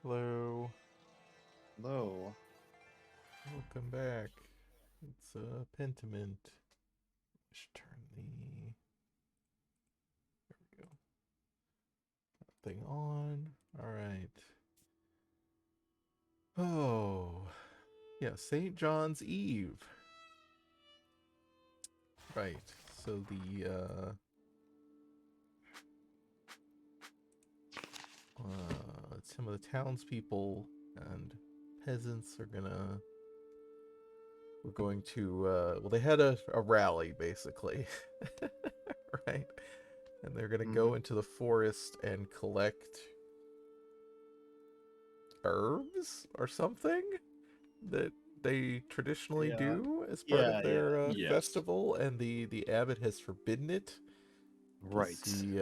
Hello. Hello. Welcome back. It's Pentiment. I should turn the there we go thing on. All right. Oh, yeah, St. John's Eve. Right. So some of the townspeople and peasants are gonna we're going to well they had a rally basically. Right? And they're gonna Hmm. go into the forest and collect herbs or something that they traditionally Yeah. do as part of Yeah, yeah. their Yes. festival, and the abbot has forbidden it because Right. he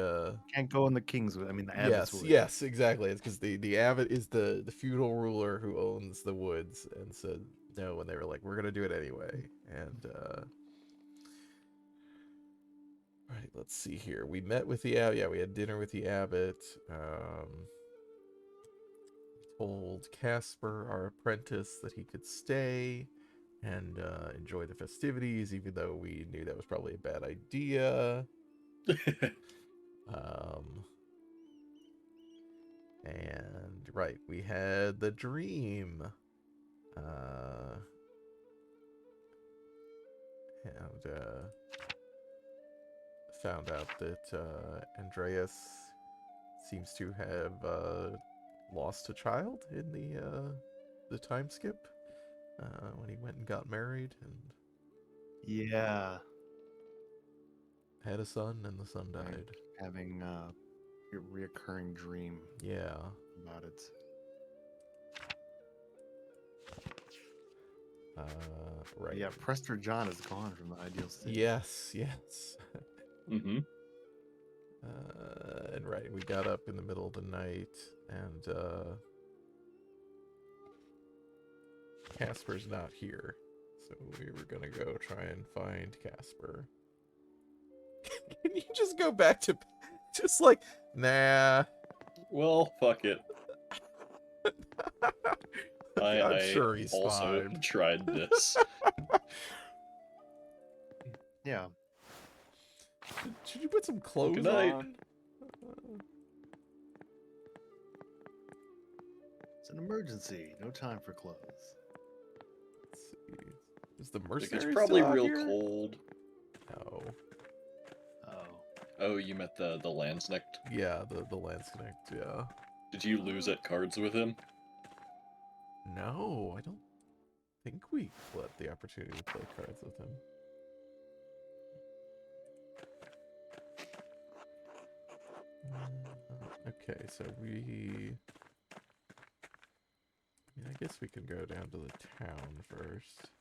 Can't go in the King's Wood. I mean, the Abbot's yes, Wood. yes, exactly. It's because the abbot is the feudal ruler who owns the woods and said no, and they were like, we're gonna do it anyway. And right, let's see here. We met with the abbot. Yeah, we had dinner with the abbot. Told Casper, our apprentice, that he could stay and enjoy the festivities, even though we knew that was probably a bad idea. Um, and right, we had the dream, uh, and found out that Andreas seems to have lost a child in the time skip when he went and got married and Yeah. had a son, and the son I died. keep having a reoccurring dream Yeah. about it. But Right. yeah, Prester John is gone from the ideal city. Yes, yes. hmm And right, we got up in the middle of the night, and Casper's not here. So we were gonna go try and find Casper. Can you just go back to just like, nah. Well, fuck it. I'm I sure he's also fine. tried this. Yeah. Should you put some Well, good clothes night. on? It's an emergency. No time for clothes. Let's see. Is the Like, it's mercenary still probably out real here? cold. No. Oh. Oh, you met the Landsknecht? Yeah, the Lance Connect, yeah. Did you lose at cards with him? No, I don't think we got the opportunity to play cards with him. Okay, so I guess we can go down to the town first.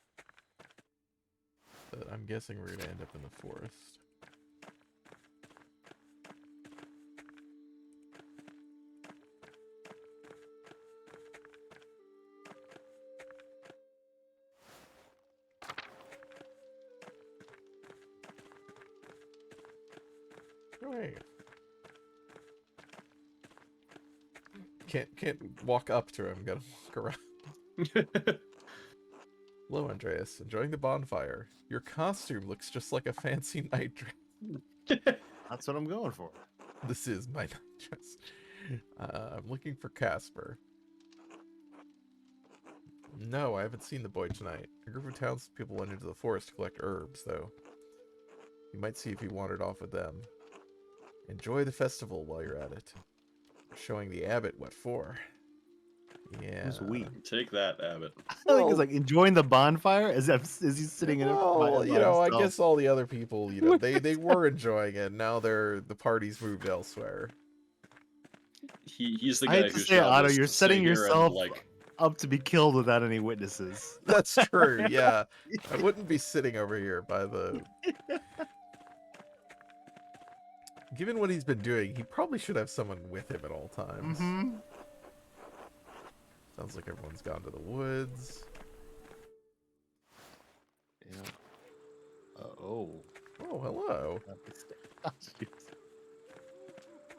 But I'm guessing we're gonna end up in the forest. Right. Can't walk up to him, gotta walk around. Hello, Andreas. Enjoying the bonfire. Your costume looks just like a fancy night dress. That's what I'm going for. This is my night dress. I'm looking for Casper. No, I haven't seen the boy tonight. A group of townspeople went into the forest to collect herbs, though. You might see if he wandered off with them. Enjoy the festival while you're at it. Showing the abbot what for. Yeah. Who's we? Take that, Abbott. I think he's Well, like enjoying the bonfire as he's sitting in it well, by I himself. guess all the other people, they were enjoying it. Now the party's moved elsewhere. He's the I hate guy to whose say, job Otto, is you're to sit setting here and, yourself like, up to be killed without any witnesses. That's true, yeah. I wouldn't be sitting over here by the... Given what he's been doing, he probably should have someone with him at all times. Mm-hmm. Sounds like everyone's gone to the woods. Yeah. Oh. Oh, hello. Oh,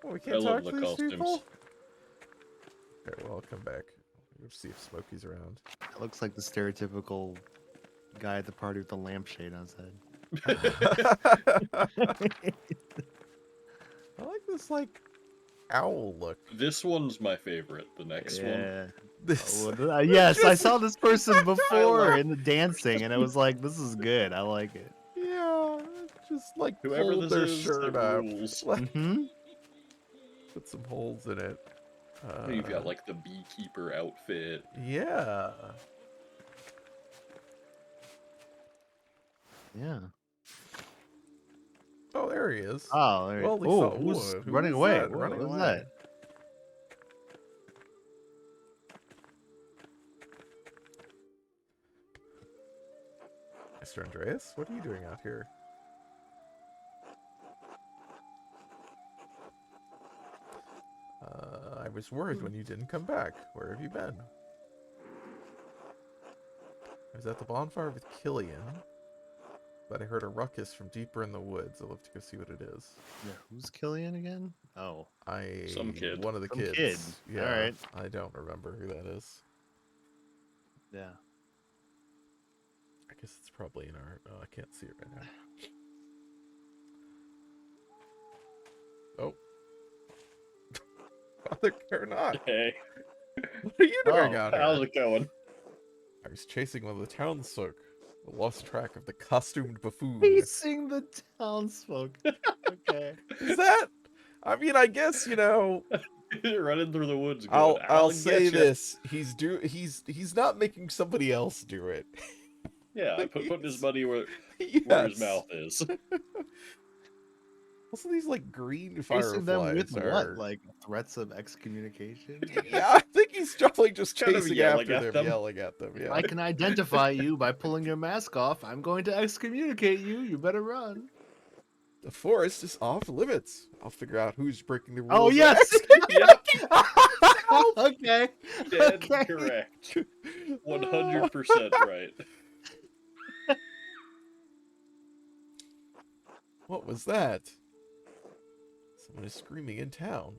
we I can't love talk the to these costumes. people? Okay, well, I'll come back. We'll see if Smokey's around. It looks like the stereotypical guy at the party with the lampshade on his head. I like this, like, owl look. This one's my favorite. The next one. Yeah. This. Yes, I just- saw this person before love- in the dancing, and I was like, "This is good. I like it." Yeah, just like Whoever pulled this their is, shirt it up, rules. like, Hmm. put some holes in it. You've got like the beekeeper outfit. Yeah. Yeah. Oh, there he is. Oh, there Well, at least oh, I- who's who running is away? that? What Running was away. that? Mr. Andreas, what are you doing out here? I was worried when you didn't come back. Where have you been? I was at the bonfire with Killian, but I heard a ruckus from deeper in the woods. I'll have to go see what it is. Yeah, who's Killian again? Oh, Some kid. One of the Some kids. kid. Yeah. Alright. I don't remember who that is. yeah. I guess it's probably in our. Oh, I can't see it right now. Oh. Father Carnot, Hey, what are you doing Oh, out here? how's it going? I was chasing one of the townsfolk, but lost track of the costumed buffoon. Facing the townsfolk. Okay. Is that? I mean, I guess Running through the woods. I'll Going, I'll get say ya." this: he's not making somebody else do it. Yeah, putting his money where Yes. his mouth is. Also, these like green Facing them with fireflies what? are. Like threats of excommunication? Yeah, I think he's definitely just Kind of chasing yelling after at them, them. yelling at them. Yeah. I can identify you by pulling your mask off. I'm going to excommunicate you. You better run. The forest is off limits. I'll figure out who's breaking the rules. Oh, yes. Yep, Okay. dead Okay. correct. 100% right. What was that? Someone is screaming in town.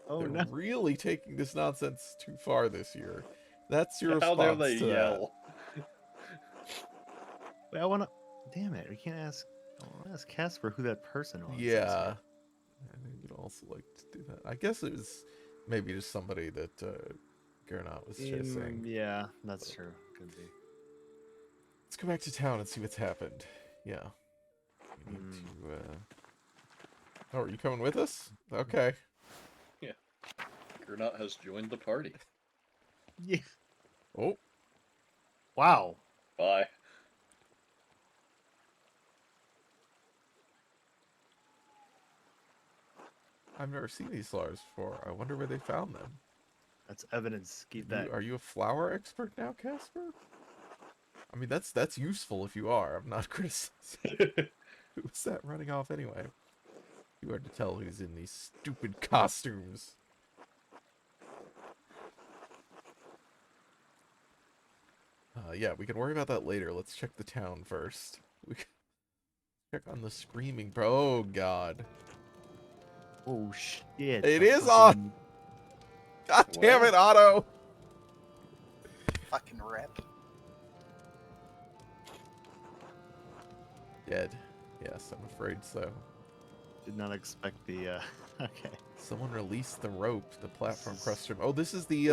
Oh, They're no. really taking this nonsense too far this year. That's your How response dare they to yell? Wait, I want to. Damn it. We can't ask. I wanna ask Casper who that person that. was. Yeah. I think you'd also like to do that. I guess it was maybe just somebody that Gernot was chasing. Yeah, that's true. Could be. Let's go back to town and see what's happened. Yeah. We need to, Oh, are you coming with us? Okay. Gernot has joined the party. Yeah. Oh, Wow. Bye. I've never seen these flowers before. I wonder where they found them. That's evidence. Keep that. Are you a flower expert now, Casper? I mean, that's useful if you are. I'm not criticizing. Who's that running off anyway? Too hard to tell who's in these stupid costumes. Yeah, we can worry about that later. Let's check the town first. We can check on the screaming bro. Oh god. Oh shit. It the is on! fucking- God damn What? it, Otto! Fucking rip. Dead. Yes, I'm afraid so. Did not expect the. Okay. Someone released the rope. The platform This is- crushed him. Oh, this is the.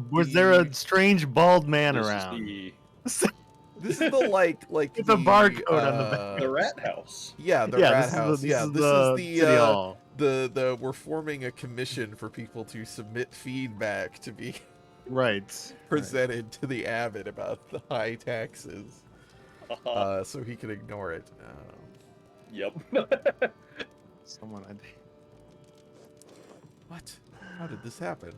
Was there a strange bald man This is around? This is the like It's a barcode on the back. the rat house. Yeah, the Yeah, rat this is house. the, Yeah, this this is the is the city hall. the we're forming a commission for people to submit feedback to be Right. presented to the abbot about the high taxes, Haha. so he can ignore it. Yep. Someone. What? How did this happen?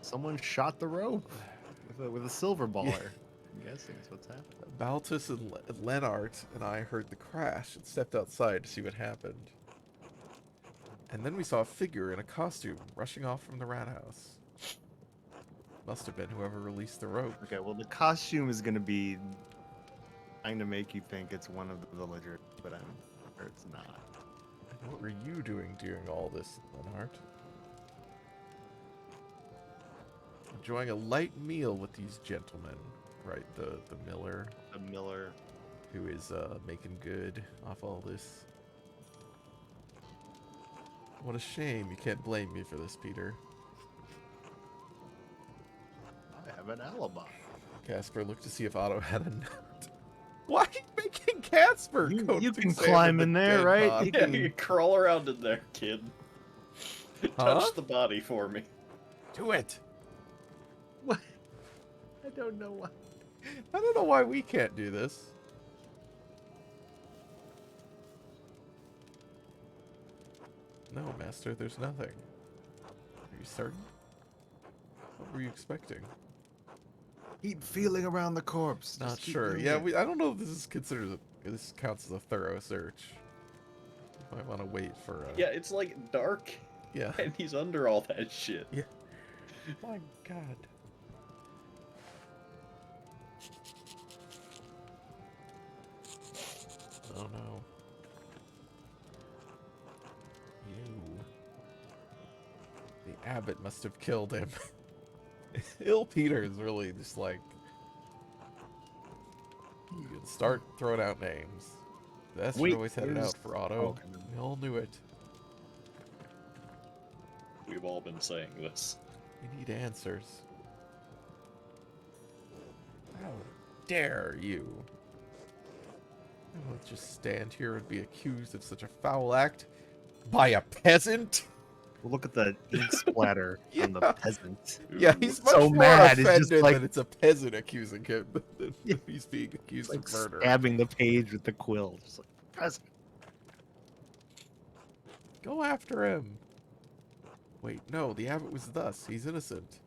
Someone shot the rope with a silver baller. I'm guessing is what's happening. Baltus and Lenart and I heard the crash and stepped outside to see what happened. And then we saw a figure in a costume rushing off from the rat house. Must have been whoever released the rope. Okay, well the costume is gonna be trying to make you think it's one of the villagers, but I'm sure it's not. And what were you doing during all this, Lenart? Enjoying a light meal with these gentlemen. Right, the miller The miller. who is making good off all this. What a shame. You can't blame me for this, Peter. I have an alibi. Casper looked to see if Otto had a note. Why are you making Casper You- go you to can examine climb the in there, dead right? body? You Yeah, can- you crawl around in there, kid. Huh? Touch the body for me. Do it. What? I don't know why. I don't know why we can't do this. No, Master, there's nothing. Are you certain? What were you expecting? Keep feeling around the corpse. Not Just keep sure. doing Yeah, it. I don't know if this is considered this counts as a thorough search. Might want to wait for. Yeah, it's like dark, Yeah. and he's under all that shit. Yeah. My God. Oh no. You. The abbot must have killed him. Ill Peter is really just like. You can start throwing out names. That's Wait, always had it there's- out for Otto. oh, okay. We all knew it. We've all been saying this. We need answers. How dare you? I won't just stand here and be accused of such a foul act by a peasant. Look at the ink splatter on the Yeah. peasant. Yeah, he's much So more mad, it's offended just like- that it's a peasant accusing him than Yeah. he's being accused Like of murder. stabbing the page with the quill. Just like, peasant. Go after him. Wait, no, the abbot was thus. He's innocent.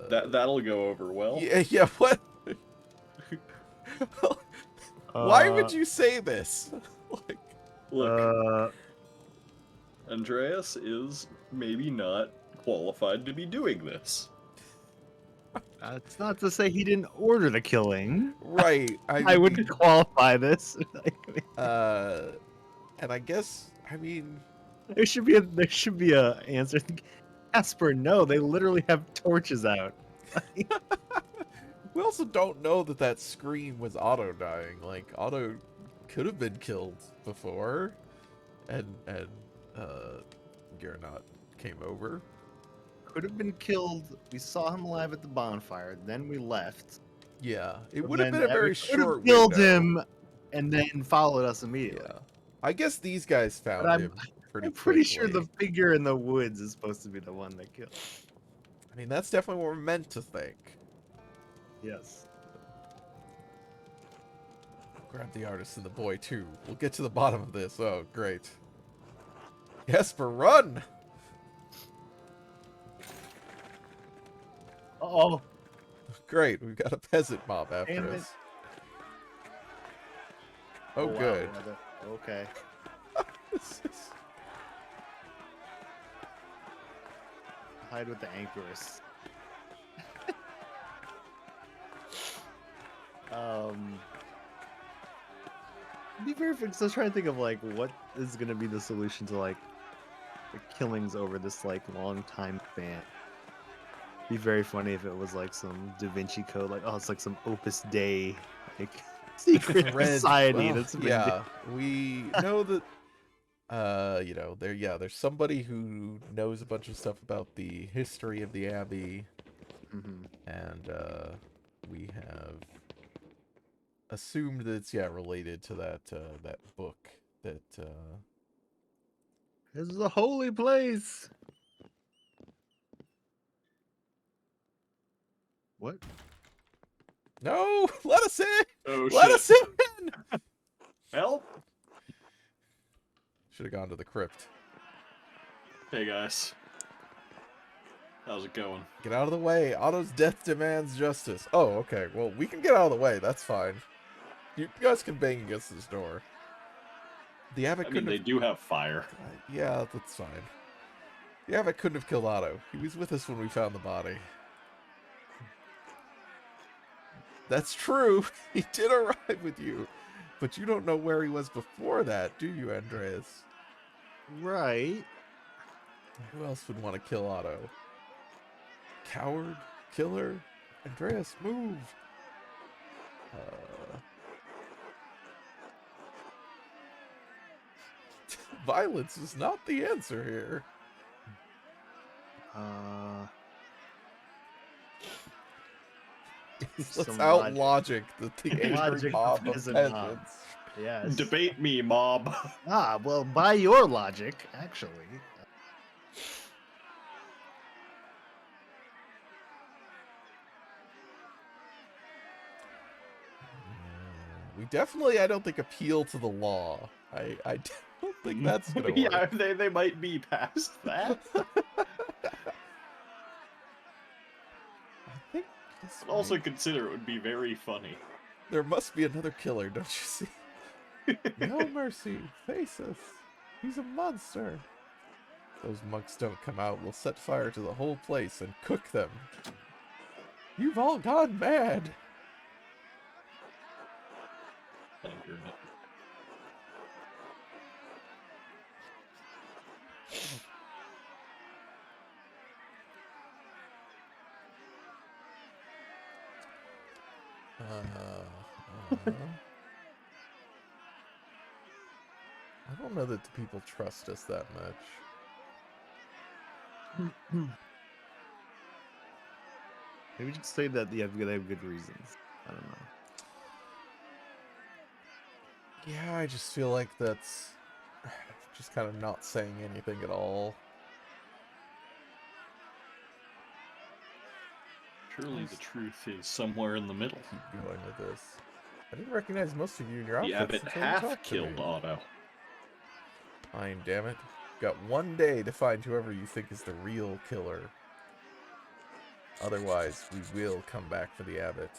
That'll go over well. Yeah, what? Why would you say this? Like, Look, Andreas is maybe not qualified to be doing this. It's not to say he didn't order the killing. right. I mean, wouldn't qualify this. and I guess, I mean, There should be a answer. Casper, no, they literally have torches out. we also don't know that that scream was Otto dying. Like, Otto could have been killed before, and Gernot came over. Could have been killed. We saw him alive at the bonfire. Then we left. Yeah, it And would have then been a very we could have short killed window. him, and then followed us immediately. Yeah, I guess these guys found But him pretty I'm pretty sure quickly. the figure in the woods is supposed to be the one that killed. I mean, that's definitely what we're meant to think. Yes. Grab the artist and the boy too. We'll get to the bottom of this. Oh, great. Jesper, run! Oh, Great, we've got a peasant mob after Damn it. us. Oh, wow, good. Okay. This is- Hide with the anchors. Be very because I was trying to think of like what is gonna be the solution to like the killings over this like long time span. Be very funny if it was like some Da Vinci Code, like oh, it's like some Opus Dei, like secret Thread. society. Well, That's been yeah, we know that. You know, there's somebody who knows a bunch of stuff about the history of the abbey, Mhm. and we have assumed that it's related to that book that This is a holy place. What? No, let us in. Oh Let shit. us in. Help! Should have gone to the crypt. Hey guys. How's it going? Get out of the way. Otto's death demands justice. Oh, okay. Well, we can get out of the way. That's fine. You guys can bang against this door. The abbot I mean, couldn't they have... do have fire. Yeah, that's fine. The abbot couldn't have killed Otto. He was with us when we found the body. That's true. He did arrive with you. But you don't know where he was before that, do you, Andreas? Right. Who else would want to kill Otto? Coward? Killer? Andreas, move! Violence is not the answer here. Let's Some out logic. logic the angry Logic the mob of peasant mob. peasants. Yes. Debate me, mob. Ah, well, by your logic, actually. We definitely, I don't think, appeal to the law. I don't think that's gonna work. Yeah, they might be past that. I think this But also might- consider it would be very funny. there must be another killer, don't you see? No mercy, face us. He's a monster. If those monks don't come out, we'll set fire to the whole place and cook them. You've all gone mad. I don't know that the people trust us that much. Maybe just say that they have good reasons. I don't know. Yeah, I just feel like that's just kind of not saying anything at all. Surely the truth is somewhere in the middle. Keep going with this. I didn't recognize most of you in your The outfits abbot until you half talked to me. killed Otto. Fine, damn it. Got one day to find whoever you think is the real killer. Otherwise, we will come back for the abbot.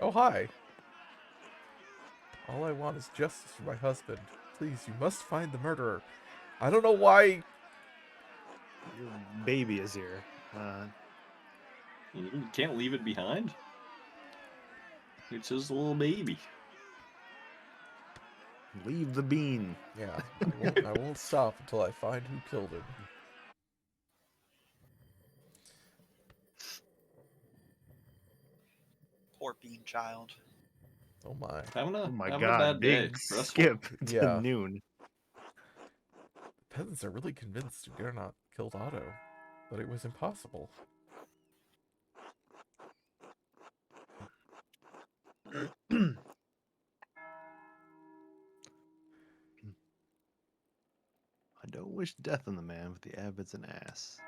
Oh, hi. All I want is justice for my husband. Please, you must find the murderer. I don't know why. Your baby is here. You can't leave it behind. It's his little baby. Leave the bean. Yeah, I won't stop until I find who killed him. Poor bean child. Oh my. Having a, Oh my having a god, bad day. big Stressful. skip to Yeah. noon. The peasants are really convinced Gernot killed Otto, but it was impossible. I don't wish death on the man, but the abbot's an ass.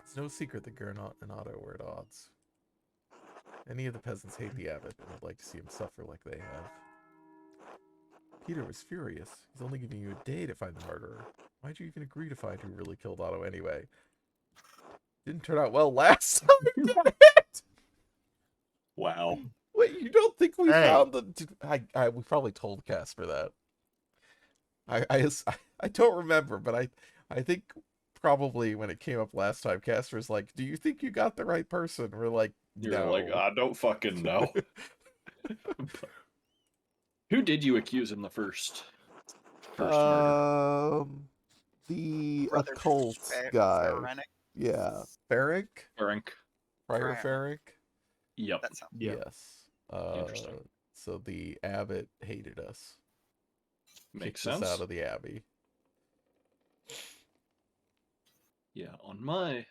It's no secret that Gernot and Otto were at odds. Any of the peasants hate the abbot and would like to see him suffer like they have. Peter was furious. He's only giving you a day to find the murderer. Why'd you even agree to find who really killed Otto anyway? Didn't turn out well last time, did it? Wow. Wait, you don't think we Hey. found the... we probably told Casper that. I don't remember, but I think probably when it came up last time, Casper's like, do you think you got the right person? We're like, You're no. like, I don't fucking know. Who did you accuse in the first murder? The Brother occult Fer- guy. Ferenic? Yeah. Ferric? Frank. Prior Ferric. Ferric? Yep. That sounds Yeah. Yes. Interesting. So the abbot hated us. Makes Kicked us sense. out of the abbey. Yeah, on my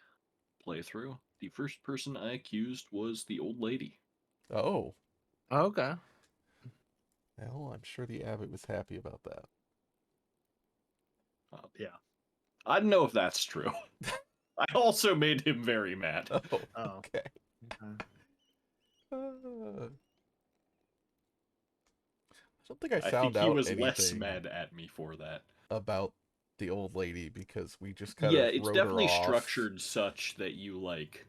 playthrough, the first person I accused was the old lady. Oh. Okay. Well, I'm sure the abbot was happy about that. Yeah. I don't know if that's true. I also made him very mad. Oh, Oh. okay. Okay. I don't think I I found think he out was less anything mad at me for that. about the old lady because we just kind Yeah, of it's wrote definitely her off. structured such that you like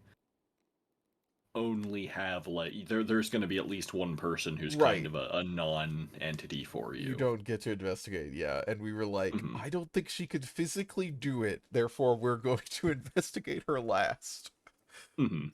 only have like there's going to be at least one person who's Right. kind of a non-entity for you. You don't get to investigate, yeah. And we were like, Mhm. I don't think she could physically do it. Therefore, we're going to investigate her last. Mhm.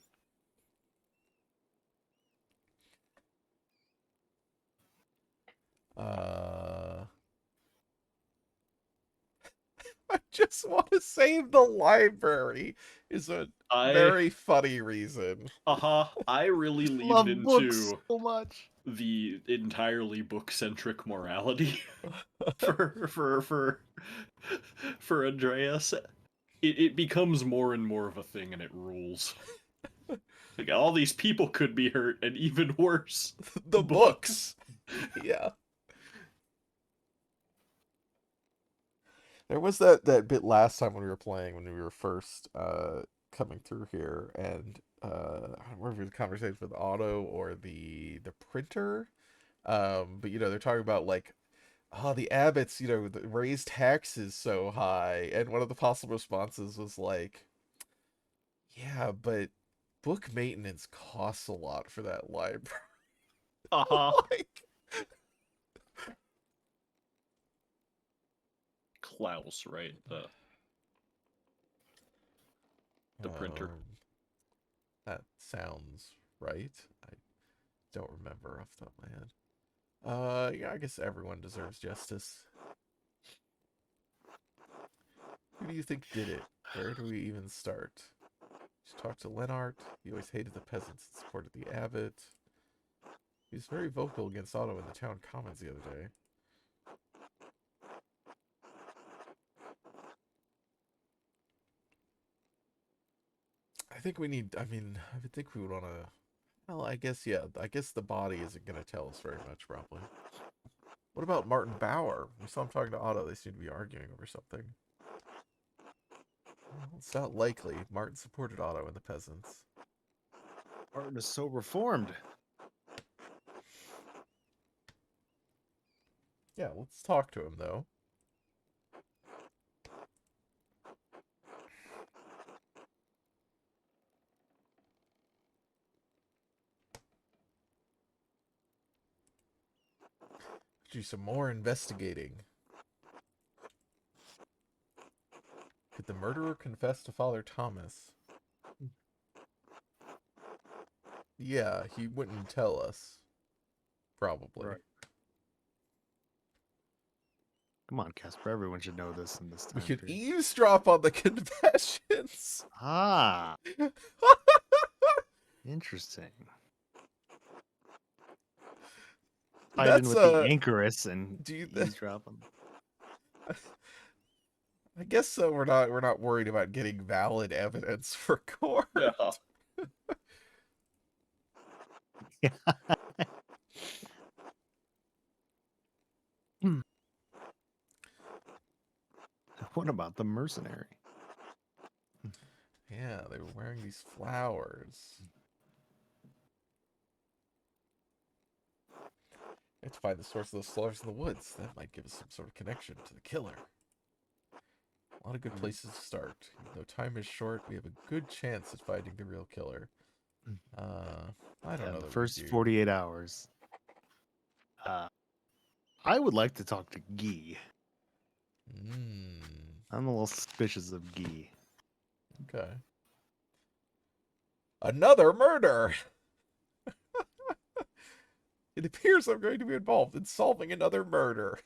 just want to save the library is a I very funny reason. I really leaned Love books into so much. the entirely book-centric morality for for Andreas. It becomes more and more of a thing, and it rules. Like, all these people could be hurt, and even worse, The books. Yeah. There was that bit last time when we were playing, when we were first coming through here, and I don't remember if it was a conversation with Otto or the printer. But they're talking about like, oh, the abbots, raised taxes so high, and one of the possible responses was like, yeah, but book maintenance costs a lot for that library. Like, Klaus, right? The printer. That sounds right. I don't remember off the top of my head. Yeah, I guess everyone deserves justice. Who do you think did it? Where do we even start? Just talk to Lennart. He always hated the peasants and supported the abbot. He was very vocal against Otto in the town commons the other day. I think we need, I think we would want to, well, I guess the body isn't going to tell us very much, probably. What about Martin Bauer? We saw him talking to Otto. They seem to be arguing over something. Well, it's not likely. Martin supported Otto and the peasants. Martin is so reformed. Yeah, let's talk to him, though. Do some more investigating. Could the murderer confess to Father Thomas? Yeah, he wouldn't tell us. Probably. Right. Come on, Casper. Everyone should know this in this time We could period. eavesdrop on the confessions. Ah, interesting. Tied in That's with the anchoress and do you eavesdrop on. I guess so. We're not worried about getting valid evidence for court. Yeah. What about the mercenary? Yeah, they were wearing these flowers. We have to find the source of those flowers in the woods. That might give us some sort of connection to the killer. A lot of good places to start. Even though time is short, we have a good chance at finding the real killer. I don't know The that first we do. 48 hours. I would like to talk to Guy. I'm a little suspicious of Guy. Okay. Another murder! It appears I'm going to be involved in solving another murder.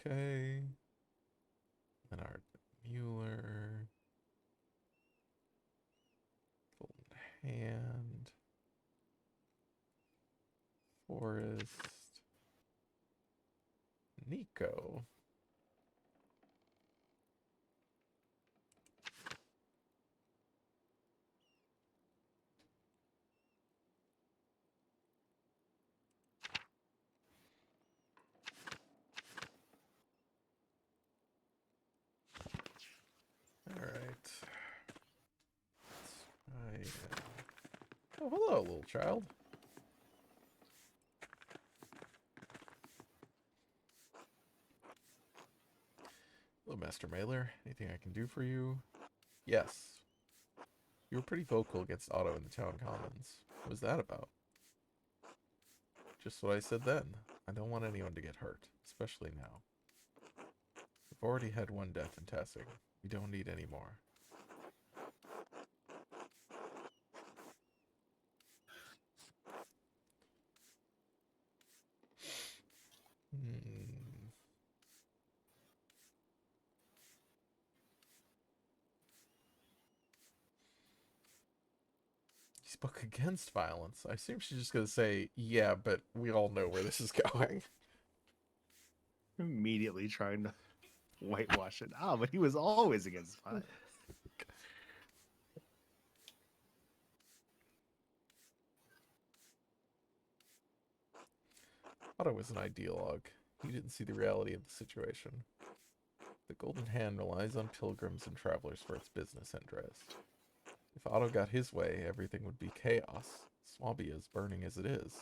Okay. Leonard Mueller. Golden Hand. Forest. Nico. Alright. Oh, hello, little child. Hello, Master Mailer. Anything I can do for you? Yes. You were pretty vocal against Otto in the town commons. What was that about? Just what I said then. I don't want anyone to get hurt, especially now. We've already had one death in Tassing. We don't need any more. spoke against violence. I assume she's just gonna say, yeah, but we all know where this is going. Immediately trying to whitewash it. Ah, but he was always against violence. Otto was an ideologue. He didn't see the reality of the situation. The Golden Hand relies on pilgrims and travelers for its business interests. If Otto got his way, everything would be chaos. Swabia is burning as it is.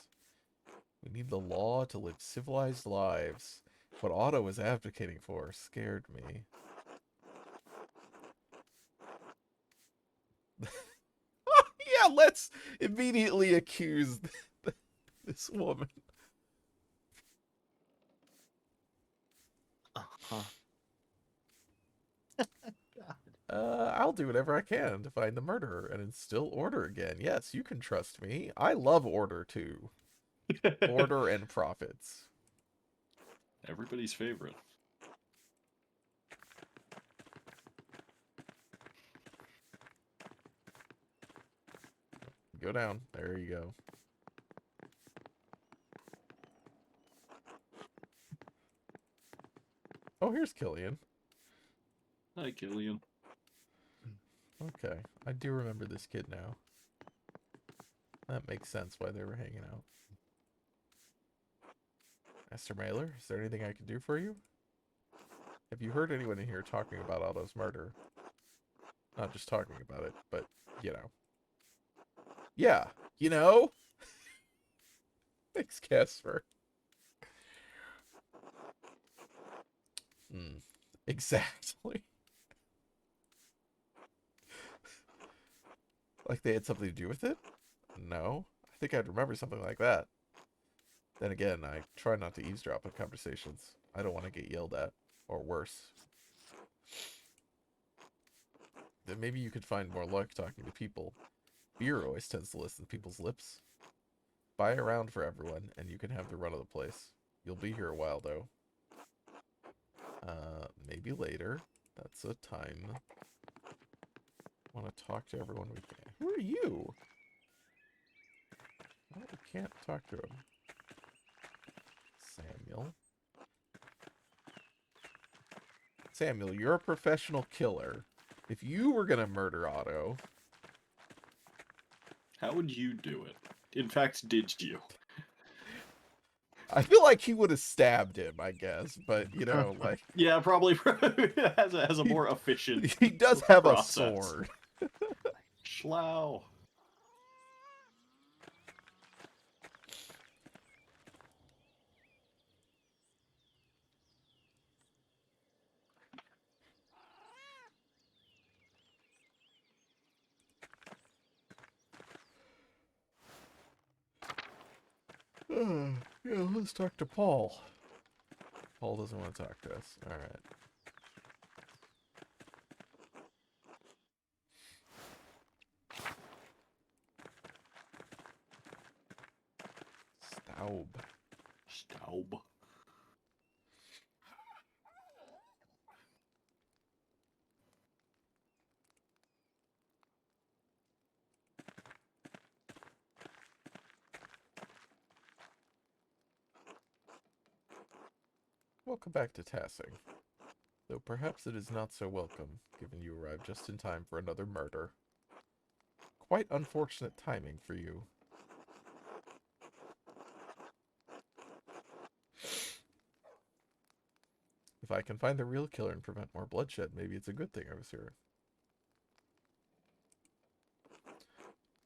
We need the law to live civilized lives. What Otto was advocating for scared me. Yeah, let's immediately accuse this woman. Uh-huh. I'll do whatever I can to find the murderer and instill order again. Yes, you can trust me. I love order too. Order and profits. Everybody's favorite. Go down. There you go. Oh, here's Killian. Hi, Killian. Okay, I do remember this kid now. That makes sense why they were hanging out. Master Mailer, is there anything I can do for you? Have you heard anyone in here talking about Otto's murder? Not just talking about it, but, you know. Yeah, you know? Thanks, Casper. Exactly. Like they had something to do with it? No. I think I'd remember something like that. Then again, I try not to eavesdrop on conversations. I don't want to get yelled at. Or worse. Then maybe you could find more luck talking to people. Beer always tends to listen to people's lips. Buy a round for everyone, and you can have the run of the place. You'll be here a while, though. Maybe later. That's a time. Want to talk to everyone we can. Who are you? Oh, we can't talk to him. Samuel. Samuel, you're a professional killer. If you were gonna murder Otto... How would you do it? In fact, did you? I feel like he would have stabbed him, I guess. But, you know, like... Yeah, probably has a more efficient He does have process. a sword. Schlau. Yeah, let's talk to Paul. Paul doesn't want to talk to us. Alright. Staub. Staub. Welcome back to Tassing. Though perhaps it is not so welcome, given you arrived just in time for another murder. Quite unfortunate timing for you. If I can find the real killer and prevent more bloodshed, maybe it's a good thing I was here.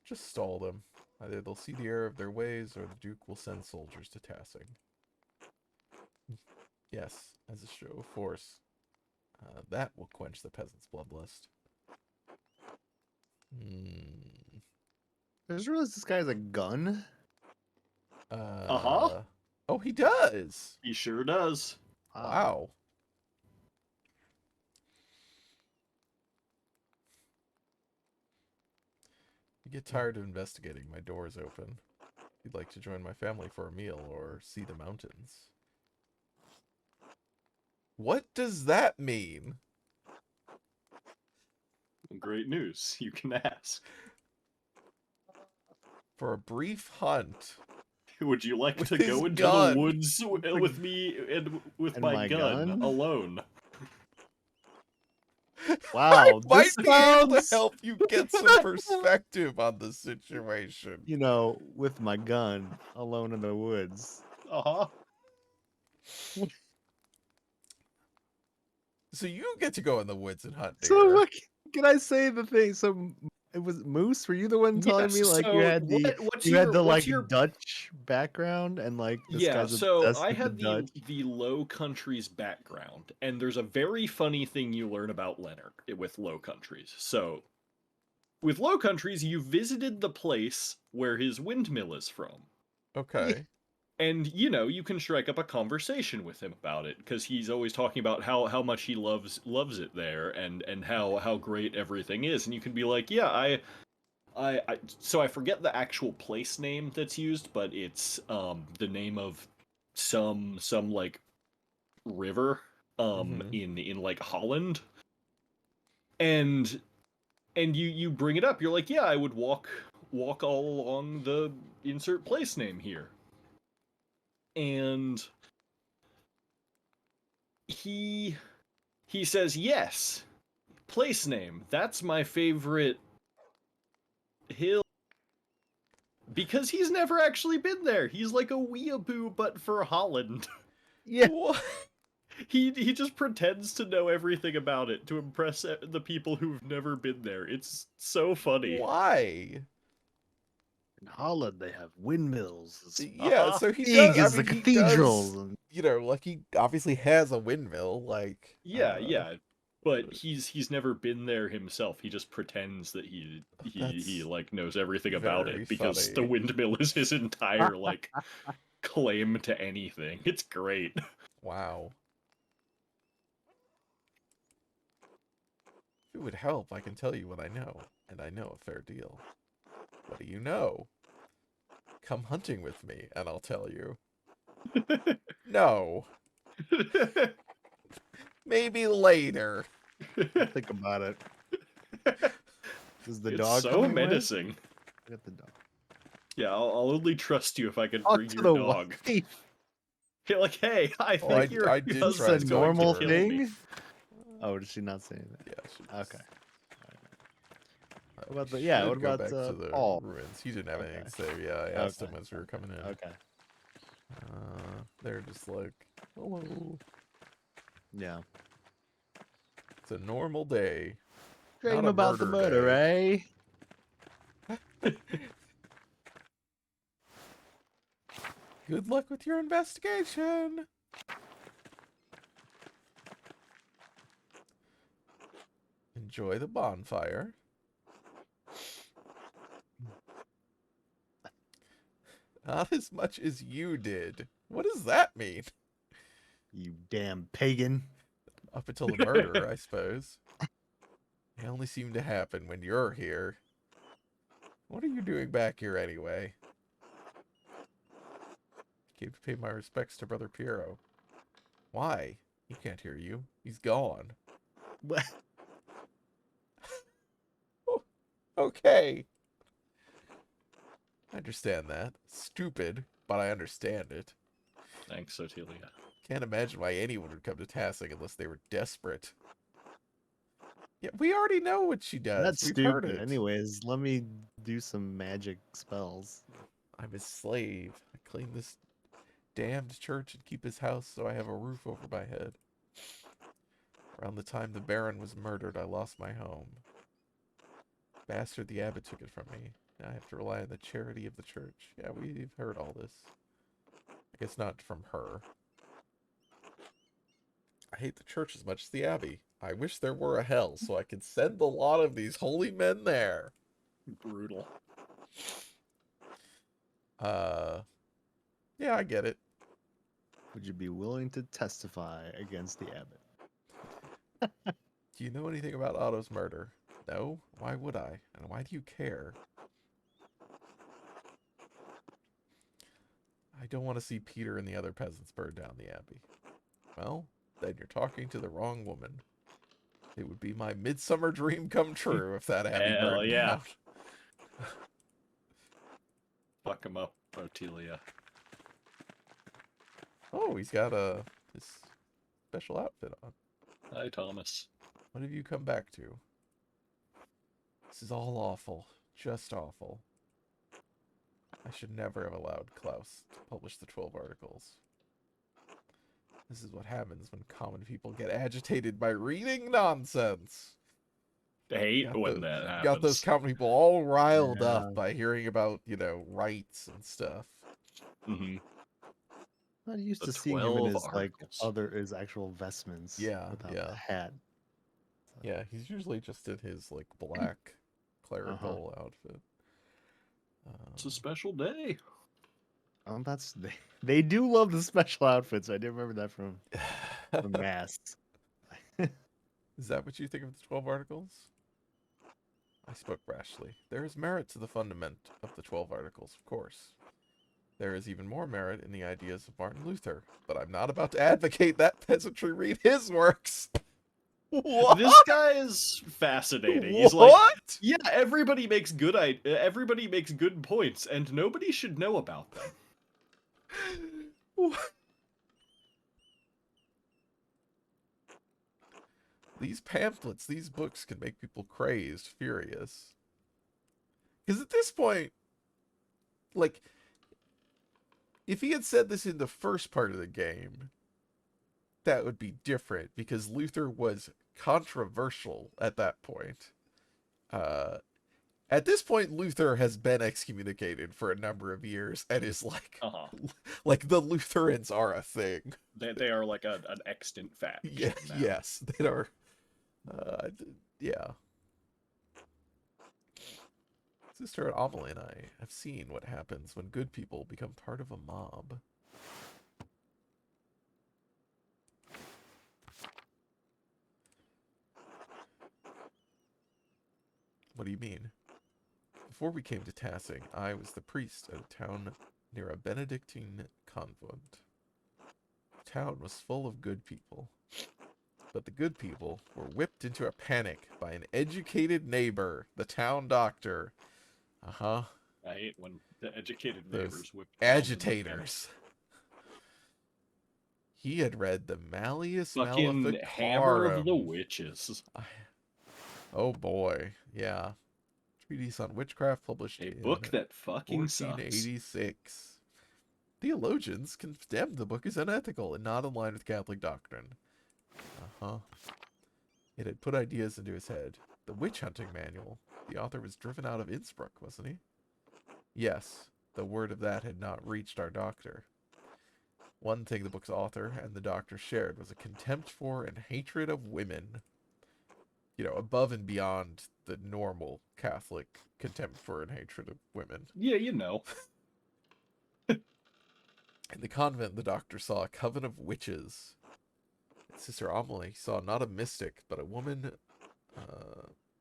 Just stall them. Either they'll see the error of their ways, or the Duke will send soldiers to Tassing. Yes, as a show of force. That will quench the peasants' bloodlust. I just realized this guy has a gun. Uh-huh. Oh, he does! He sure does. Wow. You get tired of investigating, my door is open. If you'd like to join my family for a meal or see the mountains. What does that mean? Great news. You can ask. For a brief hunt. Would you like With to his go into gun. the woods with me and with And my my gun gun? alone? Wow, Might this be able to sounds, help you get some perspective on the situation. you know, with my gun, alone in the woods. Uh-huh. So you get to go in the woods and hunt So deer. what can I say the thing? So it was Moose. Were you the one telling me Yes, like so what's you had the what's like your Dutch background and like this Yeah, guy's so obsessed I with the had Dutch? the Low Countries background, and there's a very funny thing you learn about Leonard with Low Countries. So with Low Countries, you visited the place where his windmill is from. Yeah. Okay. And you can strike up a conversation with him about it because he's always talking about how much he loves it there and how great everything is. And you can be like, yeah, so I forget the actual place name that's used, but it's the name of some like river Mm-hmm. in like Holland. And you bring it up. You're like, yeah, I would walk all along the insert place name here. And he he says, yes, place name. That's my favorite hill. Because he's never actually been there. He's like a weeaboo, but for Holland. Yeah. What? He just pretends to know everything about it to impress the people who've never been there. It's so funny. Why? In Holland, they have windmills as Yeah, Uh-huh. so he does. big I as the mean, he does. cathedrals. And Like he obviously has a windmill. Like, Yeah. But he's never been there himself. He just pretends that he that's like knows everything about very it because the funny. windmill is his entire like claim to anything. It's great. Wow. If it would help, I can tell you what I know, and I know a fair deal. What do you know? Come hunting with me, and I'll tell you. No. Maybe later. I'll think about it. Is the It's dog so coming with? menacing. Get the dog. Yeah, I'll only trust you if I can Talk bring to your the dog. wife. You're like, hey, I Oh, think your I did This is try a husband's and going talk to to normal her. kill me. thing. Oh, did she not say that? Yeah, she Okay. just, What about we the yeah? should What go about back to the Paul? ruins. He didn't have anything Okay. to say. Yeah, I asked Okay. him as we were coming in. Okay. They're just like, hello. Yeah. It's a normal day, not Dream a about the murder, day. eh? Good luck with your investigation. Enjoy the bonfire. Not as much as you did. What does that mean? You damn pagan. Up until the murder, I suppose. They only seem to happen when you're here. What are you doing back here anyway? Came to pay my respects to Brother Piero. Why? He can't hear you. He's gone. What? Okay. I understand that. Stupid, but I understand it. Thanks, Sotilia. Can't imagine why anyone would come to Tassing unless they were desperate. Yeah, we already know what she does. That's We've heard stupid. it. Anyways, let me do some magic spells. I'm his slave. I clean this damned church and keep his house so I have a roof over my head. Around the time the Baron was murdered, I lost my home. Bastard the abbot took it from me. Now I have to rely on the charity of the church. Yeah, we've heard all this. I guess not from her. I hate the church as much as the abbey. I wish there were a hell so I could send a lot of these holy men there. Brutal. Yeah, I get it. Would you be willing to testify against the abbot? Do you know anything about Otto's murder? No? Why would I? And why do you care? I don't want to see Peter and the other peasants burn down the abbey. Well, then you're talking to the wrong woman. It would be my midsummer dream come true if that abbey Hell burned yeah. down. Fuck him up, Otelia. Oh, he's got his special outfit on. Hi, Thomas. What have you come back to? This is all awful. Just awful. I should never have allowed Klaus to publish the 12 articles. This is what happens when common people get agitated by reading nonsense. I hate when that happens. Got those common people all riled Yeah. up by hearing about, rights and stuff. Mm-hmm. Not used The to seeing him in 12 his articles. his actual vestments. Yeah, without yeah. the hat. Yeah, he's usually just in his, black clerical outfit. It's a special day. They do love the special outfits. I did remember that from Masks. Is that what you think of the 12 articles? I spoke rashly. There is merit to the fundament of the 12 articles, of course. There is even more merit in the ideas of Martin Luther, but I'm not about to advocate that peasantry read his works. What? This guy is fascinating. What? He's like, yeah, everybody makes good points, and nobody should know about them. These pamphlets, these books can make people crazed, furious. Because at this point, if he had said this in the first part of the game, that would be different, because Luther was controversial at that point. At this point, Luther has been excommunicated for a number of years and is like the Lutherans are a thing. They are like an extant fact. Yeah, yes, they are. Yeah. Sister Amelie and I have seen what happens when good people become part of a mob. What do you mean? Before we came to Tassing, I was the priest at a town near a Benedictine convent. The town was full of good people. But the good people were whipped into a panic by an educated neighbor, the town doctor. Uh-huh. I hate when the educated neighbors whip agitators. He had read the Malleus fucking Hammer of the Witches. Oh boy, yeah. Treatise on Witchcraft published A in book that fucking 1486. Theologians condemned the book as unethical and not in line with Catholic doctrine. Uh-huh. It had put ideas into his head. The witch hunting manual. The author was driven out of Innsbruck, wasn't he? Yes, the word of that had not reached our doctor. One thing the book's author and the doctor shared was a contempt for and hatred of women. Above and beyond the normal Catholic contempt for and hatred of women. Yeah, you know. In the convent, the doctor saw a coven of witches. Sister Amelie saw not a mystic, but a woman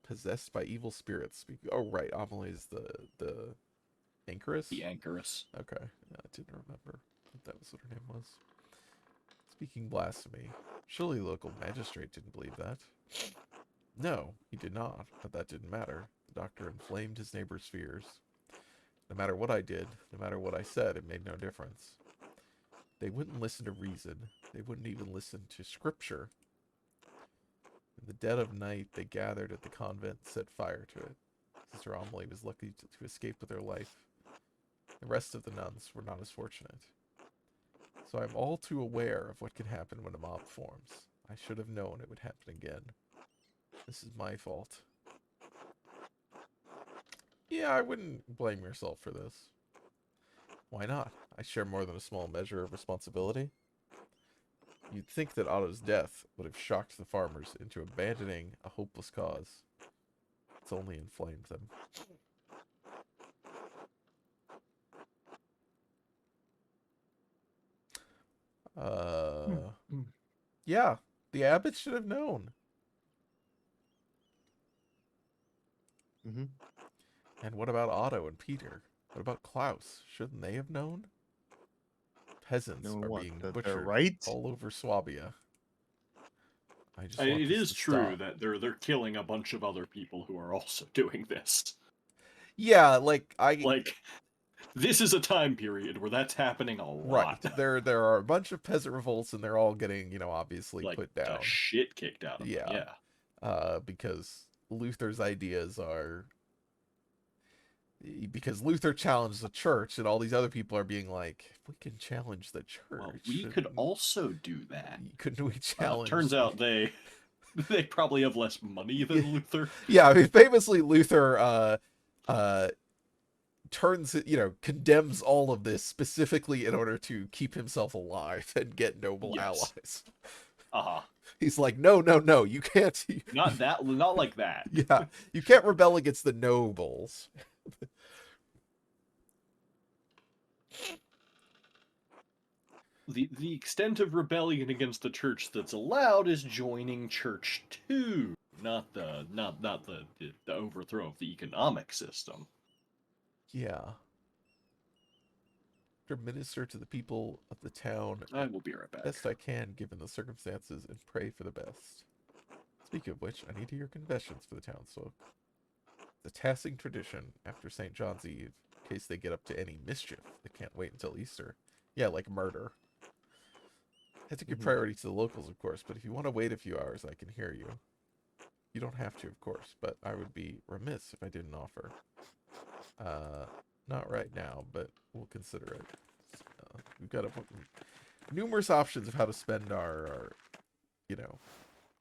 possessed by evil spirits. Oh, right. Amelie is the anchoress? The anchoress. Okay. Yeah, I didn't remember if that was what her name was. Speaking blasphemy. Surely the local magistrate didn't believe that. No, he did not, but that didn't matter. The doctor inflamed his neighbor's fears. No matter what I did, no matter what I said, it made no difference. They wouldn't listen to reason. They wouldn't even listen to scripture. In the dead of night, they gathered at the convent and set fire to it. Sister Amelie was lucky to escape with her life. The rest of the nuns were not as fortunate. So I'm all too aware of what can happen when a mob forms. I should have known it would happen again. This is my fault. Yeah, I wouldn't blame yourself for this. Why not? I share more than a small measure of responsibility. You'd think that Otto's death would have shocked the farmers into abandoning a hopeless cause. It's only inflamed them. Yeah, the abbot should have known. Mm-hmm. And what about Otto and Peter? What about Klaus? Shouldn't they have known? Peasants Know are what, being that they're butchered right? all over Swabia. I just want It this is to true stop. that they're killing a bunch of other people who are also doing this. Yeah, This is a time period where that's happening a Right. lot. There are a bunch of peasant revolts, and they're all getting, you know, obviously Like put the down. shit kicked out of them. Yeah. Yeah. Because Luther's ideas are because Luther challenged the church, and all these other people are being like, if we can challenge the church, Well, we could also do that. couldn't we challenge? Turns out they probably have less money than Luther. Yeah, I mean, famously Luther turns, you know, condemns all of this specifically in order to keep himself alive and get noble allies. Uh-huh. He's like, no, no, no, you can't. Not like that. Yeah, you can't rebel against the nobles. The extent of rebellion against the church that's allowed is joining church too, not the overthrow of the economic system. Yeah. To minister to the people of the town I will be right back. best I can given the circumstances and pray for the best. Speaking of which, I need to hear confessions for the townsfolk. The tassing tradition after St. John's Eve, in case they get up to any mischief. They can't wait until Easter. Yeah, like murder. I have to give priority to the locals, of course, but if you want to wait a few hours, I can hear you. You don't have to, of course, but I would be remiss if I didn't offer. Not right now, but we'll consider it. We've got numerous options of how to spend our, you know,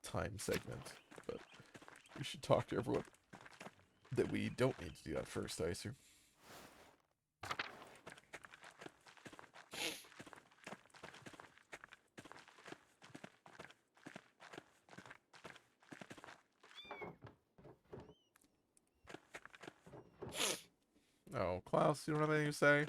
time segment, but we should talk to everyone that we don't need to do that first, I assume. Oh, Klaus, you don't have anything to say?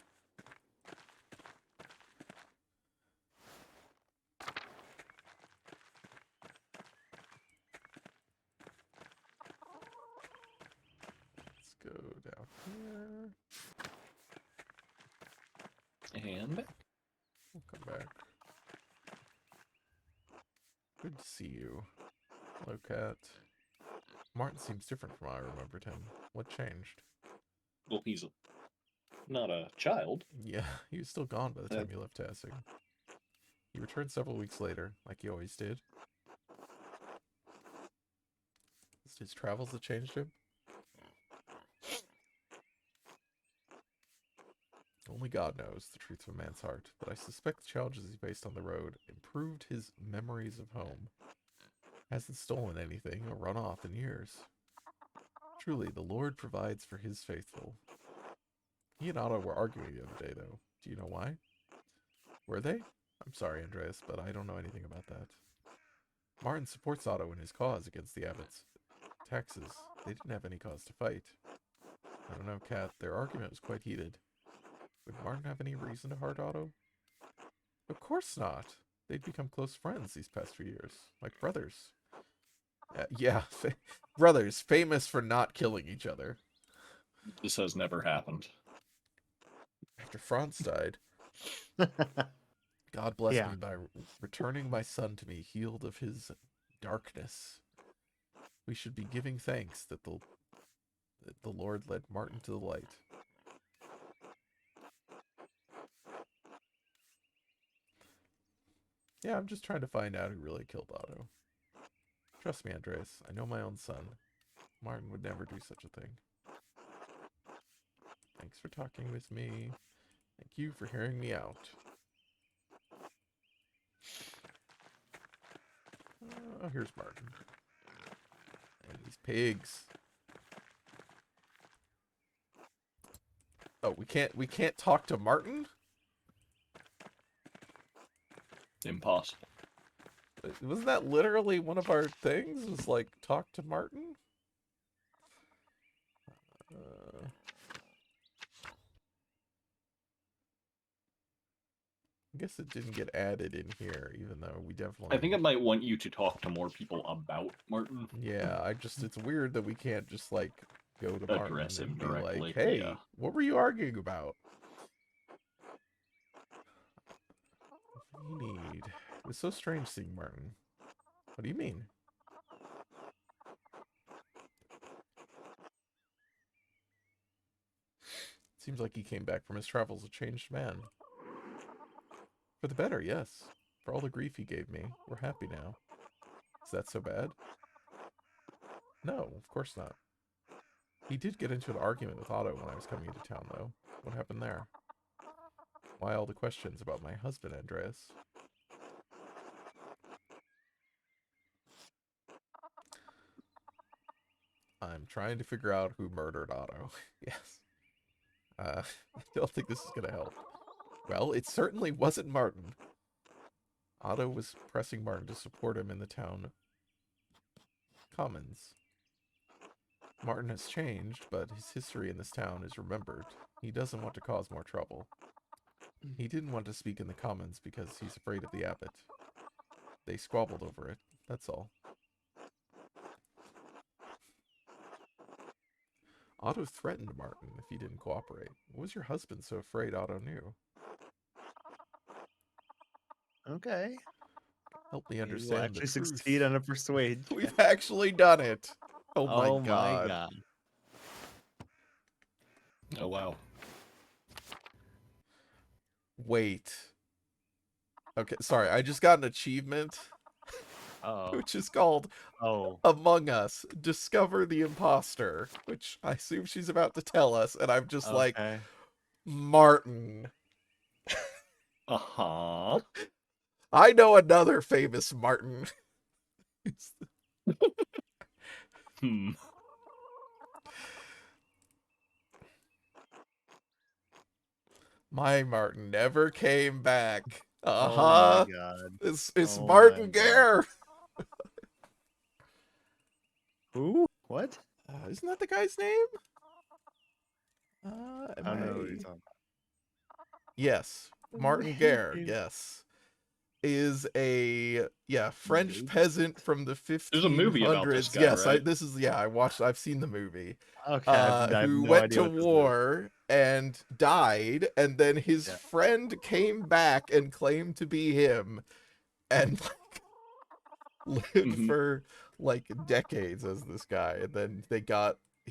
Let's go down here. And We'll come back. Good to see you. Hello, Cat. Martin seems different from how I remembered him. What changed? well, he's not a child. Yeah, he was still gone by the time you left Tassing. He returned several weeks later, like he always did. Is it his travels that changed him? Only God knows the truth of a man's heart, but I suspect the challenges he faced on the road improved his memories of home. Hasn't stolen anything or run off in years. Truly, the Lord provides for his faithful. He and Otto were arguing the other day, though. Do you know why? Were they? I'm sorry, Andreas, but I don't know anything about that. Martin supports Otto in his cause against the abbots. Taxes. They didn't have any cause to fight. I don't know, Kat. Their argument was quite heated. Would Martin have any reason to hurt Otto? Of course not. They'd become close friends these past few years. Like brothers. Yeah, brothers, famous for not killing each other. This has never happened. After Franz died, God blessed me by returning my son to me, healed of his darkness. We should be giving thanks that the Lord led Martin to the light. Yeah, I'm just trying to find out who really killed Otto. Trust me, Andreas, I know my own son. Martin would never do such a thing. Thanks for talking with me. Thank you for hearing me out. Oh, here's Martin. And these pigs. Oh, we can't talk to Martin? Impossible. Wasn't that literally one of our things? Was like, talk to Martin? I guess it didn't get added in here, even though we definitely... I think it might want you to talk to more people about Martin. Yeah, it's weird that we can't just, like, go to Martin Address him and be directly, like, hey, yeah. what were you arguing about? We need... It was so strange seeing Martin. What do you mean? Seems like he came back from his travels a changed man. For the better, yes. For all the grief he gave me, we're happy now. Is that so bad? No, of course not. He did get into an argument with Otto when I was coming into town, though. What happened there? Why all the questions about my husband, Andreas? I'm trying to figure out who murdered Otto. Yes. I don't think this is going to help. Well, it certainly wasn't Martin. Otto was pressing Martin to support him in the town commons. Martin has changed, but his history in this town is remembered. He doesn't want to cause more trouble. He didn't want to speak in the commons because he's afraid of the abbot. They squabbled over it, that's all. Otto threatened Martin if he didn't cooperate. What was your husband so afraid Otto knew? Okay. Help me You will understand the actually truth. succeed on a persuade. We've actually done it. Oh my Oh my god. god. Oh wow. Wait. Okay, sorry, I just got an achievement, Oh. which is called Oh. Among Us, Discover the Imposter, which I assume she's about to tell us, and I'm just like, Okay. Martin. Uh-huh. I know another famous Martin. Hmm. My Martin never came back. Oh my Uh-huh. god. It's Oh my Martin god. Gare. Who? What? Isn't that the guy's name? I don't know who you're talking Yes, Martin Gare, about. yes. Is a, French Maybe. peasant from the There's a movie about this 1500s. guy, Yes, right? I've seen the movie. Okay, I have Who no went idea to what this is. war and died, and then his Yeah. friend came back and claimed to be him, and lived Mhm. for like decades as this guy, and then he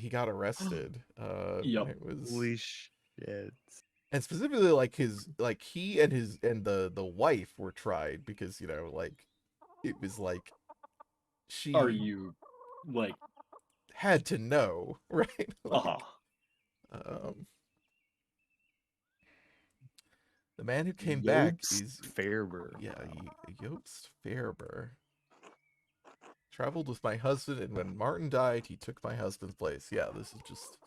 got arrested. Yep. It was, Holy shit. and specifically like he and the wife were tried because like it was like Are she you like had to know, right? uh-huh. Like, um, the man who came back Jobst is Fairber. Jobst Fairber. Traveled with my husband, and when Martin died, he took my husband's place. Yeah, this is just...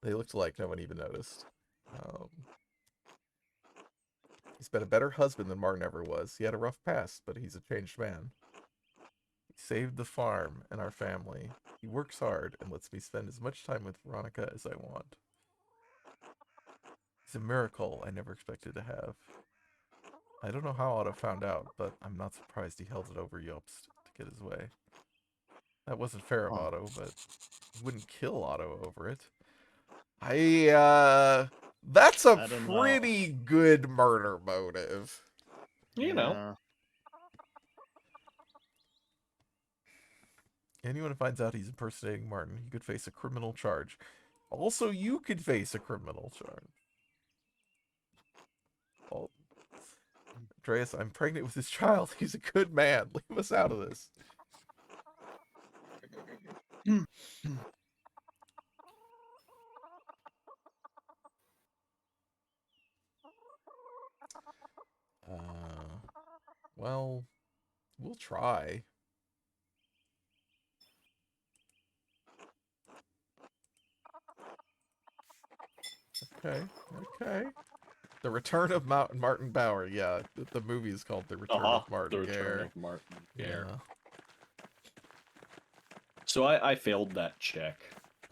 They looked alike, no one even noticed. He's been a better husband than Martin ever was. He had a rough past, but he's a changed man. He saved the farm and our family. He works hard and lets me spend as much time with Veronica as I want. He's a miracle I never expected to have. I don't know how Otto found out, but I'm not surprised he held it over Jobst to get his way. That wasn't fair of Otto, but he wouldn't kill Otto over it. That's a I don't know. pretty good murder motive. You know. Yeah. Anyone who finds out he's impersonating Martin, he could face a criminal charge. Also, you could face a criminal charge. Oh, Andreas, I'm pregnant with his child. He's a good man. Leave us out of this. Well, we'll try. Okay, okay. The Return of Martin Bauer. Yeah, the movie is called The Return Uh-huh. of Martin The Return Gare. of Martin Gare. Yeah. So I failed that check.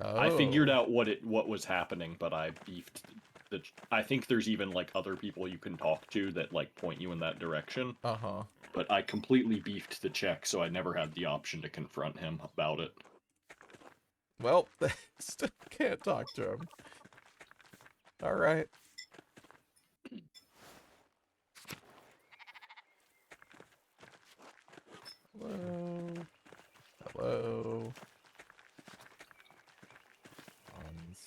Oh. I figured out what was happening, but I beefed the I think there's even like other people you can talk to that like point you in that direction. Uh-huh. But I completely beefed the check, so I never had the option to confront him about it. Well, still can't talk to him. All right. Hello. Hello. Hans.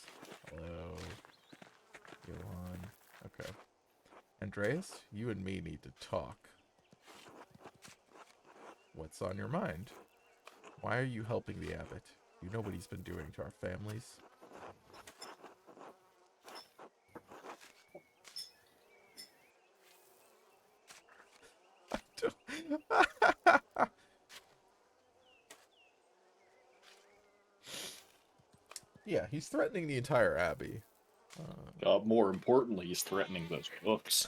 Hello. Andreas, you and me need to talk. What's on your mind? Why are you helping the abbot? You know what he's been doing to our families? Yeah, he's threatening the entire abbey. More importantly, he's threatening those books.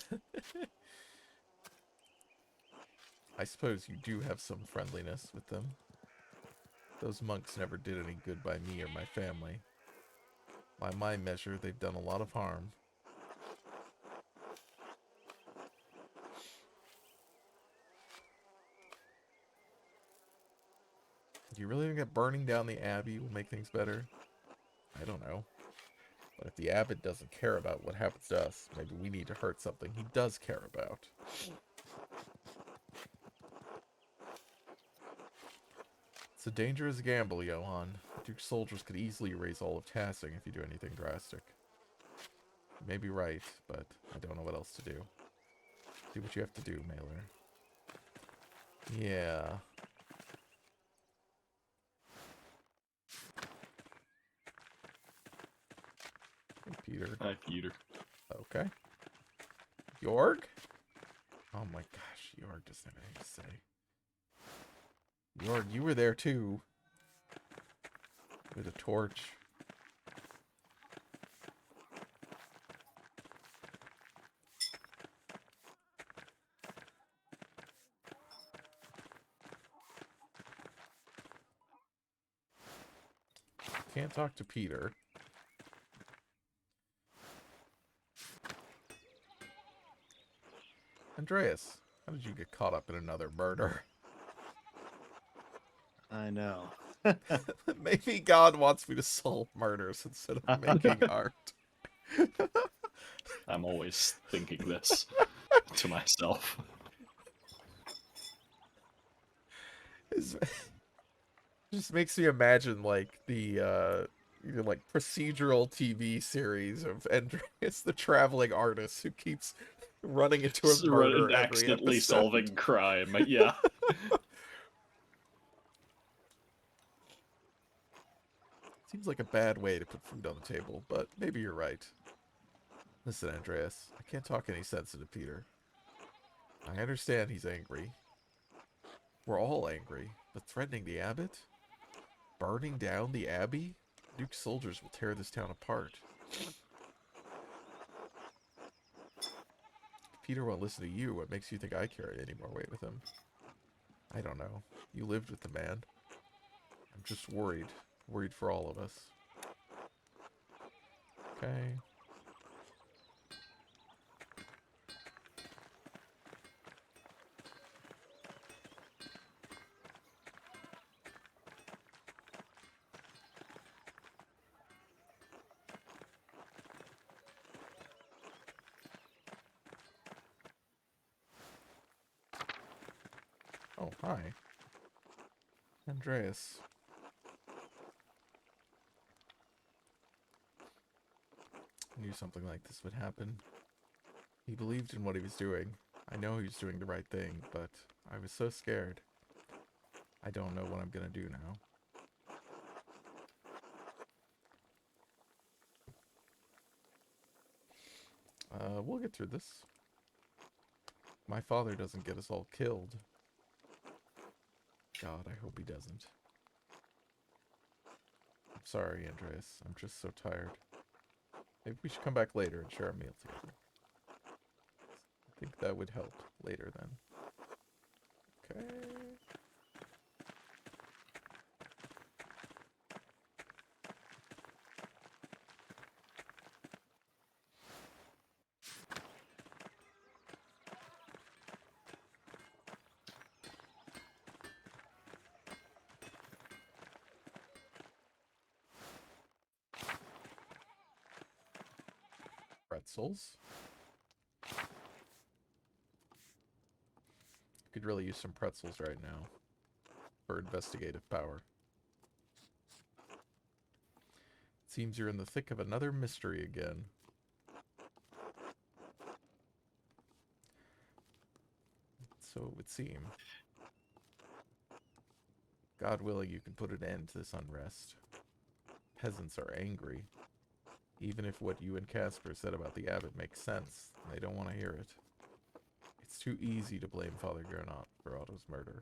I suppose you do have some friendliness with them. Those monks never did any good by me or my family. By my measure, they've done a lot of harm. Do you really think that burning down the abbey will make things better? I don't know. But if the abbot doesn't care about what happens to us, maybe we need to hurt something he does care about. It's a dangerous gamble, Johann. Duke's soldiers could easily erase all of Tassing if you do anything drastic. You may be right, but I don't know what else to do. Do what you have to do, Mailer. Yeah. Hey, Peter. Hi, Peter. Okay. Jorg? Oh my gosh, Jorg doesn't have anything to say. Jorg, you were there too. With a torch. Can't talk to Peter. Andreas, how did you get caught up in another murder? I know. Maybe God wants me to solve murders instead of making art. I'm always thinking this to myself. Just makes me imagine like the like procedural TV series of Andreas the traveling artist who keeps running into a murder every Accidentally episode. solving crime. Yeah. Seems like a bad way to put food on the table, but maybe you're right. Listen, Andreas, I can't talk any sense into Peter. I understand he's angry. We're all angry, but threatening the abbot? Burning down the abbey? Duke's soldiers will tear this town apart. If Peter won't listen to you, what makes you think I carry any more weight with him? I don't know. You lived with the man. I'm just worried. Worried for all of us. Okay. Oh, hi. Andreas. I knew something like this would happen. He believed in what he was doing. I know he was doing the right thing, but I was so scared. I don't know what I'm gonna do now. We'll get through this. My father doesn't get us all killed. God, I hope he doesn't. I'm sorry, Andreas. I'm just so tired. Maybe we should come back later and share a meal together. I think that would help later then. Okay. Pretzels. Could really use some pretzels right now for investigative power. Seems you're in the thick of another mystery again. So it would seem. God willing, you can put an end to this unrest. Peasants are angry. Even if what you and Casper said about the abbot makes sense, they don't want to hear it. It's too easy to blame Father Gernot for Otto's murder.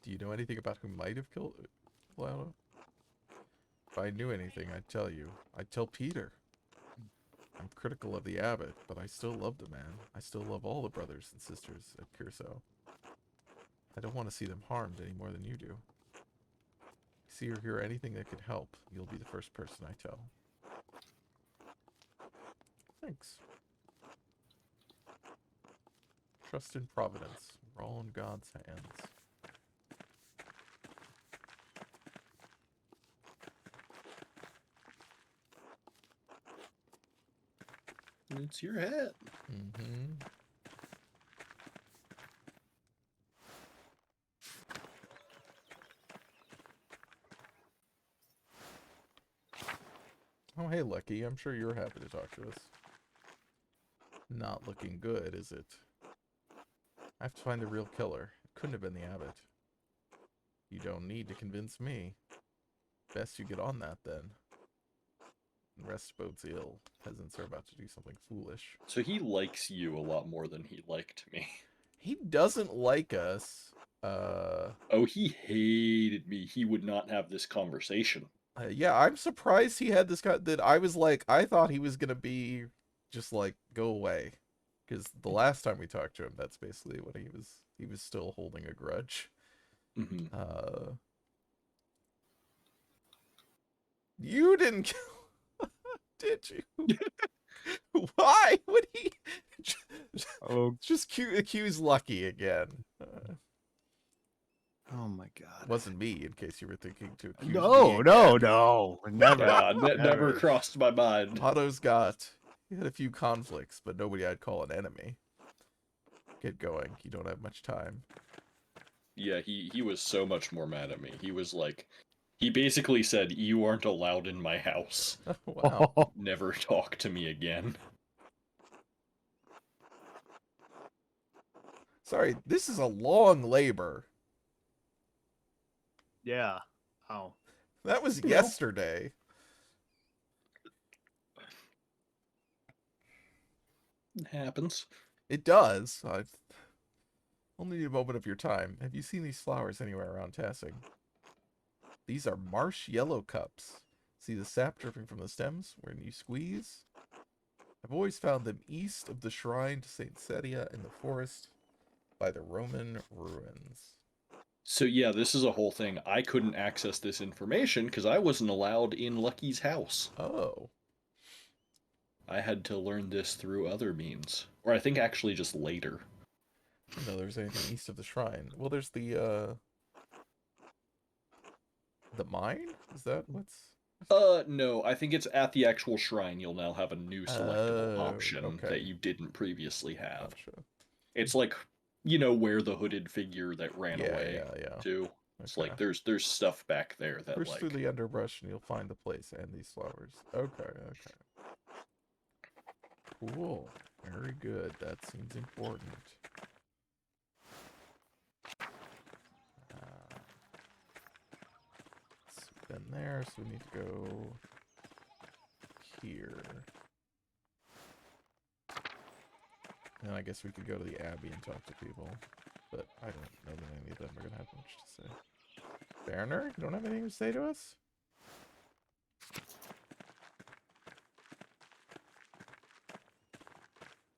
Do you know anything about who might have killed Otto? If I knew anything, I'd tell you. I'd tell Peter. I'm critical of the abbot, but I still love the man. I still love all the brothers and sisters at Curacao. I don't want to see them harmed any more than you do. See or hear anything that could help, you'll be the first person I tell. Thanks. Trust in Providence. We're all in God's hands. It's your hat. Mm-hmm. Oh, hey, Lucky. I'm sure you're happy to talk to us. Not looking good, is it? I have to find the real killer. It couldn't have been the abbot. You don't need to convince me. Best you get on that, then. Rest bodes ill. Peasants are about to do something foolish. So he likes you a lot more than he liked me. He doesn't like us. Oh, he hated me. He would not have this conversation. Yeah, I'm surprised he had this guy that I was like, I thought he was gonna be just like, go away. Because the last time we talked to him, that's basically what he was still holding a grudge. Mm-hmm. You didn't kill, did you? Why would he just accuse Lucky again? Oh my god. Wasn't me, in case you were thinking to accuse me No, again. never. Never crossed my mind. Otto's he had a few conflicts, but nobody I'd call an enemy. Get going. You don't have much time. Yeah, he was so much more mad at me. He was like, he basically said, "You aren't allowed in my house. Wow. Never talk to me again." Sorry, this is a long labor. Yeah. Oh. That was You know. yesterday. It happens. It does. I'll only need a moment of your time. Have you seen these flowers anywhere around Tassing? These are marsh yellow cups. See the sap dripping from the stems when you squeeze? I've always found them east of the shrine to St. Sedia in the forest by the Roman ruins. So yeah, this is a whole thing. I couldn't access this information because I wasn't allowed in Lucky's house. Oh. I had to learn this through other means. Or I think actually just later. I didn't know there's anything east of the shrine. Well, there's the mine? Is that what's... No, I think it's at the actual shrine you'll now have a new selectable Oh, option okay. that you didn't previously have. Gotcha. It's like, you know, where the hooded figure that ran Yeah, away yeah. to. It's Okay. like there's stuff back there that Push like through the underbrush and you'll find the place and these flowers. Okay, okay. Cool. Very good. That seems important. So we've been there, so we need to go here. And I guess we could go to the Abbey and talk to people. But I don't know that any of them are going to have much to say. Berner, you don't have anything to say to us?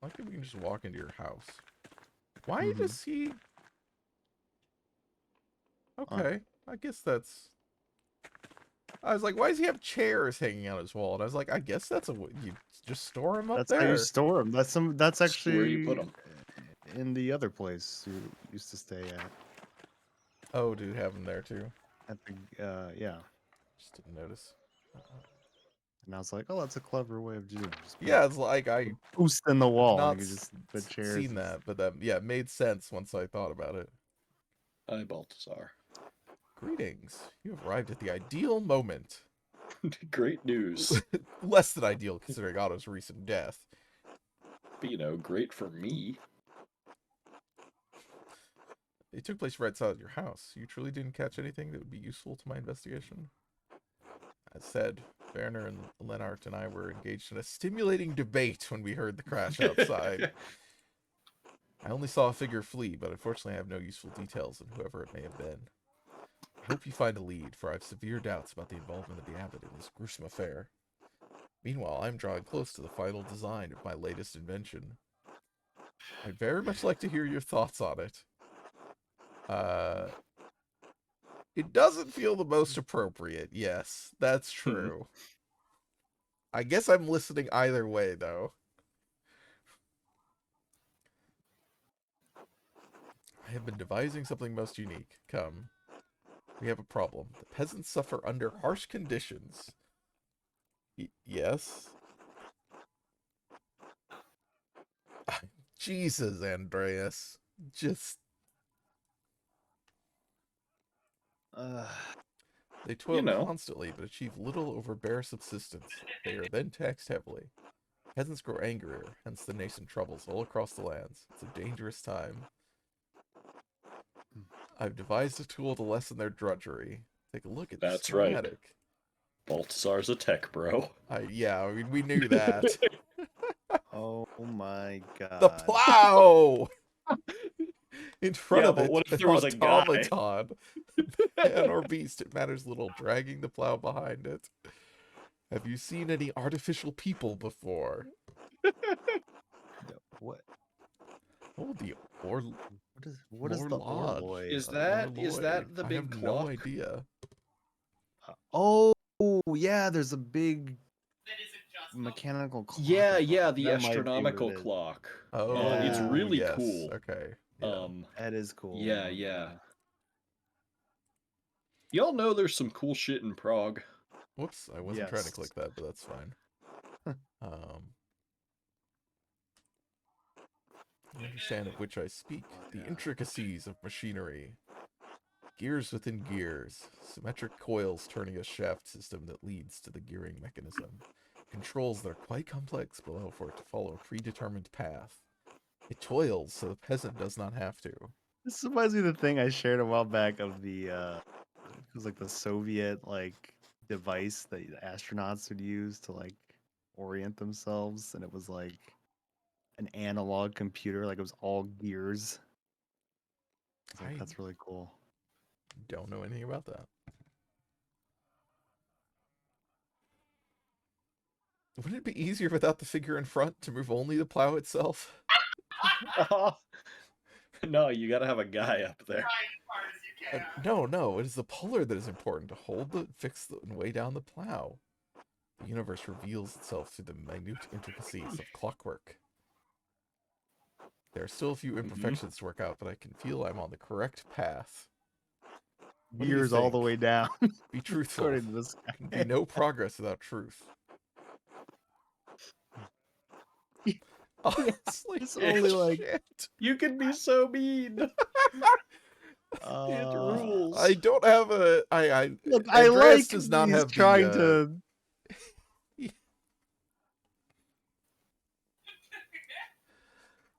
I like that we can just walk into your house. Why does he... Okay, I guess that's... I was like, why does he have chairs hanging out his wall? And I was like, I guess that's you just store them up there. That's how you store them. That's actually where you put them. in the other place you used to stay at. Oh, do you have them there too? At the yeah. Just didn't notice. And I was like, oh, that's a clever way of doing it. Yeah, it's like I boost in the wall. not And you could just put chairs. seen that, but that yeah, it made sense once I thought about it. Hi, Balthazar. Greetings. You have arrived at the ideal moment. Great news. Less than ideal considering Otto's recent death. But, great for me. They took place right outside your house. You truly didn't catch anything that would be useful to my investigation? As said, Werner and Lennart and I were engaged in a stimulating debate when we heard the crash outside. I only saw a figure flee, but unfortunately I have no useful details on whoever it may have been. I hope you find a lead, for I have severe doubts about the involvement of the abbot in this gruesome affair. Meanwhile, I am drawing close to the final design of my latest invention. I'd very much like to hear your thoughts on it. It doesn't feel the most appropriate, yes, that's true. I guess I'm listening either way, though. I have been devising something most unique. Come. We have a problem. The peasants suffer under harsh conditions. Yes? Jesus, Andreas. Just... They toil constantly, but achieve little over bare subsistence. They are then taxed heavily. Peasants grow angrier, hence the nascent troubles all across the lands. It's a dangerous time. I've devised a tool to lessen their drudgery. Take a look at this schematic. Right. Baltasar's a tech bro. Yeah, we knew that. Oh my god. The plow! In front of but it, what if an there was a guy? automaton. Man or beast, it matters little, dragging the plow behind it. Have you seen any artificial people before? What? Oh, What is the Lodge. Orloy? Is that the I big have clock? no idea. Oh yeah, there's a big mechanical clock. Yeah, the That might be astronomical what it is. clock. Oh, It's really yes. cool. Okay. Yeah. That is cool. Yeah. Y'all know there's some cool shit in Prague. Whoops, I wasn't trying to click that, but that's fine. You understand of which I speak. The intricacies of machinery. Gears within gears. Symmetric coils turning a shaft system that leads to the gearing mechanism. Controls that are quite complex below for it to follow a predetermined path. It toils so the peasant does not have to. This reminds me of the thing I shared a while back of the it was like the Soviet device that the astronauts would use to orient themselves, and it was like an analog computer, like it was all gears. That's really cool. Don't know anything about that. Wouldn't it be easier without the figure in front to move only the plow itself? No, you gotta have a guy up there. No, it is the puller that is important to hold, fix, and weigh down the plow. The universe reveals itself through the minute intricacies of clockwork. There are still a few imperfections to work out, but I can feel I'm on the correct path. Gears all the way down. Be truthful. According to this guy. There can be no progress without truth. Honestly, It's only shit. You can be so mean. It rules. I don't have a. Look, Andreas I like does not he's have trying the, to.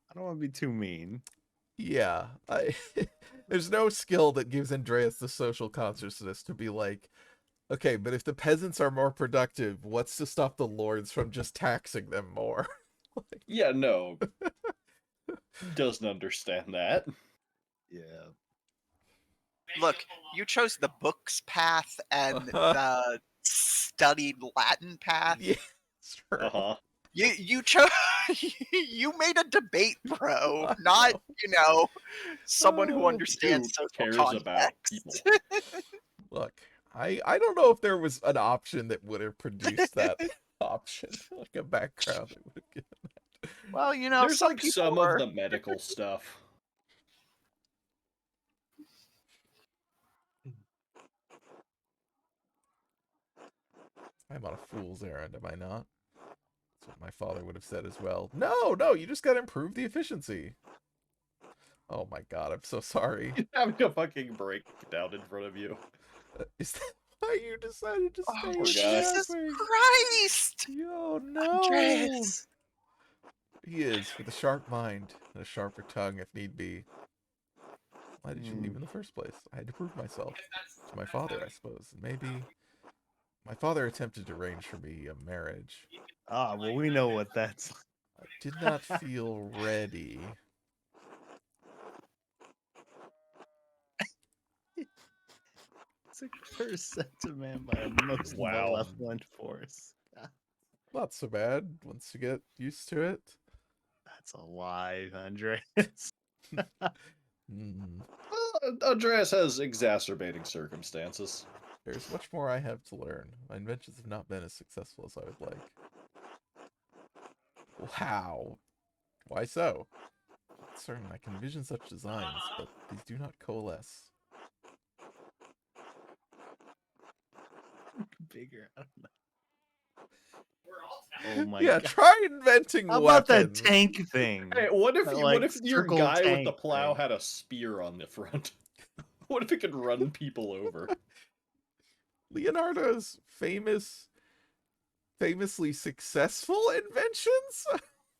I don't want to be too mean. Yeah, there's no skill that gives Andreas the social consciousness to be like, okay, but if the peasants are more productive, what's to stop the lords from just taxing them more? Yeah, no. Doesn't understand that. Yeah. Look, you chose the books path and the studied Latin path. Yeah, sure. You chose. You made a debate, bro, not someone who understands social cares context. about people. Look, I don't know if there was an option that would have produced that option, like a background that would have given that. Well, there's some like people some were... of the medical stuff. I'm on a fool's errand, am I not? That's what my father would have said as well. No, you just gotta improve the efficiency. Oh my god, I'm so sorry. You're having a fucking breakdown in front of you. Is that why you decided to stay Oh, with Jesus Daphne? Christ! Yo, no! Andreas! He is, with a sharp mind and a sharper tongue if need be. Why did you leave in the first place? I had to prove myself. To my father, I suppose. And maybe... My father attempted to arrange for me a marriage. Ah, well, we know what that's like. I did not feel ready. It's a first sentiment by a most Wow. malevolent force. Not so bad once you get used to it. That's a lie, Andreas. Hmm. Well, Andreas has exacerbating circumstances. There's much more I have to learn. My inventions have not been as successful as I would like. Wow. Why so? Certain I can envision such designs, but these do not coalesce. Bigger. I don't know. Oh my Yeah, god. try inventing How about that weapons. tank thing? Hey, what if That, what like, if your circle guy with the tank plow thing. had a spear on the front? What if it could run people over? Leonardo's famously successful inventions?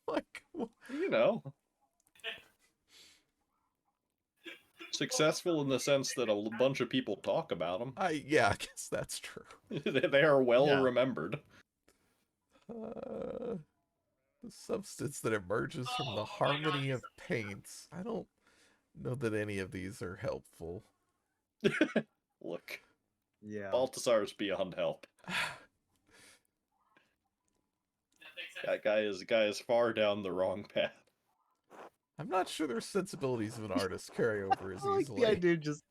Like, You know. Successful in the sense that a bunch of people talk about them. yeah, I guess that's true. They are well Yeah. remembered. The substance that emerges from the harmony of paints. I don't know that any of these are helpful. Look, Yeah. Baltasar's beyond help. That guy is far down the wrong path. I'm not sure their sensibilities of an artist carry over as I like easily. the idea of just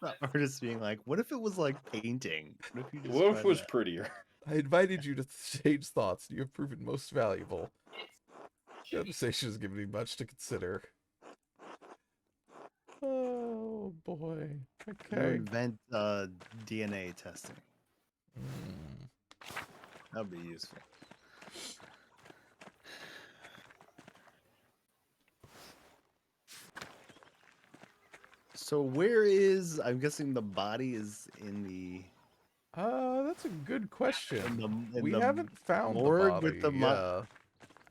the artist being like, what if it was like painting? What if you just Wolf tried was that? prettier. I invited you to change thoughts, and you have proven most valuable. The conversation has given me much to consider. Oh boy. You Okay. invent DNA testing. Hmm. That would be useful. So where is, I'm guessing the body is in the That's a good question. in We the haven't found the morgue body, with the yeah.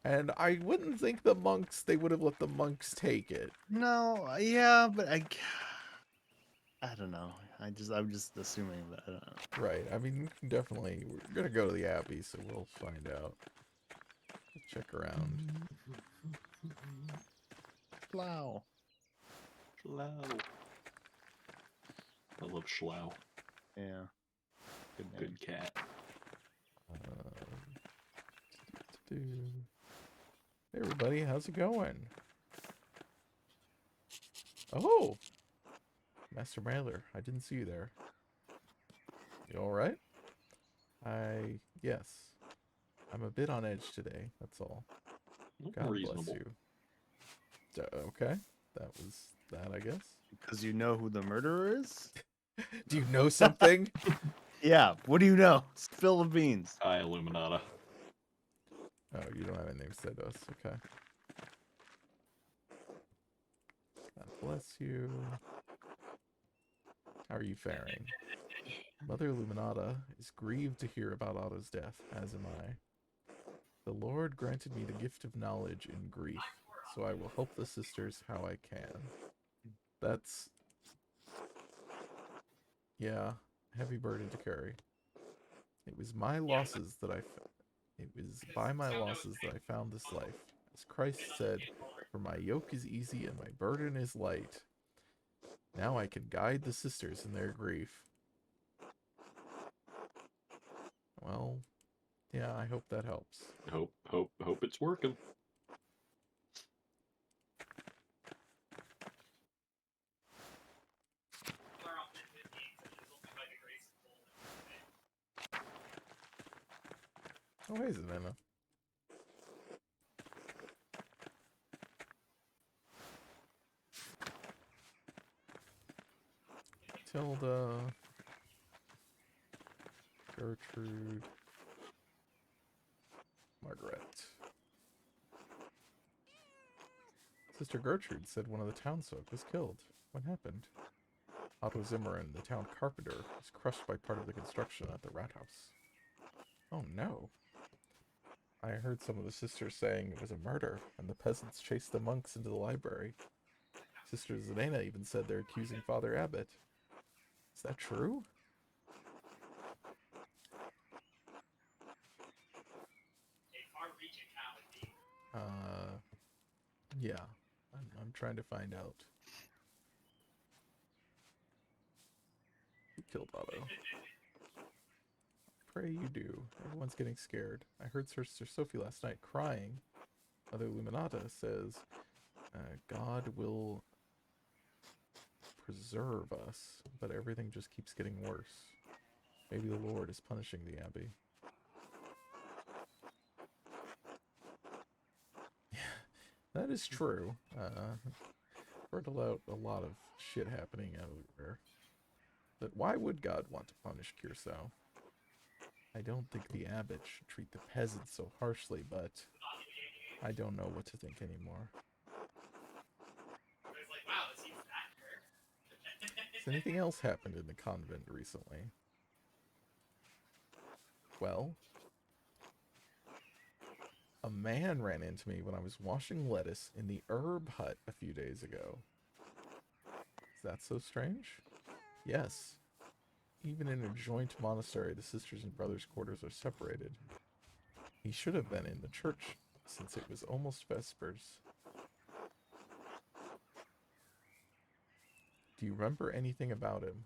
And I wouldn't think the monks, they would have let the monks take it. No, yeah, but I don't know. I'm just assuming that. I don't know. Right, I mean, we can definitely, we're gonna go to the Abbey, so we'll find out. We'll check around. Plow. Schlau. I love Schlau. Yeah. Good name. Good cat. Hey everybody, how's it going? Oh! Master Mailer, I didn't see you there. You alright? Yes. I'm a bit on edge today, that's all. God Reasonable. bless you. Okay, that was that, I guess. Because you know who the murderer is? Do you know something? Yeah. What do you know? Spill the beans. Hi, Illuminata. Oh, you don't have anything to say to us, okay. God bless you. How are you faring? Mother Illuminata is grieved to hear about Otto's death, as am I. The Lord granted me the gift of knowledge in grief, so I will help the sisters how I can. That's... yeah, heavy burden to carry. It was my losses that it was by my losses that I found this life. As Christ said, for my yoke is easy and my burden is light. Now I can guide the sisters in their grief. Well, yeah, I hope that helps. Hope it's working. Oh, hey, Savannah. Tilda. Gertrude. Margaret. Sister Gertrude said one of the townsfolk was killed. What happened? Otto Zimmerman, the town carpenter, was crushed by part of the construction at the rat house. Oh no. I heard some of the sisters saying it was a murder, and the peasants chased the monks into the library. Sister Zelena even said they're accusing Father Abbot. Is that true? Yeah. I'm trying to find out. Who killed Otto? Pray you do. Everyone's getting scared. I heard Sister Sophie last night crying. Mother Luminata says, God will preserve us, but everything just keeps getting worse. Maybe the Lord is punishing the Abbey. That is true. Heard about a lot of shit happening everywhere. But why would God want to punish Curacao? I don't think the abbot should treat the peasants so harshly, but I don't know what to think anymore. Has anything else happened in the convent recently? Well, a man ran into me when I was washing lettuce in the herb hut a few days ago. Is that so strange? Yes. Even in a joint monastery, the sisters and brothers' quarters are separated. He should have been in the church, since it was almost vespers. Do you remember anything about him?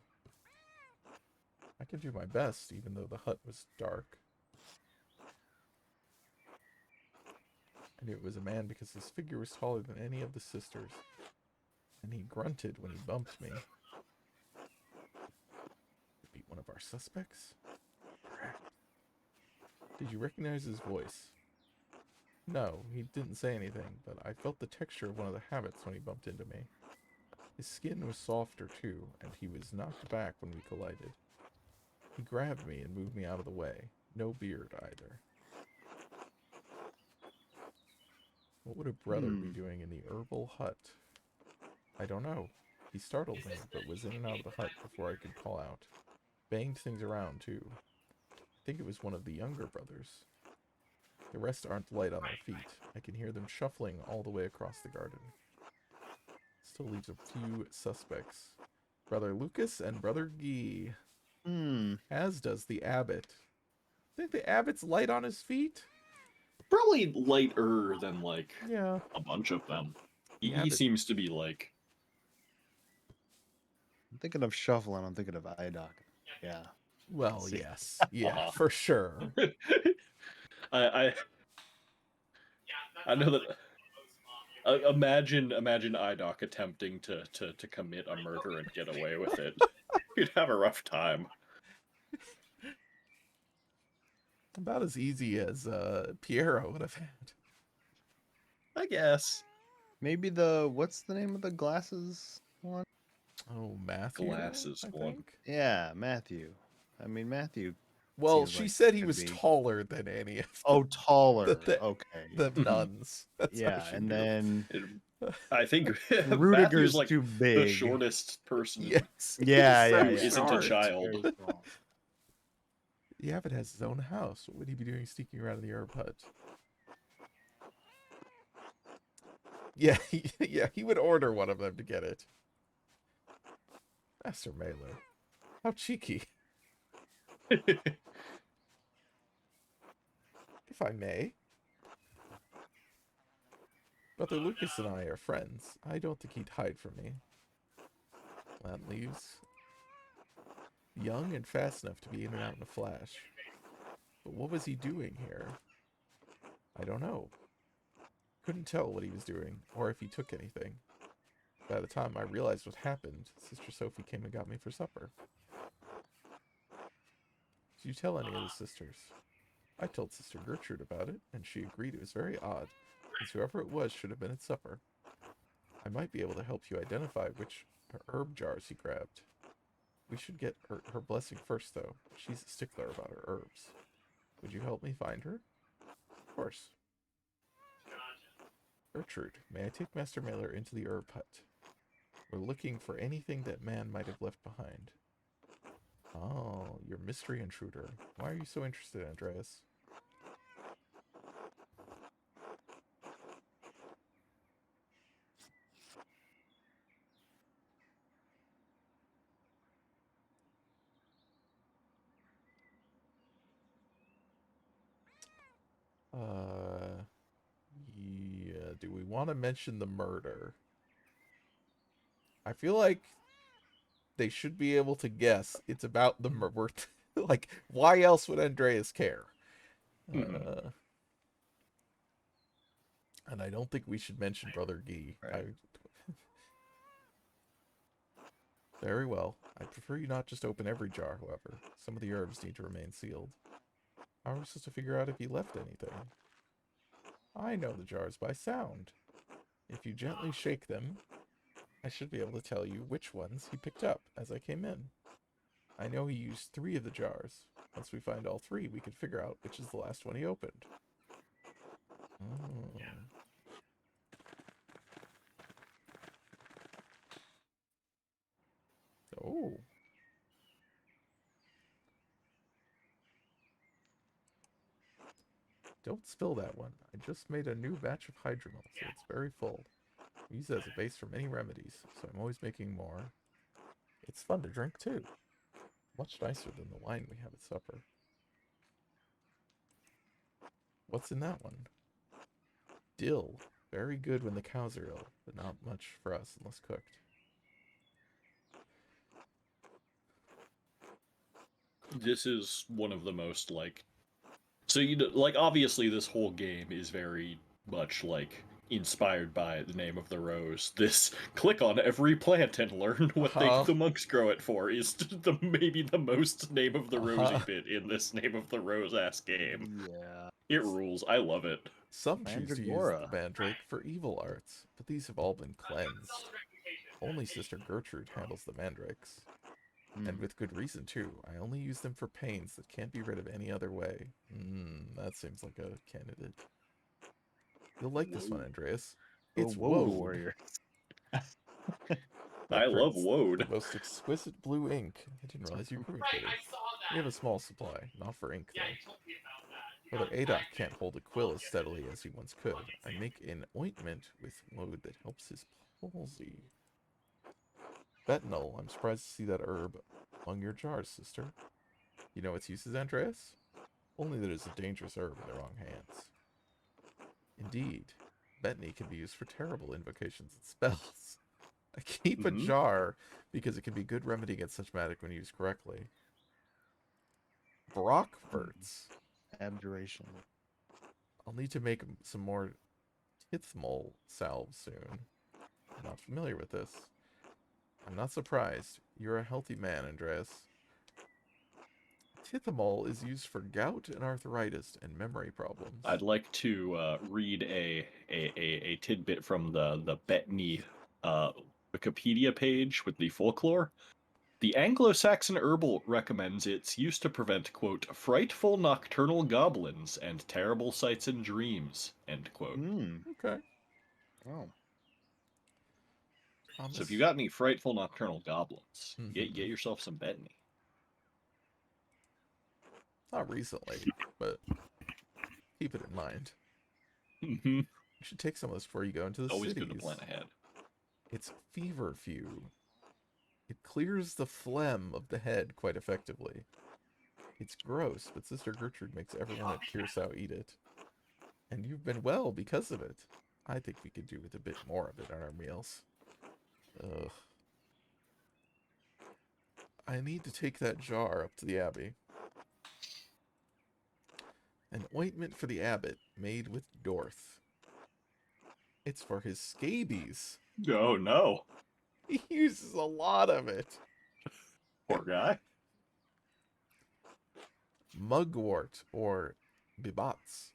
I can do my best, even though the hut was dark. I knew it was a man because his figure was taller than any of the sisters, and he grunted when he bumped me. Could be one of our suspects? Did you recognize his voice? No, he didn't say anything, but I felt the texture of one of the habits when he bumped into me. His skin was softer too, and he was knocked back when we collided. He grabbed me and moved me out of the way. No beard either. What would a brother be doing in the herbal hut? I don't know. He startled me, but was in and out of the hut before I could call out. Banged things around, too. I think it was one of the younger brothers. The rest aren't light on their feet. I can hear them shuffling all the way across the garden. Still leaves a few suspects. Brother Lucas and Brother Guy. As does the abbot. Think the abbot's light on his feet? Probably lighter than, like, Yeah. a bunch of them. The He abbot. seems to be, like... I'm thinking of shuffling. I'm thinking of eye doc. Yeah. Well, See. yes. Yeah, for sure. I know that... imagine IDOC attempting to commit a murder and get away with it. You'd have a rough time. About as easy as Piero would have had. I guess. Maybe what's the name of the glasses one? Oh, Matthew, Glasses I one. think. Yeah, Matthew. I mean, Matthew. Well, seems she like said he could was be. taller than any of Oh, taller. Okay. The Mhm. nuns. That's how Yeah, she and knew. then I think Matthew's Rudiger's like too the big. shortest person Yes. Yeah, he's yeah, so yeah. isn't a short. child. Very small. The abbot has his own house. What would he be doing sneaking around in the herb hut? Yeah, he would order one of them to get it. Master Mailer. How cheeky. If I may. Brother Lucas and I are friends. I don't think he'd hide from me. That leaves young and fast enough to be in and out in a flash. But what was he doing here? I don't know. Couldn't tell what he was doing, or if he took anything. By the time I realized what happened, Sister Sophie came and got me for supper. Did you tell any of the sisters? I told Sister Gertrude about it, and she agreed it was very odd, since whoever it was should have been at supper. I might be able to help you identify which herb jars he grabbed. We should get her blessing first, though. She's a stickler about her herbs. Would you help me find her? Of course. Gertrude, may I take Master Mailer into the herb hut? We're looking for anything that man might have left behind. Oh, you're mystery intruder. Why are you so interested, Andreas? Yeah, do we want to mention the murder? I feel like they should be able to guess it's about the murder. Like, why else would Andreas care? Mhm. And I don't think we should mention Brother Guy. Right. Very well. I'd prefer you not just open every jar, however. Some of the herbs need to remain sealed. How are we supposed to figure out if he left anything? I know the jars by sound. If you gently shake them, I should be able to tell you which ones he picked up as I came in. I know he used 3 of the jars. Once we find all 3, we can figure out which is the last one he opened. Oh. Oh. Don't spill that one. I just made a new batch of hydromel, so it's very full. We use it as a base for many remedies, so I'm always making more. It's fun to drink, too. Much nicer than the wine we have at supper. What's in that one? Dill. Very good when the cows are ill, but not much for us unless cooked. This is one of the most like. So like obviously this whole game is very much like inspired by the name of the rose. This click on every plant and learn what Uh-huh. the monks grow it for is maybe the most name of the rosy Uh-huh. bit in this name of the rose ass game. Yeah. It rules. I love it. Some choose to use the Mandragora. mandrake for evil arts, but these have all been cleansed. Only Sister Gertrude handles the mandrakes. And with good reason, too. I only use them for pains that can't be rid of any other way. That seems like a candidate. You'll like this one, Andreas. It's Woad Woad. Warrior. I That love prints the Woad. most exquisite blue ink. I didn't realize you grew it. We have a small supply, not for ink, though. Brother Adok can't hold a quill as steadily as he once could. I make an ointment with woad that helps his palsy. Fentanyl. I'm surprised to see that herb among your jars, sister. You know its uses, Andreas? Only that it's a dangerous herb in the wrong hands. Indeed, Betony can be used for terrible invocations and spells. I keep a Mm-hmm. jar because it can be a good remedy against such magic when used correctly. Brockverts. Abjuration. I'll need to make some more Tithmol salve soon. I'm not familiar with this. I'm not surprised. You're a healthy man, Andreas. Tithmol is used for gout and arthritis and memory problems. I'd like to read a tidbit from the Bettany Wikipedia page with the folklore. The Anglo-Saxon herbal recommends its use to prevent, quote, frightful nocturnal goblins and terrible sights and dreams, end quote. Okay. Oh. So if you got any frightful nocturnal goblins, get Mhm. yourself some Bettany. Not recently, but keep it in mind. Mm-hmm. You should take some of this before you go into the Always cities. good to plan ahead. It's feverfew. It clears the phlegm of the head quite effectively. It's gross, but Sister Gertrude makes everyone at Curacao eat it. And you've been well because of it. I think we could do with a bit more of it on our meals. Ugh. I need to take that jar up to the abbey. An ointment for the abbot, made with Dorth. It's for his scabies. Oh no, He uses a lot of it. poor guy. Mugwort, or bibats.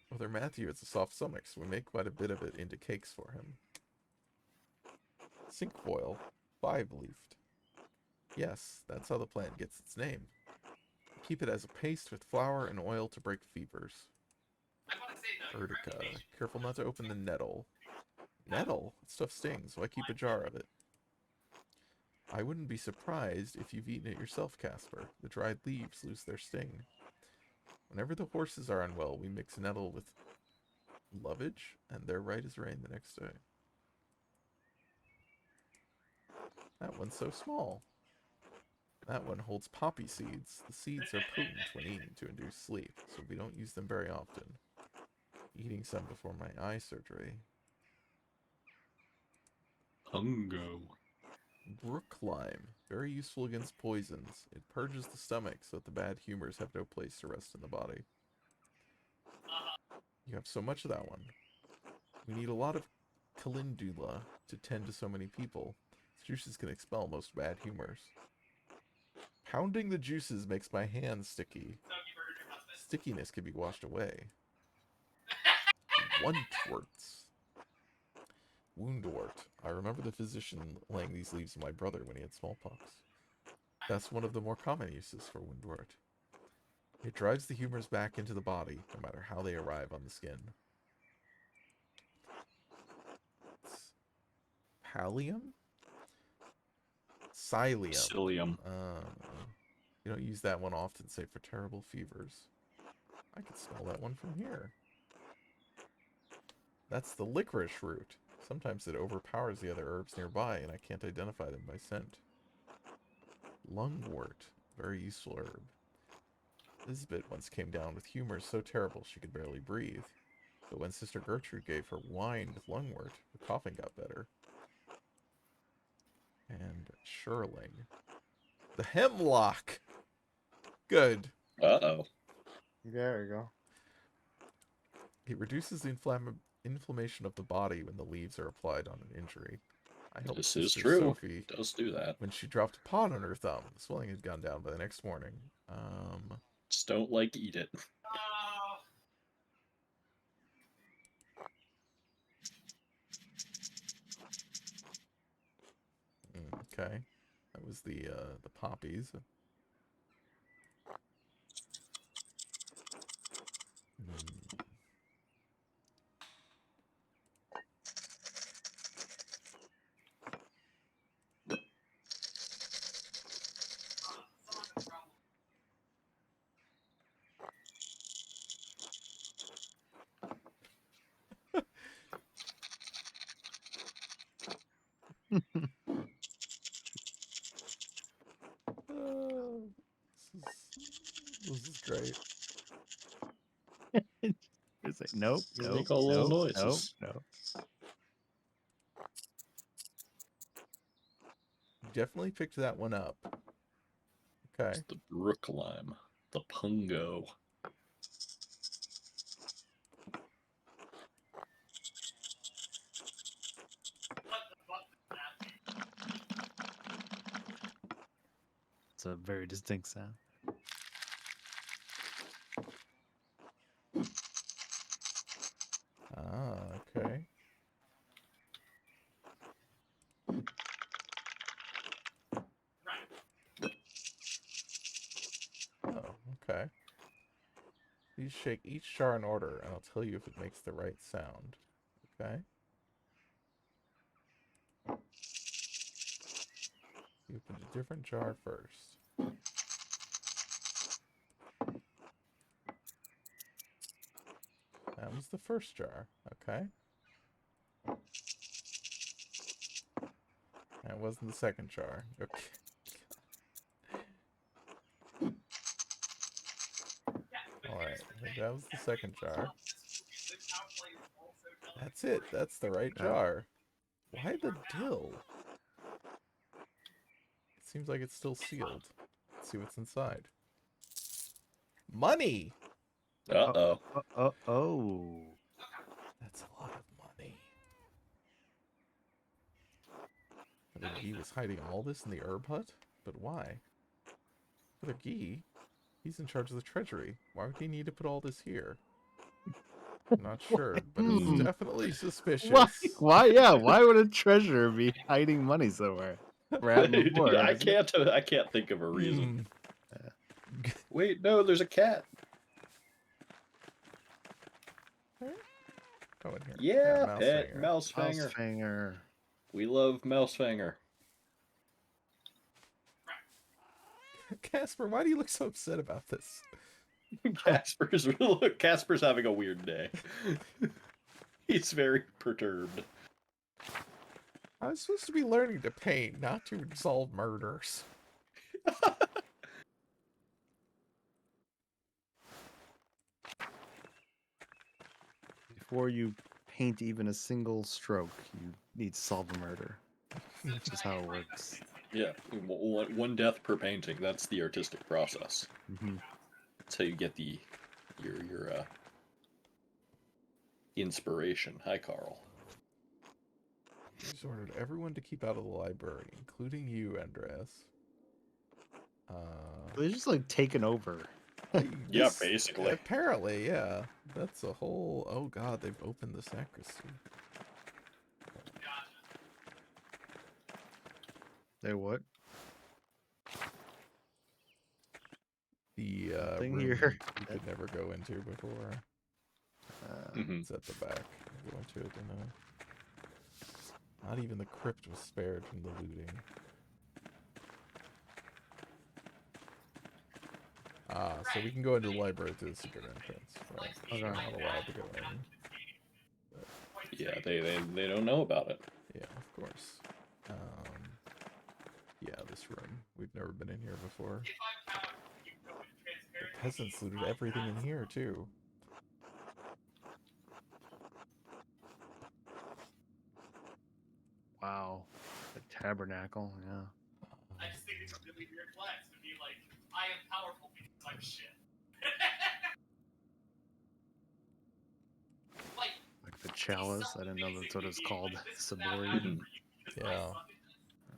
Brother Matthew has a soft stomach, so we make quite a bit of it into cakes for him. Cinquefoil, 5-leafed. Yes, that's how the plant gets its name. Keep it as a paste with flour and oil to break fevers. Urtica. Careful not to open the nettle. Nettle? That stuff stings, so I keep a jar of it. I wouldn't be surprised if you've eaten it yourself, Casper. The dried leaves lose their sting. Whenever the horses are unwell, we mix nettle with lovage, and they're right as rain the next day. That one's so small. That one holds poppy seeds. The seeds are potent when eaten to induce sleep, so we don't use them very often. Eating some before my eye surgery. Pungo. Brook lime. Very useful against poisons. It purges the stomach so that the bad humors have no place to rest in the body. You have so much of that one. We need a lot of calendula to tend to so many people. Its juices can expel most bad humors. Pounding the juices makes my hands sticky. Stickiness can be washed away. Wuntworts. Woundwort. I remember the physician laying these leaves on my brother when he had smallpox. That's one of the more common uses for woundwort. It drives the humors back into the body, no matter how they arrive on the skin. Pallium? Psyllium. Psyllium. You don't use that one often, save for terrible fevers. I can smell that one from here. That's the licorice root. Sometimes it overpowers the other herbs nearby, and I can't identify them by scent. Lungwort. Very useful herb. Elizabeth once came down with humors so terrible she could barely breathe. But when Sister Gertrude gave her wine with lungwort, the coughing got better. And Shirling. The hemlock! Good. Uh-oh. There you go. It reduces the inflammation of the body when the leaves are applied on an injury. I helped This is Sister true. Sophie It does do that. when she dropped a pot on her thumb. The swelling had gone down by the next morning. Just don't eat it. Okay. That was the poppies. This is great. It's like, nope, You nope, make all little nope, nope, noises. nope. Definitely picked that one up. Okay. It's the brook lime. The pungo. It's a very distinct sound. Ah, okay. Oh, okay. Please shake each jar in order, and I'll tell you if it makes the right sound. Okay? You open a different jar first. That was the first jar. Okay. That wasn't the second jar. Okay. Alright, that was the second jar. That's it. That's the right jar. Why the dill? It seems like it's still sealed. Let's see what's inside. Money! Uh-oh. Oh. That's a lot of money. Brother Guy was hiding all this in the herb hut? But why? Brother Guy? He's in charge of the treasury. Why would he need to put all this here? I'm not sure, but it's Hmm. definitely suspicious. Why? Yeah. Why would a treasurer be hiding money somewhere? Never happened before. I has it? can't think of a reason. Hmm. Wait, no, there's a cat. Go in here. Yeah, pet Mousefanger. Mousefanger. Housefanger. We love Mousefanger. Casper, why do you look so upset about this? Casper's having a weird day. He's very perturbed. I was supposed to be learning to paint, not to solve murders. Before you paint even a single stroke, you need to solve a murder. That's just how it works. Yeah, one death per painting. That's the artistic process. Hmm. That's how you get the your inspiration. Hi, Carl. He's ordered everyone to keep out of the library, including you, Andreas. They're just like taken over. Yeah, basically. Apparently, yeah. That's a whole... Oh god, they've opened the sacristy. They what? The Nothing room here. you could never go into before. Mhm. It's at the back. I go into it and not even the crypt was spared from the looting. So we can go into the library through the secret entrance, right? Okay. We're not allowed to go in. Yeah, they don't know about it. Yeah, of course. Yeah, this room. We've never been in here before. The peasants looted everything in here, too. Wow. The tabernacle, yeah. I just think it's a really weird flex to be like, I am powerful because I'm shit. like Like the chalice. I didn't know that's what it's called. Sabori. Mhm. Yeah.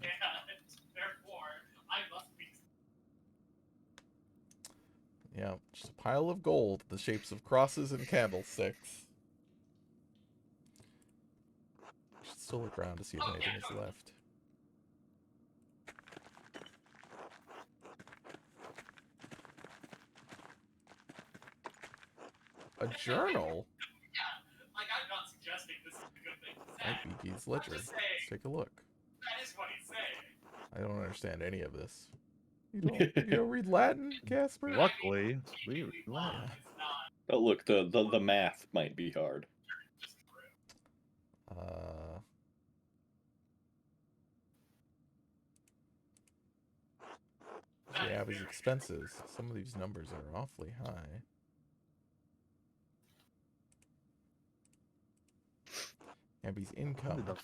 And therefore, I must be. Yeah, just a pile of gold, the shapes of crosses and candlesticks. Should still look around to see if anything is left. A journal? Like, I'm not suggesting this is a good thing to say. Might be Gee's ledger. Let's take a look. That is what he's saying. I don't understand any of this. You don't read Latin, Casper? Luckily, we were glad. But look, the math might be hard. Yeah, his expenses. Some of these numbers are awfully high. Abby's income.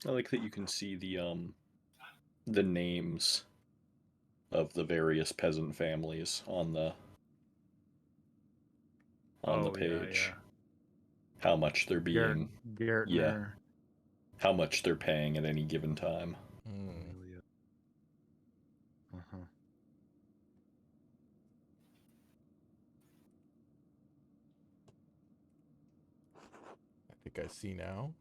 I like that you can see the names of the various peasant families on the page. Yeah. How much they're being Gartner. how much they're paying at any given time. Uh-huh. I think I see now.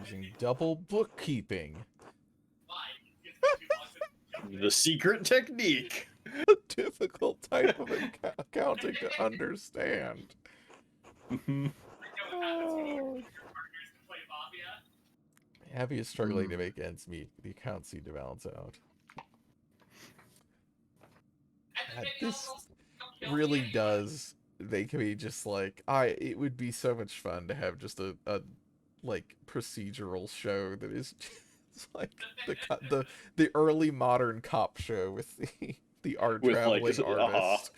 Using double bookkeeping. The secret technique. A difficult type of accounting to understand. Oh. Abby is struggling to make ends meet. The accounts seem to balance out. This really does make me just like, it would be so much fun to have just a like procedural show that is just like the early modern cop show with the art traveling artist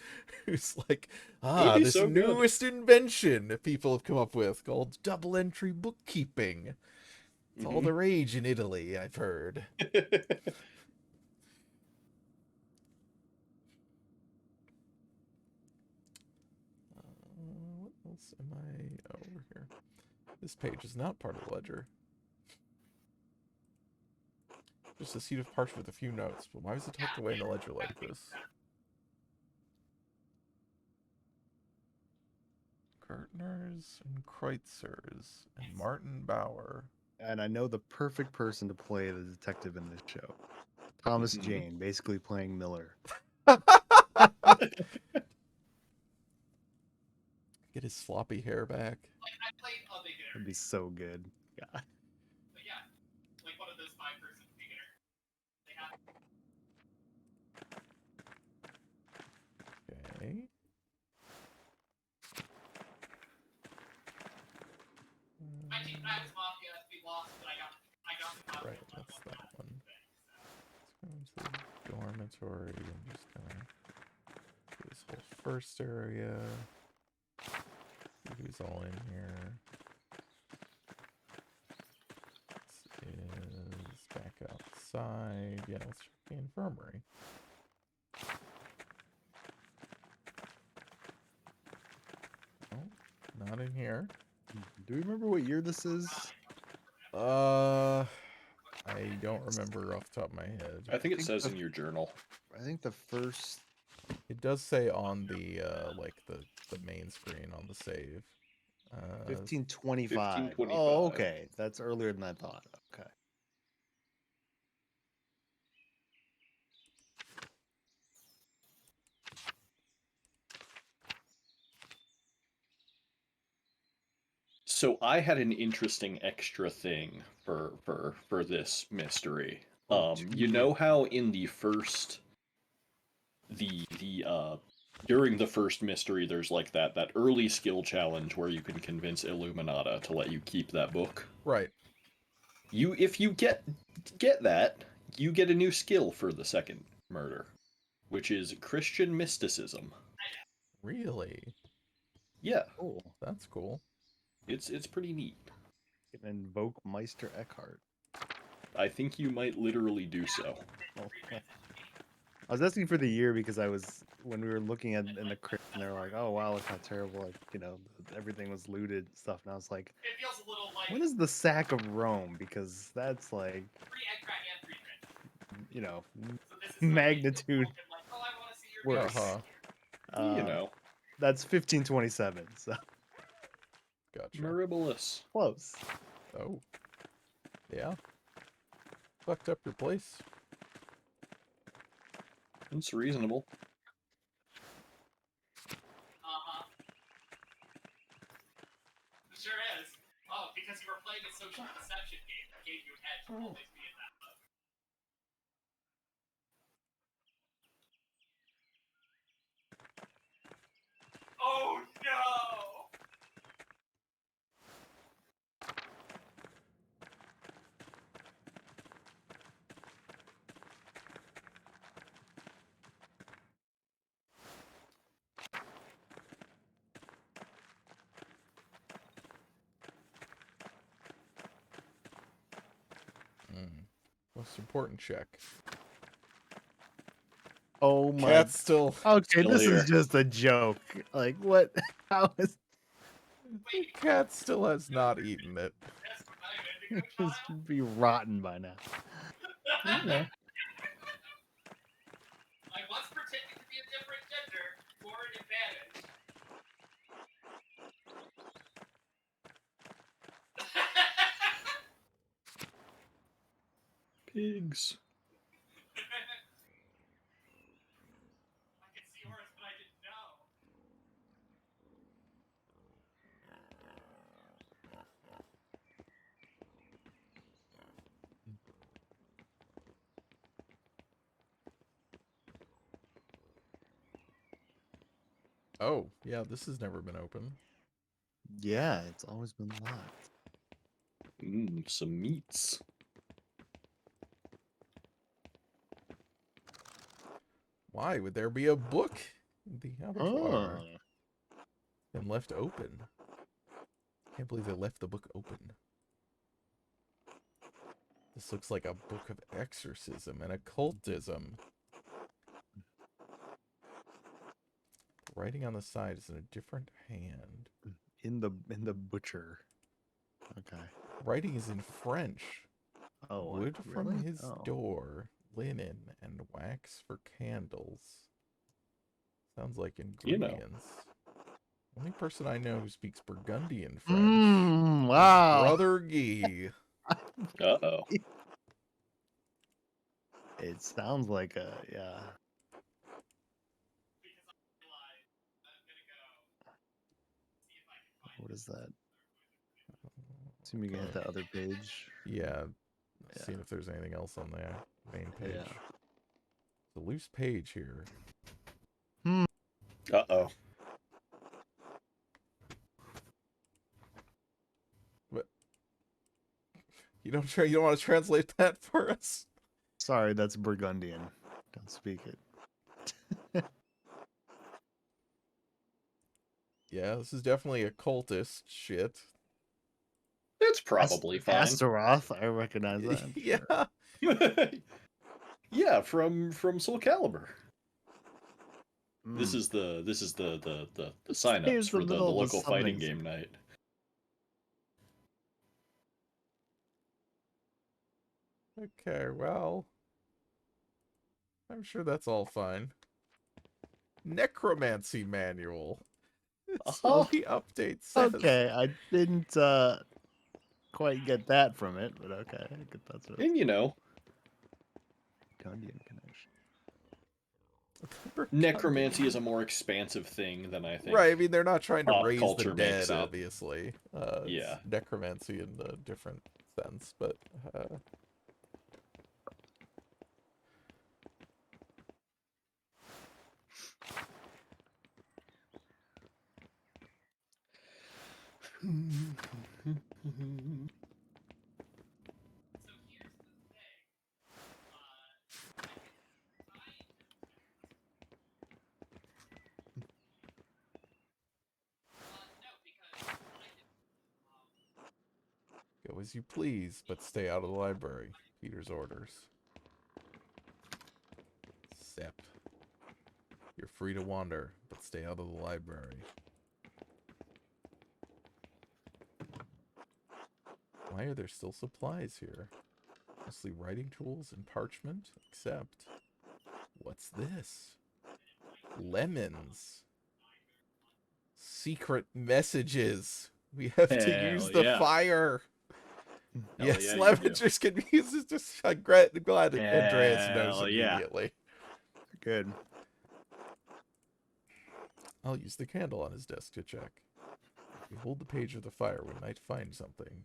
who's like, this so newest invention that people have come up with called double entry bookkeeping. It's all the rage in Italy, I've heard. What else am I over here? This page is not part of the ledger. Just a sheet of parchment with a few notes. But why was it tucked away in the ledger like this? Gertners and Kreutzers and Martin Bauer. And I know the perfect person to play the detective in this show. Thomas Jane, basically playing Miller. Get his floppy hair back. That'd be so good. God. But yeah, like one of those 5-person theater. They have. Okay. I was Mafia, we lost, but I got the Right, that's that one. Let's go into inventory. I'm just gonna do this whole first area. See who's all in here. This is back outside. Yeah, let's check the infirmary. Oh, not in here. Do we remember what year this is? I don't remember off the top of my head. I think it think says the- in your journal. I think the first. It does say on the like the main screen on the save. 1525. 1525. Oh, okay. That's earlier than I thought. Okay. So I had an interesting extra thing for this mystery. Oh, You know how in the first the during the first mystery there's like that early skill challenge where you can convince Illuminata to let you keep that book. Right. If you get that, you get a new skill for the second murder, which is Christian mysticism. Really? Yeah, cool. That's cool. it's pretty neat. You can invoke Meister Eckhart. I think you might literally do so. Oh, I was asking for the year because I was when we were looking at in the crypt and they were like, "Oh wow, look how terrible! Like everything was looted and stuff." And I was like, It feels a little like "When is the sack of Rome?" Because that's like free egg crack and free drink. you know So this is like magnitude like, oh, I want to see your worse. Uh-huh. You know, That's 1527. So Gotcha. Mirabilis. close. Oh. Yeah. Fucked up your place. It's reasonable. Uh-huh. It sure is. Oh, because you were playing a social deception game that gave you an edge to always be in that mode. Oh no! Most important check. Oh my. Cat's still. Okay, Still this here. is just a joke. Like what? How is Cat still has not eaten it. That's what I meant to this go, should be rotten by now? Kyle. I was pretending to be a different gender for an advantage. Pigs. I could see yours, but I didn't know. Oh, yeah, this has never been open. Yeah, it's always been locked. Some meats. Why would there be a book in the abattoir? Oh. And left open. Can't believe they left the book open. This looks like a book of exorcism and occultism. Writing on the side is in a different hand. In the butcher. Okay. Writing is in French. Oh, Wood from really? his Oh. door, linen, and wax for candles. Sounds like You know. ingredients. Only person I know who speaks Burgundian French. Mm, is wow. Brother Guy. Uh-oh. It sounds like a yeah. Because I realized I'm gonna go see if I can find What is that? Assume you can hit that other page. Yeah. Yeah. Seeing if there's anything else on the main page. Yeah. It's a loose page here. Uh-oh. You don't want to translate that for us? Sorry, that's Burgundian. Don't speak it. Yeah, this is definitely a cultist shit. It's probably fine. Astaroth, I recognize that. Yeah. Sure. Yeah, from Soul Calibur. This Mm. is the This sign game ups is the for the middle of a local fighting summoning game night. Okay, well. I'm sure that's all fine. Necromancy manual. It slowly updates. Says. Okay, I didn't quite get that from it, but okay. I get that's what And you know, Gundian connection. necromancy is a more expansive thing than I think. Right, I mean, they're not trying to pop raise the culture makes dead, it. obviously. Yeah. It's necromancy in a different sense, but... So here's the thing. No, because I did. Go as you please, but stay out of the library. Peter's orders. Sep. You're free to wander, but stay out of the library. Why are there still supplies here? Mostly writing tools and parchment? Except... What's this? Lemons. Secret messages. We have to use Hell the yeah. fire. Hell Yes, yeah, you Lemons can be used as just... I'm glad Andreas knows Hell yeah. immediately. Good. I'll use the candle on his desk to check. You hold the page of the fire, we might find something.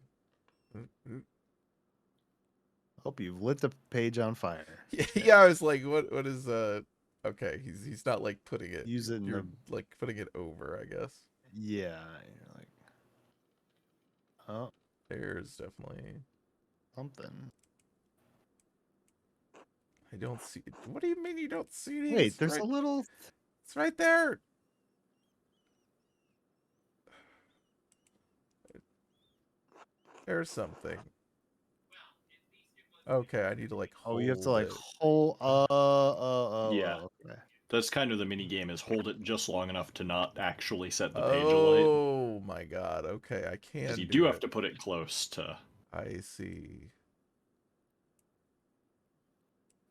Hope you've lit the page on fire. Yeah, I was like, what is okay, he's not like putting it. Use it in You're the like putting it over, I guess. yeah. You're like, oh, There's definitely... something. I don't see... What do you mean you don't see it? Wait, It's there's right... a little. It's right there. There's something. Okay, I need to like Oh, hold you have to like it. hold. Yeah. Okay. That's kind of the mini game, is hold it just long enough to not actually set the page alight. Oh my god. Okay, I can Because you do do it. have to put it close to. I see.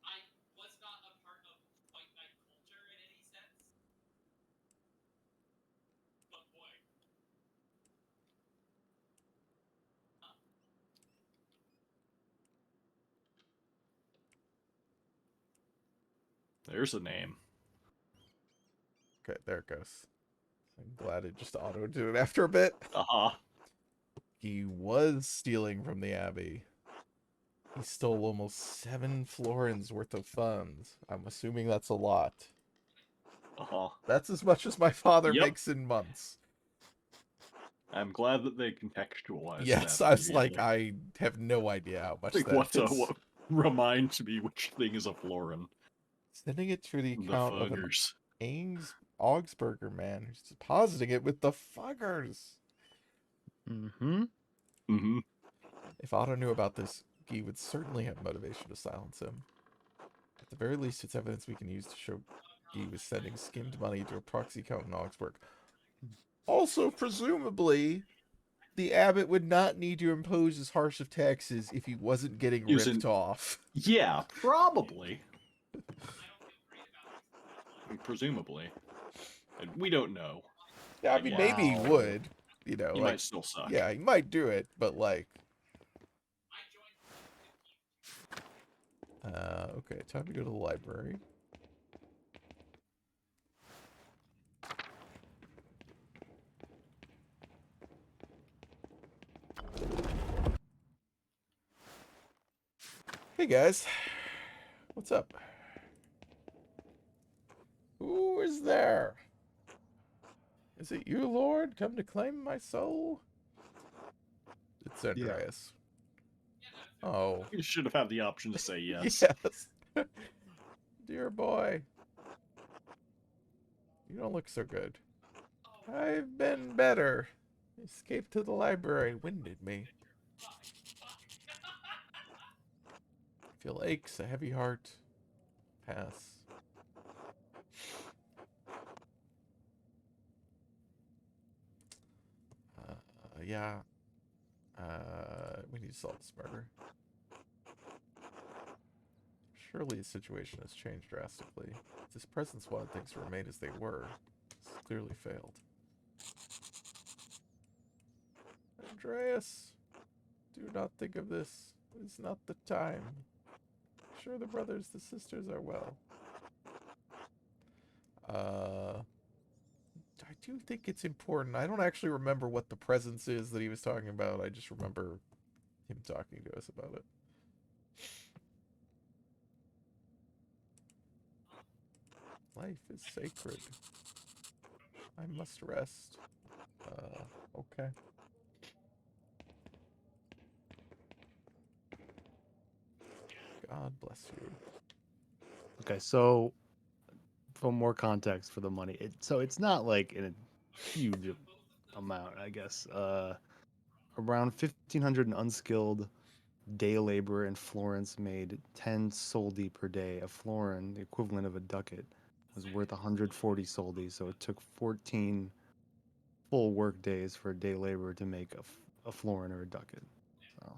I was not a part of Fight Night culture in any sense. But boy. There's a name. Okay, there it goes. I'm glad it just auto-did it after a bit. Uh-huh. He was stealing from the Abbey. He stole almost 7 florins worth of funds. I'm assuming that's a lot. Uh-huh. That's as much as my father Yep. makes in months. I'm glad that they contextualized Yes, that I was like, immediately. I have no idea how much Like, that is. what reminds me which thing is a florin. Sending it through the The account of an fuggers. Augsburger man who's depositing it with the fuggers. Mm-hmm. Mm-hmm. If Otto knew about this, Guy would certainly have motivation to silence him. At the very least, it's evidence we can use to show Guy was sending skimmed money to a proxy account in Augsburg. Also, presumably, the abbot would not need to impose as harsh of taxes if he wasn't getting ripped off. Yeah, probably. Presumably. We don't know. Yeah, I mean, maybe he Wow. would. You know, He like, might still suck. yeah, he might do it, but like... Okay, time to go to the library. Hey guys, what's up? Who is there? Is it you, Lord, come to claim my soul? It's Andreas. Oh. You should have had the option to say yes. Yes. dear boy. You don't look so good. I've been better. Escape to the library winded me. Feel aches, a heavy heart. Pass. Yeah. We need to solve this murder. Surely the situation has changed drastically. If this presence wanted things to remain as they were, it's clearly failed. Andreas, do not think of this. It is not the time. Sure, the brothers, the sisters are well. I do think it's important. I don't actually remember what the presence is that he was talking about. I just remember him talking to us about it. Life is sacred. I must rest. Okay. God bless you. Okay, so for more context for the money, so it's not like in a huge amount, I guess. Around 1,500 unskilled day labor in Florence made 10 soldi per day. A florin, the equivalent of a ducat, was worth 140 soldi, so it took 14 full work days for a day labor to make a florin or a ducat. So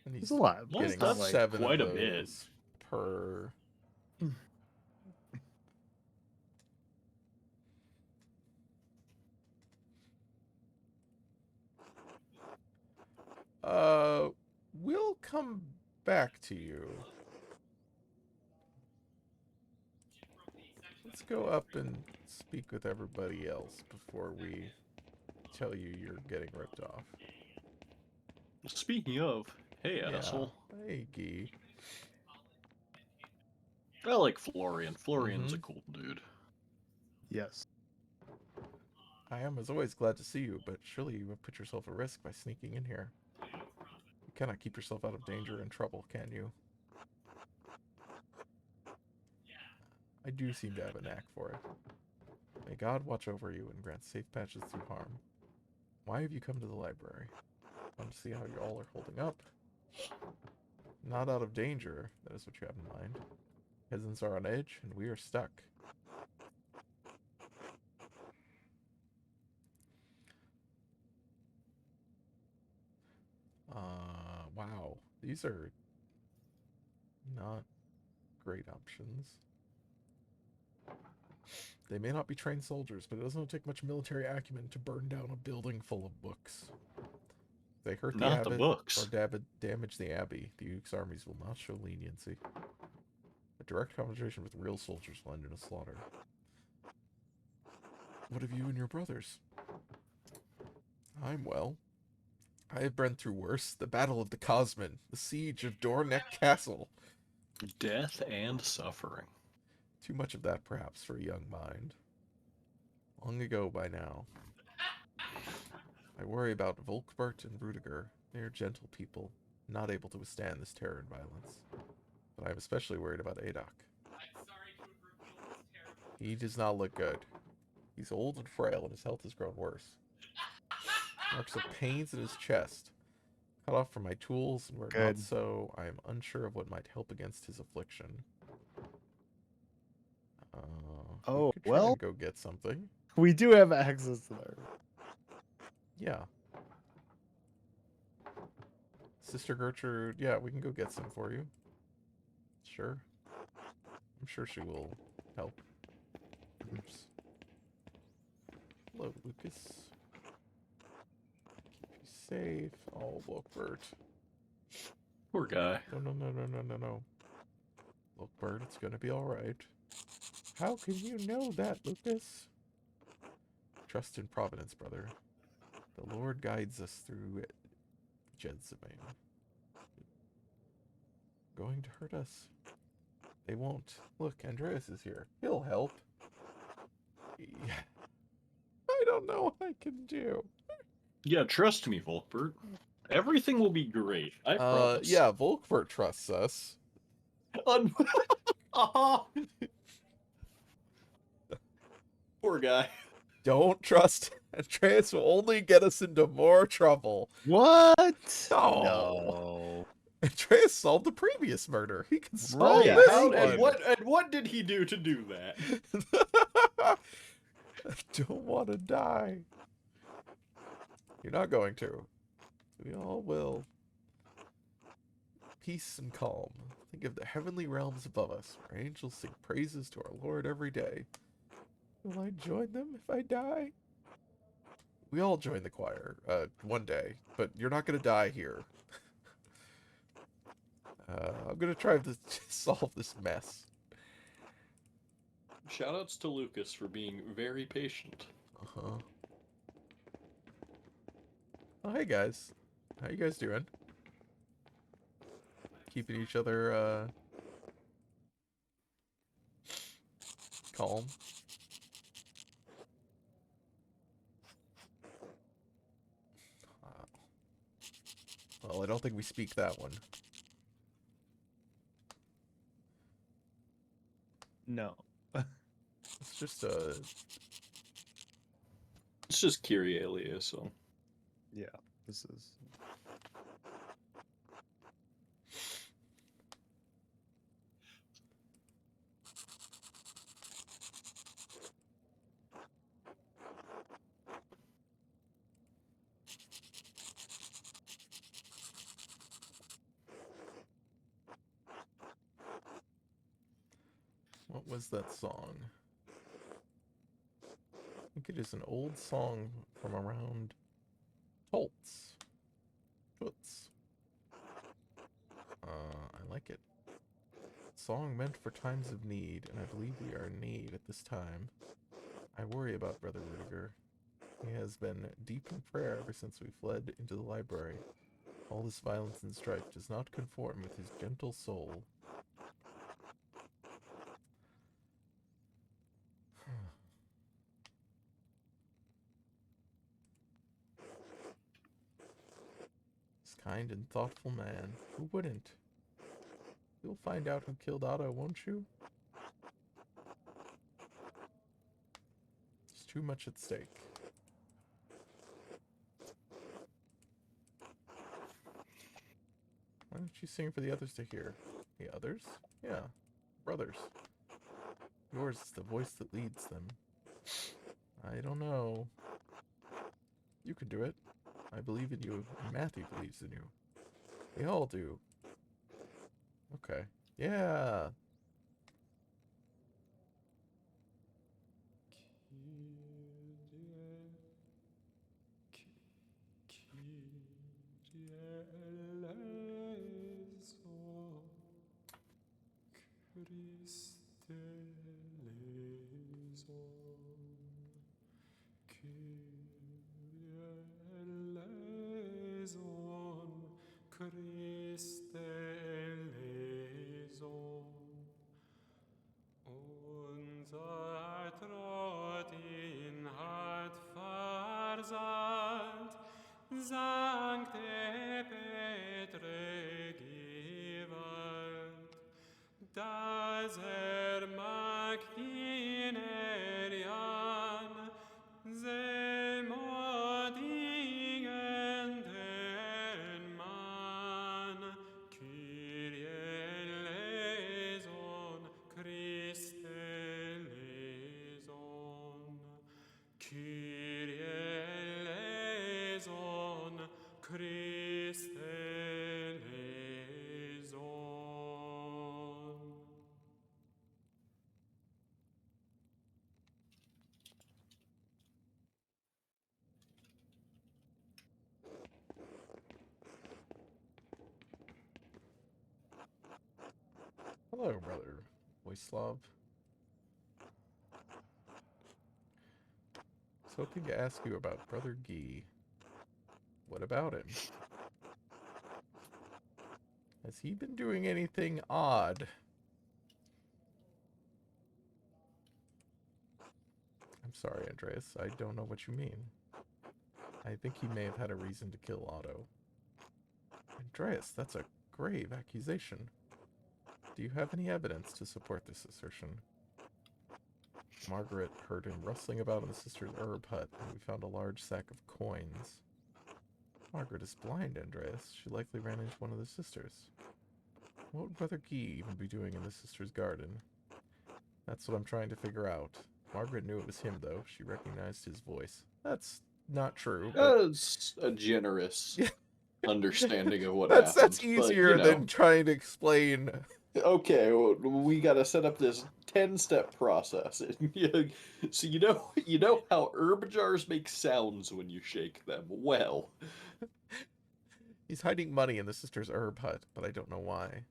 And it's he's a lot, but getting it's not That's like 7 quite of a bit. those per. We'll come back to you. Let's go up and speak with everybody else before we tell you you're getting ripped off. Speaking of, hey Yeah. asshole. Hey, Guy. I like Florian. Florian's a Mhm. cool dude. yes. I am, as always, glad to see you, but surely you have put yourself at risk by sneaking in here. You cannot keep yourself out of danger and trouble, can you? I do seem to have a knack for it. May God watch over you and grant safe passage through harm. Why have you come to the library? Want to see how you all are holding up? Not out of danger, that is what you have in mind. Peasants are on edge, and we are stuck. Wow. These are not great options. They may not be trained soldiers, but it doesn't take much military acumen to burn down a building full of books. If they hurt the Not the abbot or books. damage the abbey, the Uke's armies will not show leniency. A direct confrontation with real soldiers will end in a slaughter. What of you and your brothers? I'm well. I have been through worse. The Battle of the Cosmin, the Siege of Dorneck Castle. Death and suffering. Too much of that, perhaps, for a young mind. Long ago by now. I worry about Volkbert and Rudiger. They are gentle people, not able to withstand this terror and violence. But I am especially worried about Adok. He does not look good. He's old and frail, and his health has grown worse. Marks of pains in his chest. Cut off from my tools, and where not Good. so, I am unsure of what might help against his affliction. We Oh, could try well, and go get something. we do have access to that. Yeah. Sister Gertrude, yeah, we can go get some for you. Sure. I'm sure she will help. Oops. Hello, Lucas. Keep you safe. Oh, Wilkbert. Poor guy. No. Wilkbert, it's gonna be alright. How can you know that, Lucas? Trust in Providence, brother. The Lord guides us through Jedzimane. Going to hurt us? They won't. Look, Andreas is here. He'll help. Yeah. I don't know what I can do. Yeah, trust me, Volkbert. Everything will be great. I promise. Yeah, Volkbert trusts us. Un- Poor guy. Don't trust Andreas will only get us into more trouble. What? No. No. Andreas solved the previous murder. He can solve Right, Yeah, this how, one. and what did he do to do that? I don't want to die. You're not going to. We all will. Peace and calm. Think of the heavenly realms above us, where angels sing praises to our Lord every day. Will I join them if I die? We all join the choir, one day, but you're not gonna die here. I'm gonna try to solve this mess. Shoutouts to Lucas for being very patient. Uh-huh. Oh, hey guys. How you guys doing? Keeping each other, calm? Well, I don't think we speak that one. No. It's just, It's just Kyrie eleison. Yeah, this is. what was that song? I think it is an old song from around Toltz. Toots. I like it. Song meant for times of need, and I believe we are in need at this time. I worry about Brother Rudiger. He has been deep in prayer ever since we fled into the library. All this violence and strife does not conform with his gentle soul. This kind and thoughtful man. Who wouldn't? You'll find out who killed Otto, won't you? There's too much at stake. Why don't you sing for the others to hear? The others? Yeah, brothers. Yours is the voice that leads them. I don't know. You can do it. I believe in you, and Matthew believes in you. They all do. Okay. Yeah. Unser Trott ihn hat versandt, Sancte Petre Gewalt, dass mag dienen Jan, semodigenden Mann, Kyrie eleison, Christe eleison, Kyrie eleison, Christe eleison. Hello, Brother Voislav. I was hoping to ask you about Brother Guy. What about him? Has he been doing anything odd? I'm sorry, Andreas. I don't know what you mean. I think he may have had a reason to kill Otto. Andreas, that's a grave accusation. Do you have any evidence to support this assertion? Margaret heard him rustling about in the sister's herb hut, and we found a large sack of coins. Margaret is blind, Andreas. She likely ran into one of the sisters. What would Brother Guy even be doing in the sister's garden? That's what I'm trying to figure out. Margaret knew it was him, though. She recognized his voice. That's not true, but... That's a generous understanding of what that's happened. easier but, than trying to explain... Okay, well, we gotta set up this 10-step process. So you know how herb jars make sounds when you shake them. Well, He's hiding money in the sister's herb hut, but I don't know why.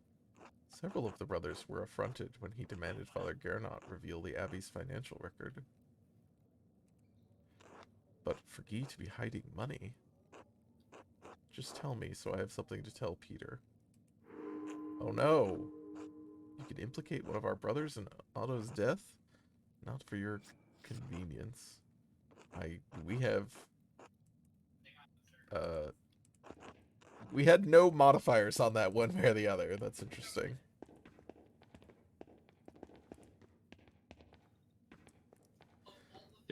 Several of the brothers were affronted when he demanded Father Gernot reveal the abbey's financial record. But for Guy to be hiding money... Just tell me so I have something to tell Peter. Oh no! You could implicate one of our brothers in Otto's death? Not for your convenience. We had no modifiers on that one way or the other. That's interesting.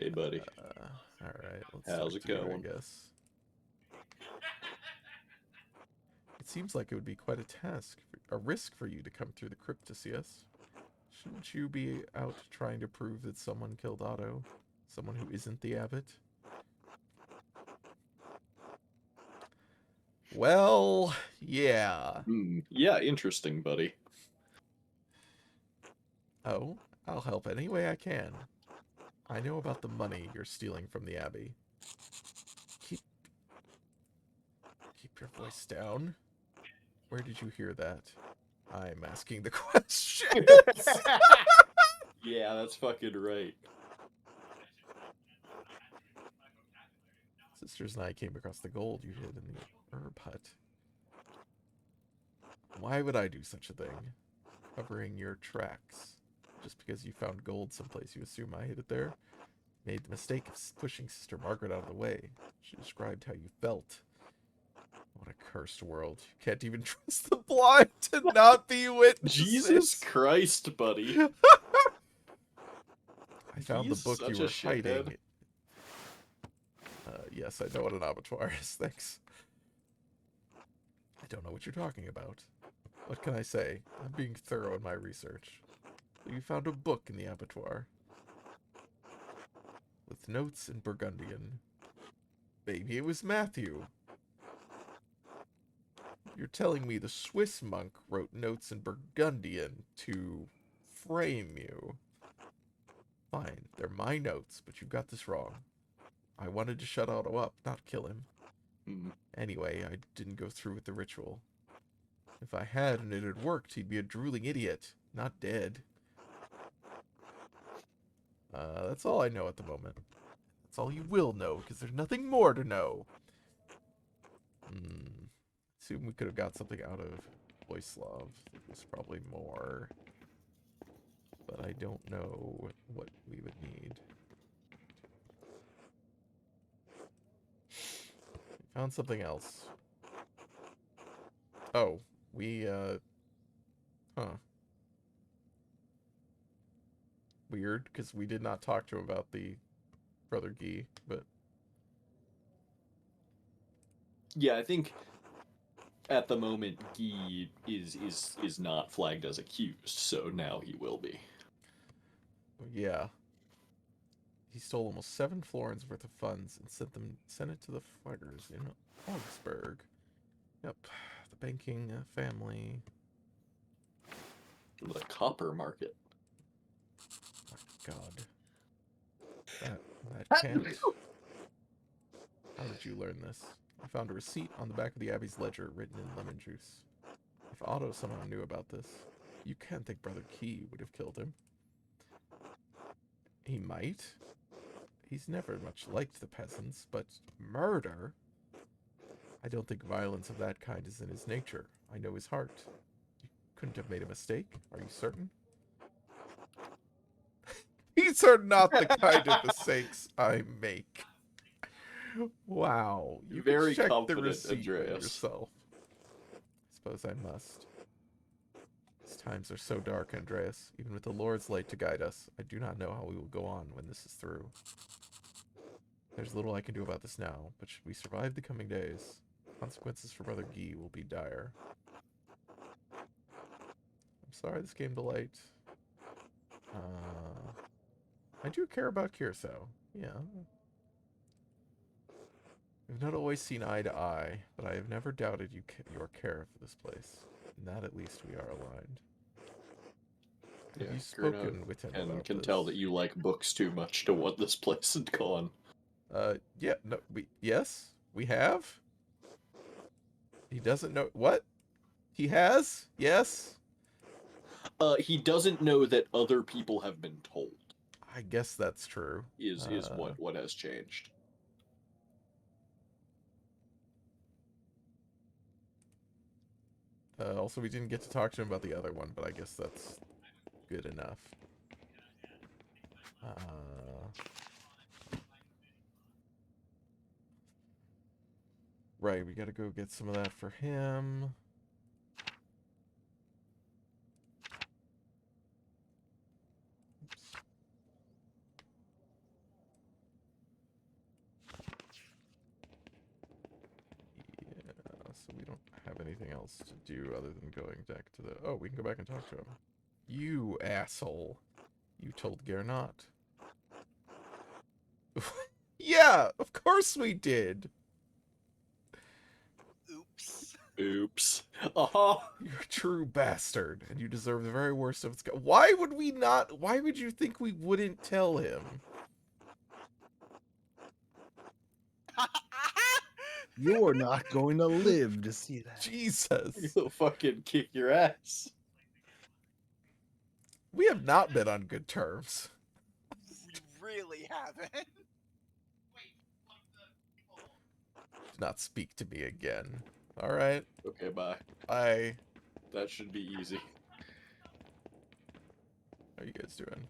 hey buddy, Alright, let's How's talk it to you, going? I guess. It seems like it would be quite a task, a risk for you to come through the crypt to see us. Shouldn't you be out trying to prove that someone killed Otto? Someone who isn't the abbot? Well, yeah. Yeah, interesting, buddy. Oh, I'll help any way I can. I know about the money you're stealing from the abbey. Keep your voice down. Where did you hear that? I'm asking the question. Yeah, that's fucking right. Sisters and I came across the gold you hid in the herb hut. Why would I do such a thing? Covering your tracks. Just because you found gold someplace, you assume I hid it there? Made the mistake of pushing Sister Margaret out of the way. She described how you felt. What a cursed world. You can't even trust the blind to not be witnesses. Jesus Christ, buddy. I found He's the book you such a were shithead. hiding. Yes, I know what an abattoir is, thanks. I don't know what you're talking about. What can I say? I'm being thorough in my research. You found a book in the abattoir. With notes in Burgundian. Maybe it was Matthew. You're telling me the Swiss monk wrote notes in Burgundian to frame you. Fine, they're my notes, but you got this wrong. I wanted to shut Otto up, not kill him. Anyway, I didn't go through with the ritual. If I had and it had worked, he'd be a drooling idiot, not dead. That's all I know at the moment. That's all you will know, because there's nothing more to know. Assume we could have got something out of Voislav. There's probably more. But I don't know what we would need. Found something else. Oh, we, Weird, because we did not talk to him about the Brother Guy, but... Yeah, I think at the moment Guy is not flagged as accused, so now he will be. Yeah. He stole almost 7 florins worth of funds and sent it to the fighters in Augsburg. Yep, the banking family. The copper market. Oh, God. That can't. How did you learn this? I found a receipt on the back of the Abbey's ledger written in lemon juice. If Otto somehow knew about this, you can't think Brother Key would have killed him. He might. He's never much liked the peasants, but murder? I don't think violence of that kind is in his nature. I know his heart. You couldn't have made a mistake? Are you certain? These are not the kind of mistakes I make. Wow. You Very can check the confident, receipt for Andreas. yourself. I suppose I must. This Times are so dark, Andreas. Even with the Lord's light to guide us, I do not know how we will go on when this is through. There's little I can do about this now, but should we survive the coming days, consequences for Brother Guy will be dire. I'm sorry this came to light. I do care about Curacao. Yeah. We've not always seen eye to eye, but I have never doubted your care for this place. In that at least we are aligned. Have you spoken with him about can this? tell that you like books too much to want this place had gone. Yeah, no, yes, we have. He doesn't know what? He has? Yes? He doesn't know that other people have been told. I guess that's true. Is what has changed. Also, we didn't get to talk to him about the other one, but I guess that's good enough. Right, we gotta go get some of that for him. Oops. Yeah, so we don't have anything else to do other than going back to the... Oh, we can go back and talk to him. You asshole. You told Gernot. Yeah, of course we did. Oops. Oops. Uh-huh. You're a true bastard, and you deserve the very worst of its... Why would we not... Why would you think we wouldn't tell him? You're not going to live to see that. Jesus. He'll fucking kick your ass. We have not been on good terms. We really haven't. Do not speak to me again. Alright. Okay, bye. Bye. That should be easy. How are you guys doing?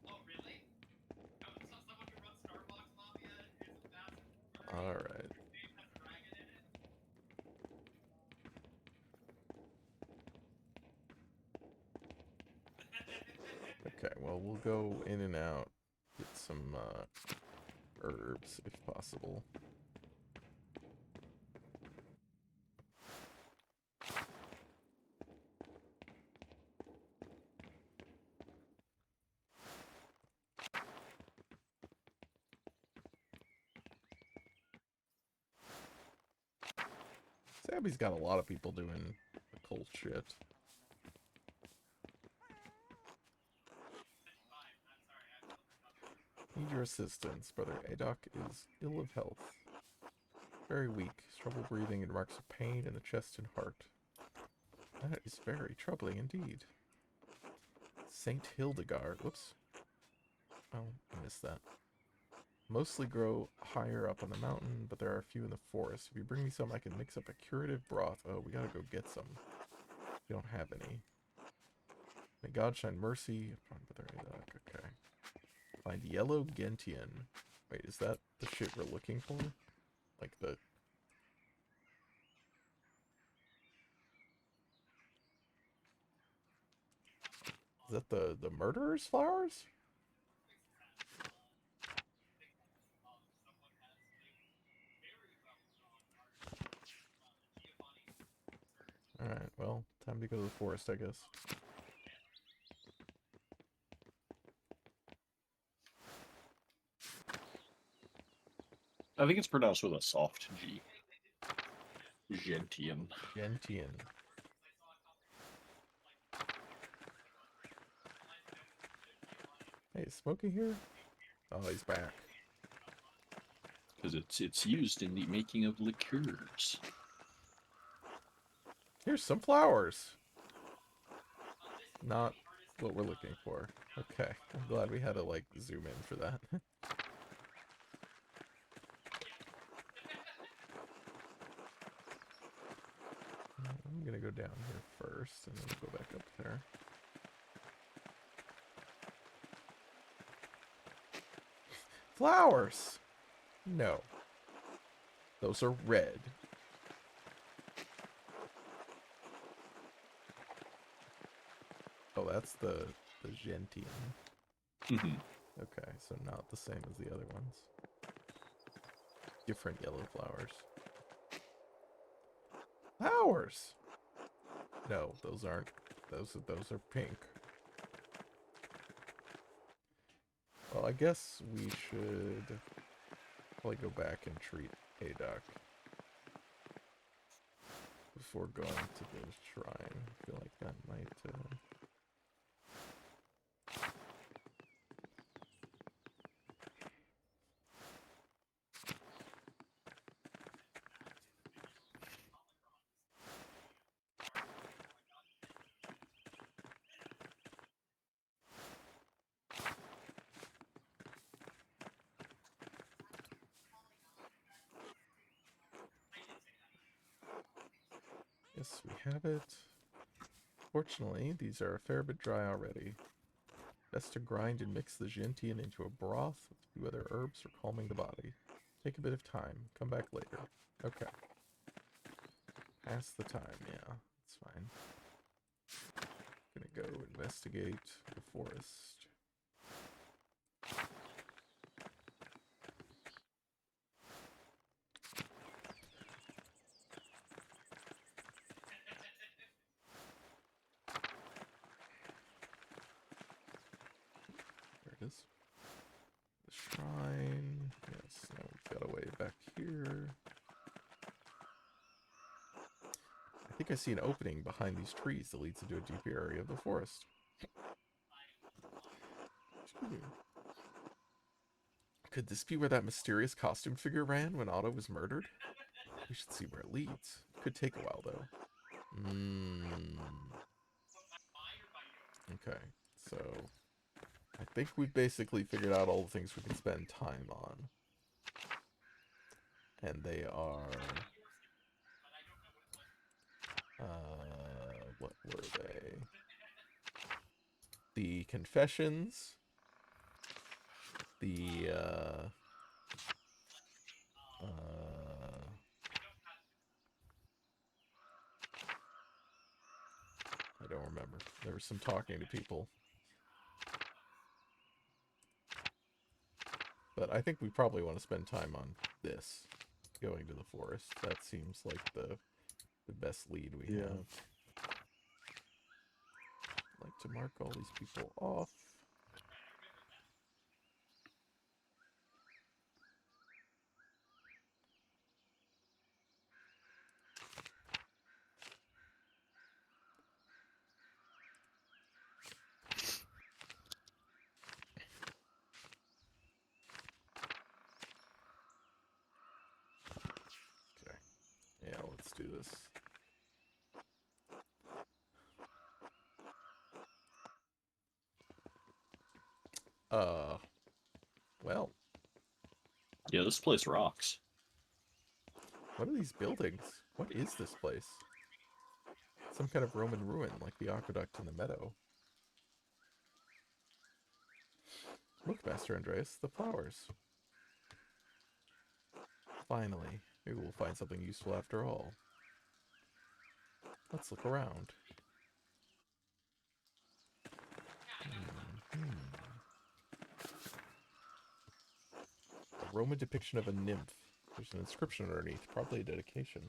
Oh, really? Someone who runs Starbucks Mafia is a fast. Alright. Name has a dragon in it. Okay, well, we'll go in and out. Get some, herbs, if possible. Sabby's got a lot of people doing occult shit. Need your assistance. Brother Adok is ill of health. Very weak. Trouble breathing and marks of pain in the chest and heart. That is very troubling indeed. Saint Hildegard. Whoops. Oh, I missed that. Mostly grow higher up on the mountain, but there are a few in the forest. If you bring me some, I can mix up a curative broth. Oh, we gotta go get some. We don't have any. May God shine mercy upon Brother Adok. Okay. Find yellow gentian. Wait, is that the shit we're looking for? Like the... Is that the murderer's flowers? Alright, well, time to go to the forest, I guess. I think it's pronounced with a soft G. Gentian. Gentian. Hey, is Smokey here? Oh, he's back. Because it's used in the making of liqueurs. Here's some flowers. Not what we're looking for. Okay, I'm glad we had to, like, zoom in for that. I'm gonna go down here first, and then go back up there. Flowers! No. Those are red. Oh, that's the gentian. Mhm. Okay, so not the same as the other ones. Different yellow flowers. Flowers! No, those aren't. Those are pink. Well, I guess we should probably go back and treat a duck before going to the shrine. I feel like that might. Yes, we have it. Fortunately, these are a fair bit dry already. Best to grind and mix the gentian into a broth with a few other herbs for calming the body. Take a bit of time. Come back later. Okay. Pass the time, yeah. That's fine. Gonna go investigate the forest. There it is. The shrine. Yes, now we've got a way back here. I think I see an opening behind these trees that leads into a deeper area of the forest. Could this be where that mysterious costume figure ran when Otto was murdered? We should see where it leads. Could take a while, though. Okay, so I think we've basically figured out all the things we can spend time on. And they are... what were they? The confessions. The, I don't remember. There was some talking to people. But I think we probably want to spend time on this. Going to the forest. That seems like the best lead we have. I'd like to mark all these people off. Okay. Yeah, let's do this. Well, Yeah, this place rocks. what are these buildings? What is this place? Some kind of Roman ruin, like the aqueduct in the meadow. Look, Master Andreas, the flowers. Finally, maybe we'll find something useful after all. Let's look around. A Roman depiction of a nymph. There's an inscription underneath, probably a dedication.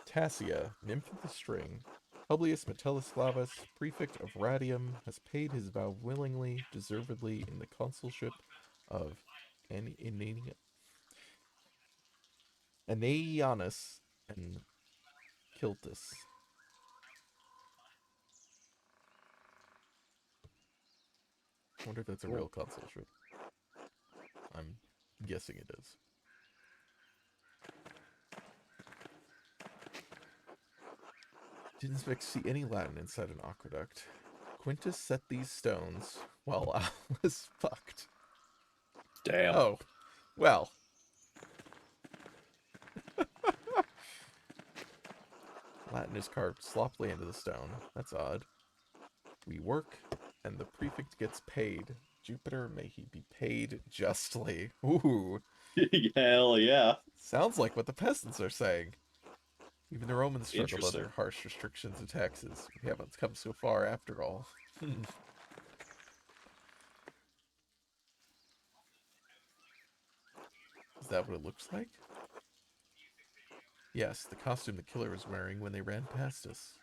Tassia, nymph of the string. Publius Metellus prefect of Radium, has paid his vow willingly, deservedly, in the consulship of Aenianus and Kiltus. I wonder if that's a real consulship. I'm guessing it is. Didn't expect to see any Latin inside an aqueduct. Quintus set these stones while Alice fucked. Damn. Oh, well. Latin is carved sloppily into the stone. That's odd. We work, and the prefect gets paid. Jupiter, may he be paid justly. Ooh, Hell yeah. sounds like what the peasants are saying. Even the Romans struggled Interesting. under harsh restrictions and taxes. We haven't come so far after all. Is that what it looks like? Yes, the costume the killer was wearing when they ran past us.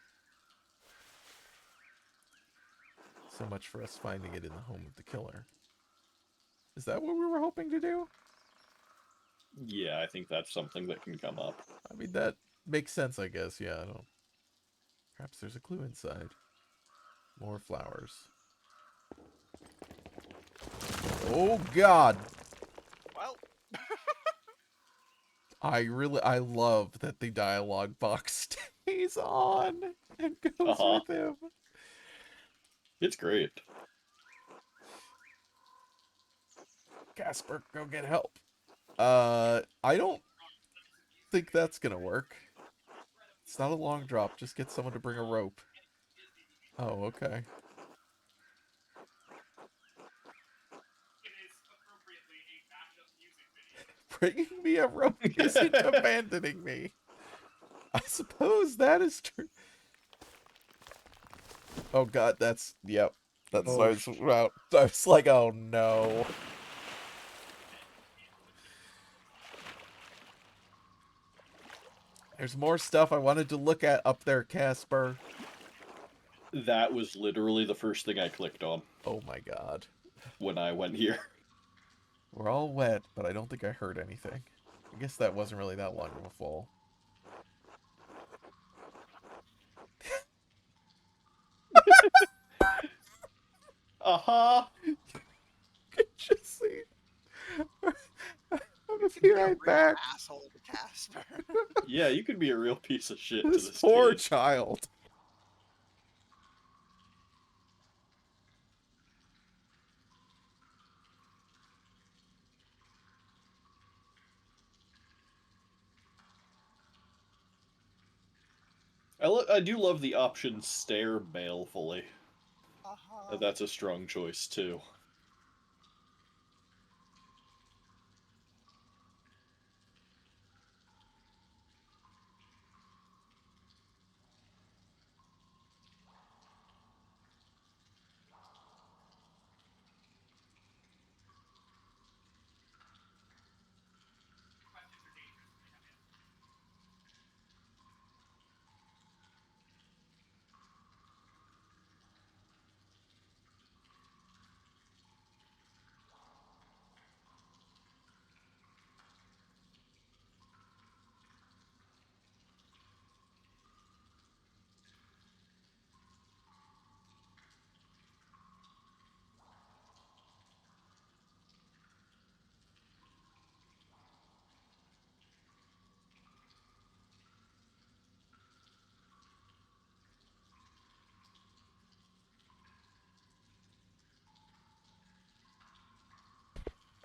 So much for us finding it in the home of the killer. Is that what we were hoping to do? Yeah, I think that's something that can come up. I mean, that makes sense, I guess. Yeah, I don't... Perhaps there's a clue inside. More flowers. Oh, God! Well, I love that the dialogue box stays on and goes Uh-huh. with him. It's great. Casper, go get help. I don't think that's gonna work. It's not a long drop, just get someone to bring a rope. Oh, okay. It is appropriately a mashup music video. Bringing me a rope isn't abandoning me. I suppose that is true. Oh god, that's... Yep. That's what I was about. I was like, oh no. There's more stuff I wanted to look at up there, Casper. That was literally the first thing I clicked on Oh my god. when I went here. We're all wet, but I don't think I heard anything. I guess that wasn't really that long of a fall. Uh-huh. Just see. I'm gonna you be can be a right real back. asshole to Casper. Yeah, you could be a real piece of shit to This this poor kid. child. I do love the option stare balefully. Uh-huh. That's a strong choice, too. Questions are dangerous when they come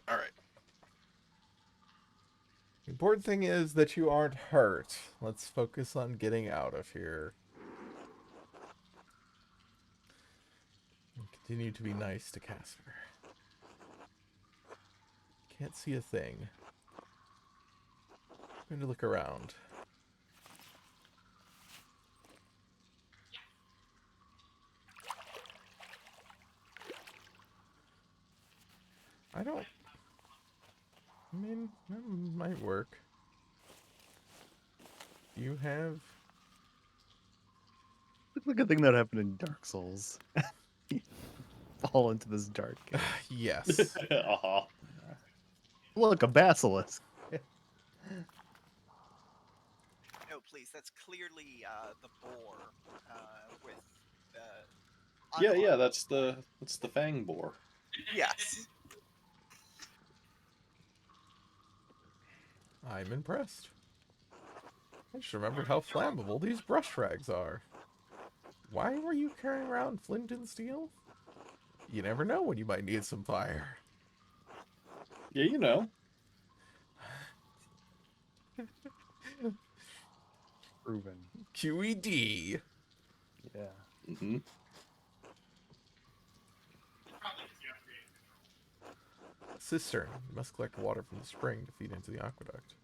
in. Alright. The important thing is that you aren't hurt. Let's focus on getting out of here. And continue to be nice to Casper. Can't see a thing. I'm going to look around. I don't... I mean, that might work. Do you have... Look like a thing that happened in Dark Souls. You fall into this dark. Yes. Uh-huh. Look, a basilisk. No, please. That's clearly the boar with. Yeah, unarmed- that's the fang boar. Yes. I'm impressed. I just remembered how flammable these brush rags are. Why were you carrying around flint and steel? You never know when you might need some fire. Yeah, you know. Proven. QED. Yeah. Mm-hmm. Probably because you upgraded the Cistern. You must collect water from the spring to feed into the aqueduct.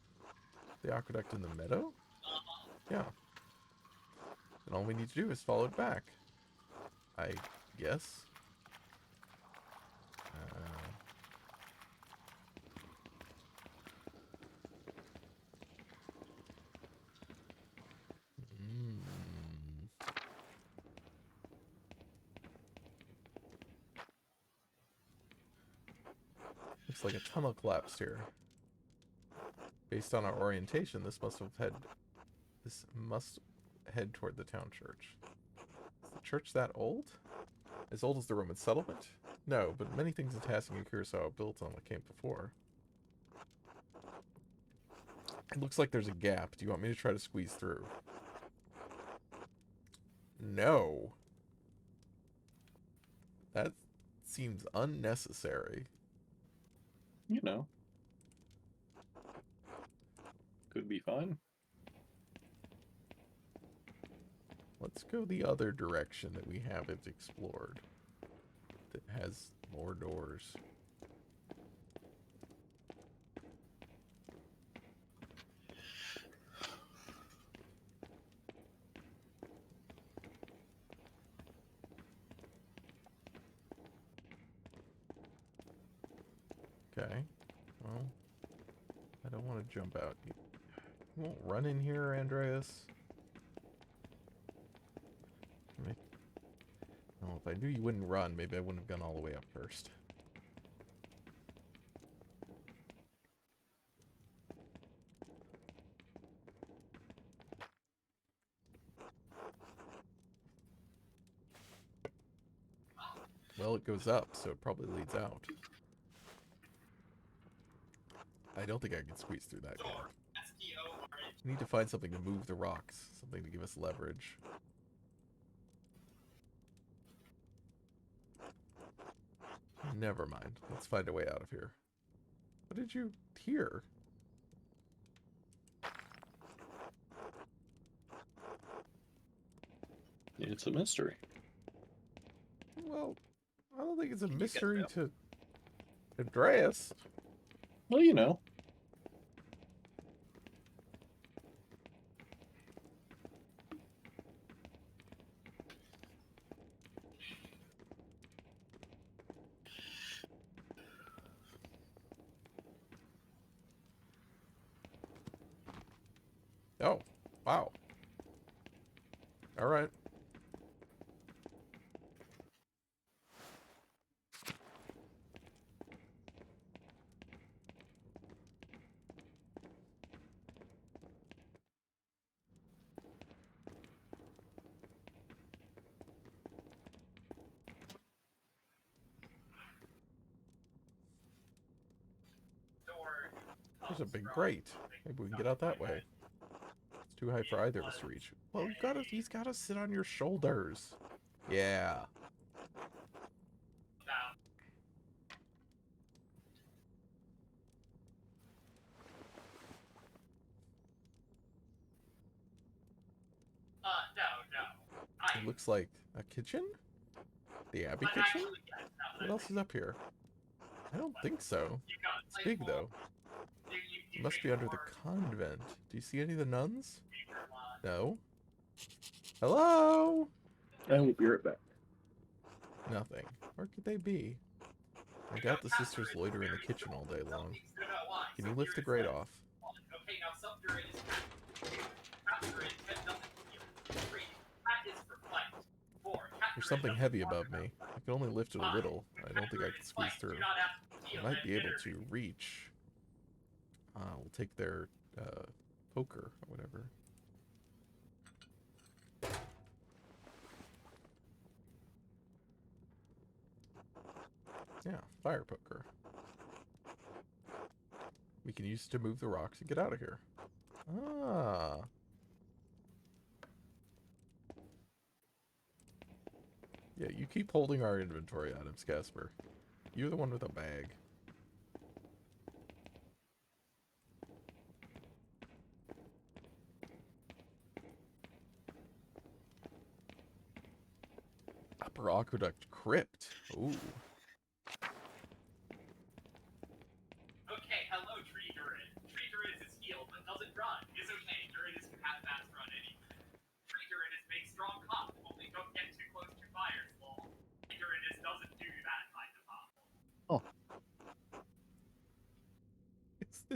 The aqueduct in the meadow? Yeah. And all we need to do is follow it back. I guess. Looks like a tunnel collapsed here. Based on our orientation, this must head toward the town church. Is the church that old? As old as the Roman settlement? No, but many things in Tasking and Curacao are built on what came before. It looks like there's a gap. Do you want me to try to squeeze through? No. That seems unnecessary. You know. Could be fine. Let's go the other direction that we haven't explored. That has more doors. Okay. Well, I don't want to jump out. You won't run in here, Andreas. Oh, if I knew you wouldn't run, maybe I wouldn't have gone all the way up first. Well, it goes up, so it probably leads out. I don't think I can squeeze through that gap. We need to find something to move the rocks, something to give us leverage. Never mind. Let's find a way out of here. What did you hear? It's a mystery. Well, I don't think it's a mystery to Andreas. Well, you know. Oh, wow. All right. There's a big grate. Maybe we can get out that way. It's too high for either of us to reach. Well, he's gotta sit on your shoulders. Yeah. It looks like a kitchen? The Abbey kitchen? What else is up here? I don't think so. It's big, though. It must be under the convent. Do you see any of the nuns? No? Hello? I will be right back. Nothing. Where could they be? I doubt the sisters loiter in the kitchen all day long. Can you lift the grate off? There's something heavy above me. I can only lift it a little. I don't think I can squeeze through. I might be able to reach. We'll take their poker or whatever. Yeah, fire poker. We can use it to move the rocks and get out of here. Ah. Yeah, you keep holding our inventory items, Casper. You're the one with a bag. Upper Aqueduct Crypt. Ooh.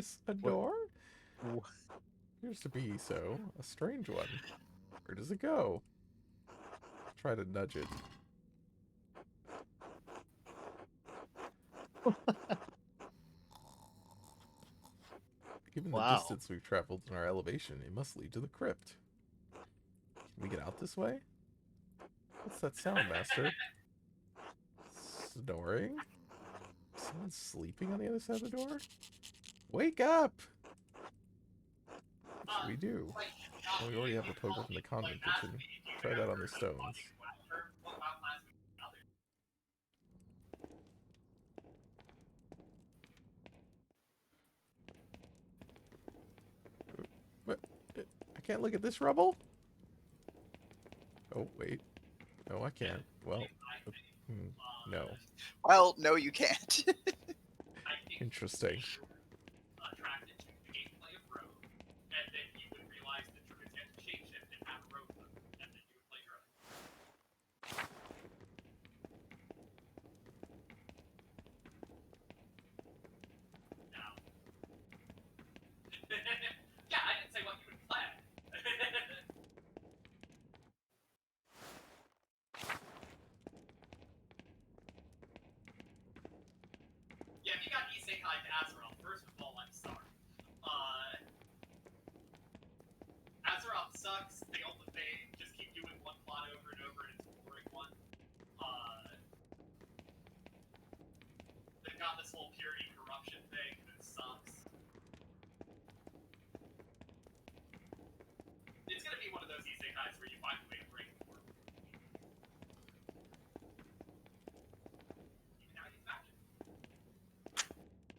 this a door? Wh- Appears to be so. A strange one. Where does it go? Try to nudge it. Given the Wow. distance we've traveled in our elevation, it must lead to the crypt. Can we get out this way? What's that sound, Master? Snoring? Someone's sleeping on the other side of the door? Wake up! What should we do? Well, we already have a poker from the convent kitchen. Try that on the stones. What? I can't look at this rubble? Oh, wait. No, I can't. Well, no. Well, no, you can't. Interesting. Attracted to the gameplay of Rogue, and then you would realize the druids get to shapeshift and have a rogue mode, and then you would play druid. No. Yeah, I didn't say what you would play. Yeah, if you got Isekai to Azeroth, first of all, I'm sorry. Azeroth sucks. They just keep doing one plot over and over, and it's a boring one. They've got this whole purity corruption thing that sucks. It's gonna be one of those Isekais where you find a way to break the world. Even now he's magic.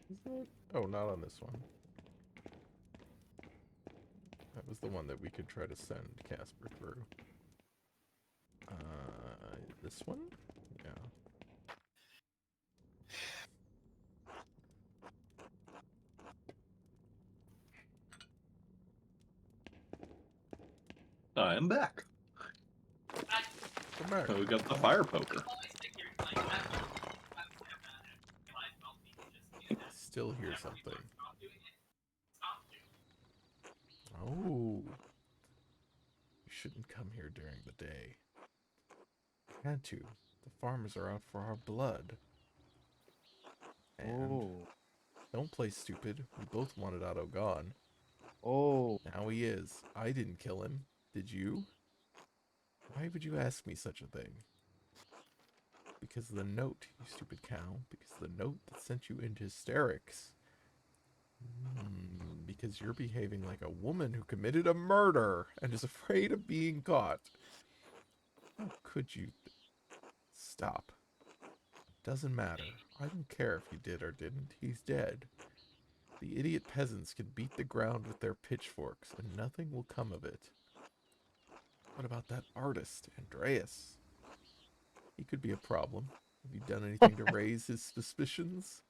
Is that... Oh, not on this one. That was the one that we could try to send Casper through. This one? Yeah. I am back. Come back. So we got the fire poker. Still hear something. Oh. You shouldn't come here during the day. Can't you? The farmers are out for our blood. And Oh. don't play stupid. We both wanted Otto gone. Oh. Now he is. I didn't kill him. Did you? Why would you ask me such a thing? Because of the note, you stupid cow. Because of the note that sent you into hysterics. Because you're behaving like a woman who committed a murder and is afraid of being caught. How could you? Stop. Doesn't matter. I don't care if you did or didn't. He's dead. The idiot peasants can beat the ground with their pitchforks, and nothing will come of it. What about that artist, Andreas? He could be a problem. Have you done anything to raise his suspicions?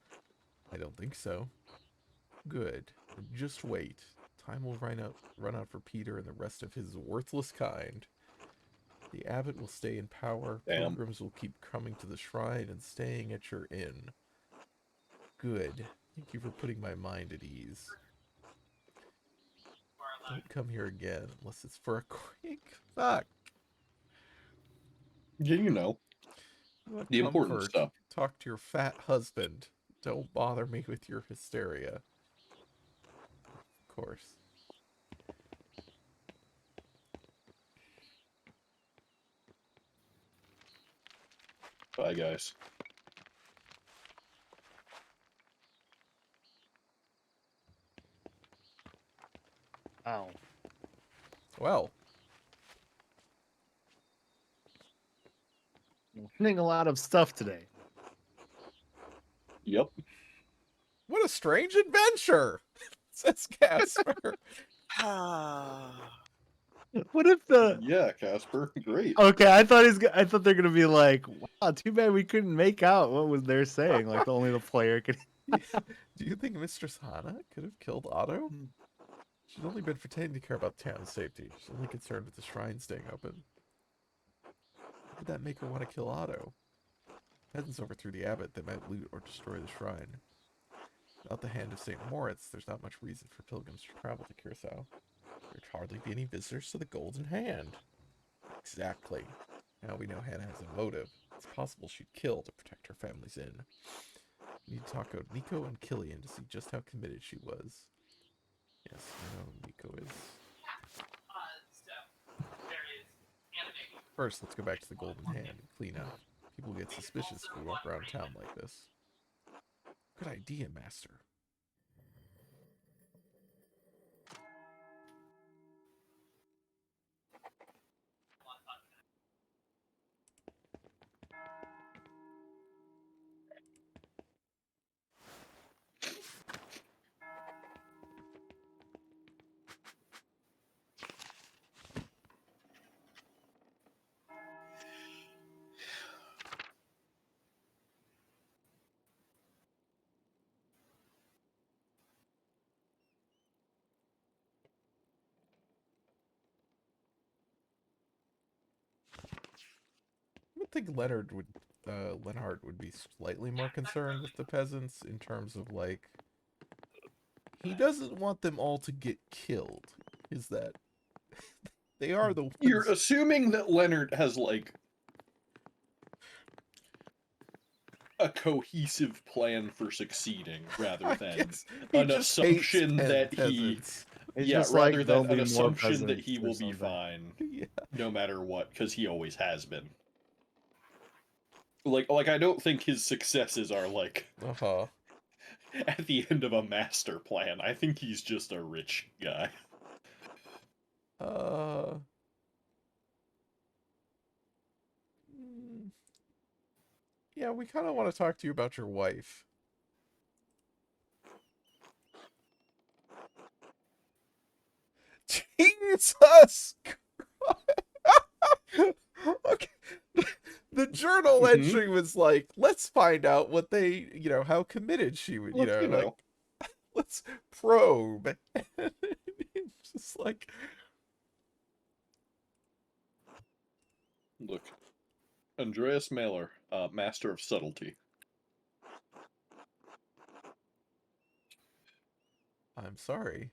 I don't think so. Good. Just wait. Time will run out for Peter and the rest of his worthless kind. The abbot will stay in power. Damn. Pilgrims will keep coming to the shrine and staying at your inn. Good. Thank you for putting my mind at ease. Don't come here again unless it's for a quick fuck. Yeah, you know, You want the important comfort? stuff. Talk to your fat husband. Don't bother me with your hysteria. Of course. Bye, guys. Wow. Well, Learning a lot of stuff today. Yep. what a strange adventure, says Casper. What if the? Yeah, Casper. Great. Okay, I thought they're gonna be like, wow, too bad we couldn't make out what was they're saying. Like only the player could. Do you think Mistress Hana could have killed Otto? She's only been pretending to care about town safety. She's only concerned with the shrine staying open. How would that make her want to kill Otto? Peasants overthrew the abbot. They might loot or destroy the shrine. Without the hand of St. Moritz, there's not much reason for pilgrims to travel to Curacao. There'd hardly be any visitors to the Golden Hand. Exactly. Now we know Hannah has a motive. It's possible she'd kill to protect her family's inn. We need to talk out Nico and Killian to see just how committed she was. Yes, I know Nico is. So there is anime. First, let's go back to the Golden Hand and clean up. People get suspicious if we walk around town like this. Good idea, Master. I would think Leonhard would be slightly more concerned with the peasants in terms of like he doesn't want them all to get killed. Is that they are the ones. You're assuming that Leonard has like a cohesive plan for succeeding rather I than guess he an just assumption hates that he peasants. It's yeah, just rather like than there'll an be more assumption that he peasants or will be something. fine Yeah. no matter what, because he always has been. Like I don't think his successes are like Uh-huh. at the end of a master plan. I think he's just a rich guy. Uh mm, yeah, we kind of want to talk to you about your wife. Jesus! Okay. The journal Mhm. entry was like, let's find out what they, how committed she would, Look, you like, know. let's probe. And it's just like, Look, Andreas Mailer, master of subtlety. I'm sorry,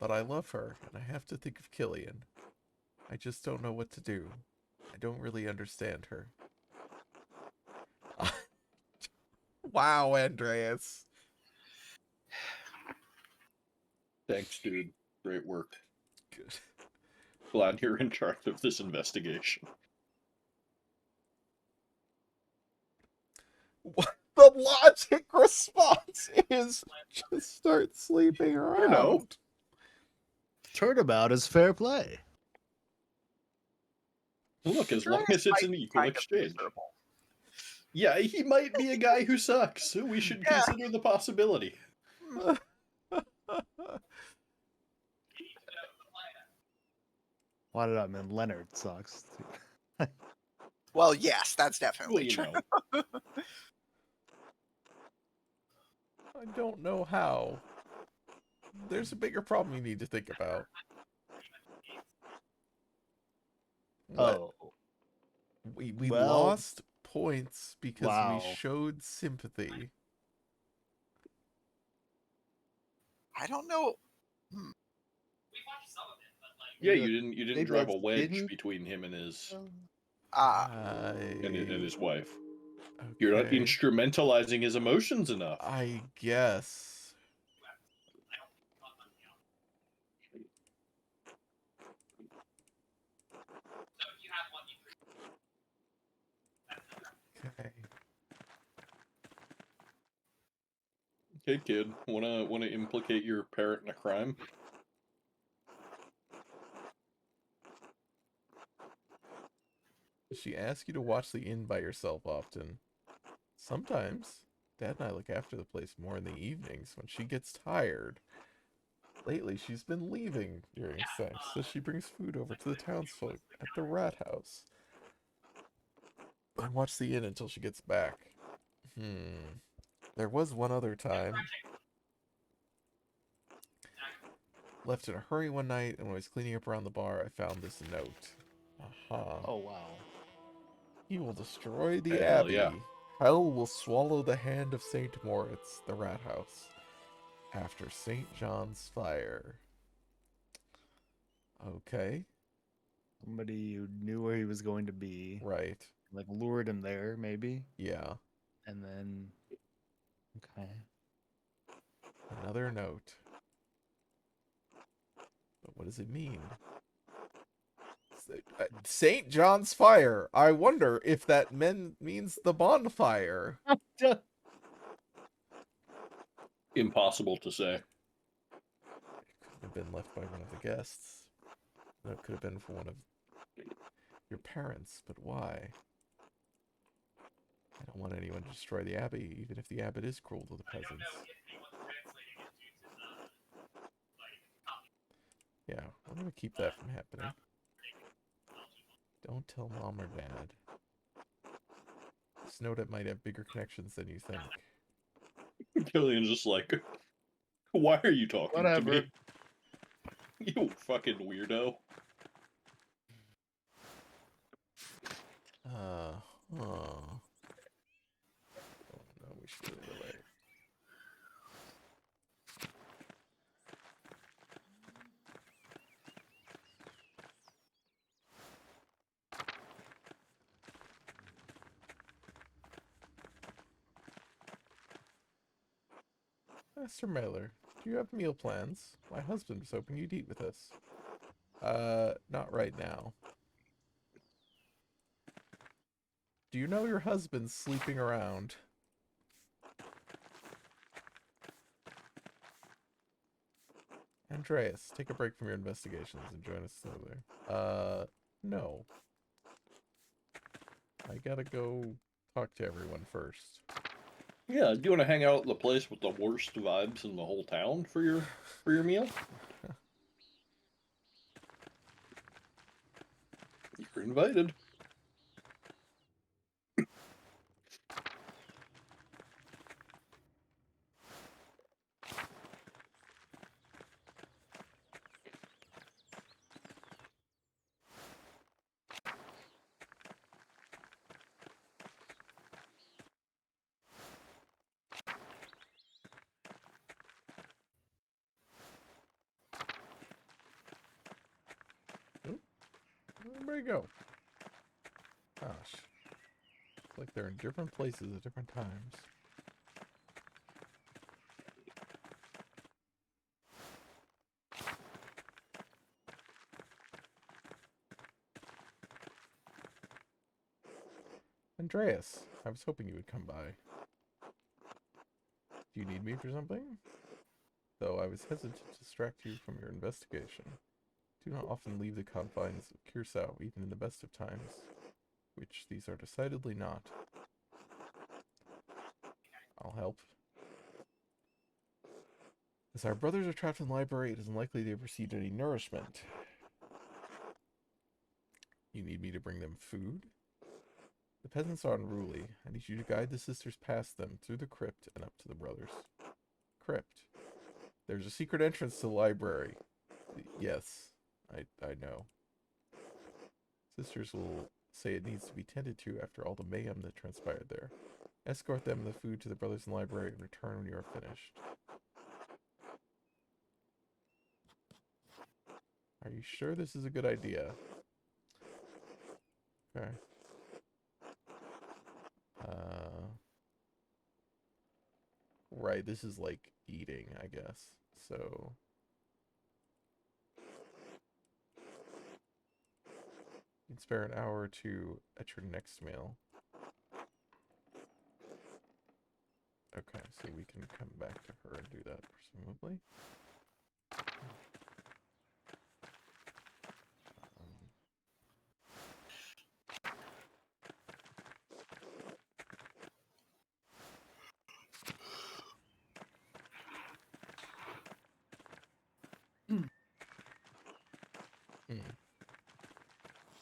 but I love her, and I have to think of Killian. I just don't know what to do. I don't really understand her. Wow, Andreas. Thanks, dude. Great work. Good. Glad you're in charge of this investigation. What the logic response is just start sleeping around. You know. Turnabout is fair play. Look, as long Andreas as it's might an be equal kind of exchange. miserable. Yeah, he might be a guy who sucks, so we should Yeah. consider the possibility. Why did I mean Leonard sucks? Well, yes, that's Well, definitely you true. know. I don't know how. There's a bigger problem you need to think about. What? Oh, We well, lost points because we wow. showed sympathy. I don't know. We watched some of it, but like Yeah, The you didn't thing drive a that wedge didn't- between him and his and his wife. You're not Okay. instrumentalizing his emotions enough. I guess. so if you have one, you Okay. Okay, kid, wanna implicate your parent in a crime? Does she ask you to watch the inn by yourself often? Sometimes. Dad and I look after the place more in the evenings when she gets tired. Lately, she's been leaving during sex, so she brings food over to the townsfolk at the rat house. I watch the inn until she gets back. There was one other time. Left in a hurry one night, and when I was cleaning up around the bar, I found this note. Aha. Oh wow. He will destroy the Hell abbey. yeah. Hell will swallow the hand of Saint Moritz, the rat house, after St. John's fire. Okay. Somebody who knew where he was going to be, Right. like lured him there, maybe, Yeah. and then. Okay. Another note. But what does it mean? St. John's fire. I wonder if that means the bonfire. Impossible to say. It could have been left by one of the guests. No, it could have been for one of your parents, but why? I don't want anyone to destroy the abbey, even if the abbot is cruel to the I don't peasants. know if anyone's translating it due to the copy. Yeah, we're gonna keep that from happening. Don't tell mom or dad. This note might have bigger connections than you think. Killian's just like, why are you talking to Whatever. me? You fucking weirdo. Oh, no, we should do it away. Master Mailer, do you have meal plans? My husband was hoping you'd eat with us. Not right now. Do you know your husband's sleeping around? Andreas, take a break from your investigations and join us over. No. I gotta go talk to everyone first. Yeah, do you want to hang out at the place with the worst vibes in the whole town for your meal? You're invited. Where'd he go? Gosh. It's like they're in different places at different times. Andreas, I was hoping you would come by. Do you need me for something? Though I was hesitant to distract you from your investigation. Do not often leave the confines of Curacao, even in the best of times, which these are decidedly not. I'll help. As our brothers are trapped in the library, it is unlikely they have received any nourishment. You need me to bring them food? The peasants are unruly. I need you to guide the sisters past them, through the crypt, and up to the brothers. Crypt. There's a secret entrance to the library. Yes, I know. Sisters will say it needs to be tended to after all the mayhem that transpired there. Escort them and the food to the brothers in the library and return when you are finished. Are you sure this is a good idea? Okay. Right, this is like eating, I guess. So you can spare an hour or two at your next meal. Okay, so we can come back to her and do that, presumably.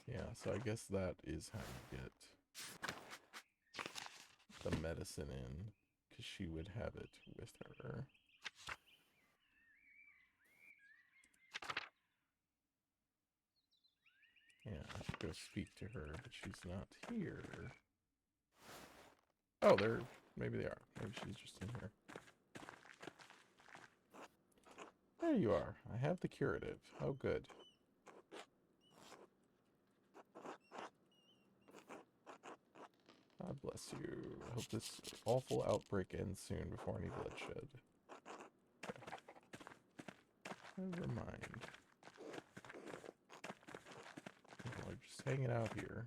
Yeah, so I guess that is how you get the medicine in, because she would have it with her. Yeah, I should go speak to her, but she's not here. Oh, they're... Maybe they are. Maybe she's just in here. There you are. I have the curative. Oh, good. God bless you. I hope this awful outbreak ends soon before any bloodshed. Never mind. People are just hanging out here.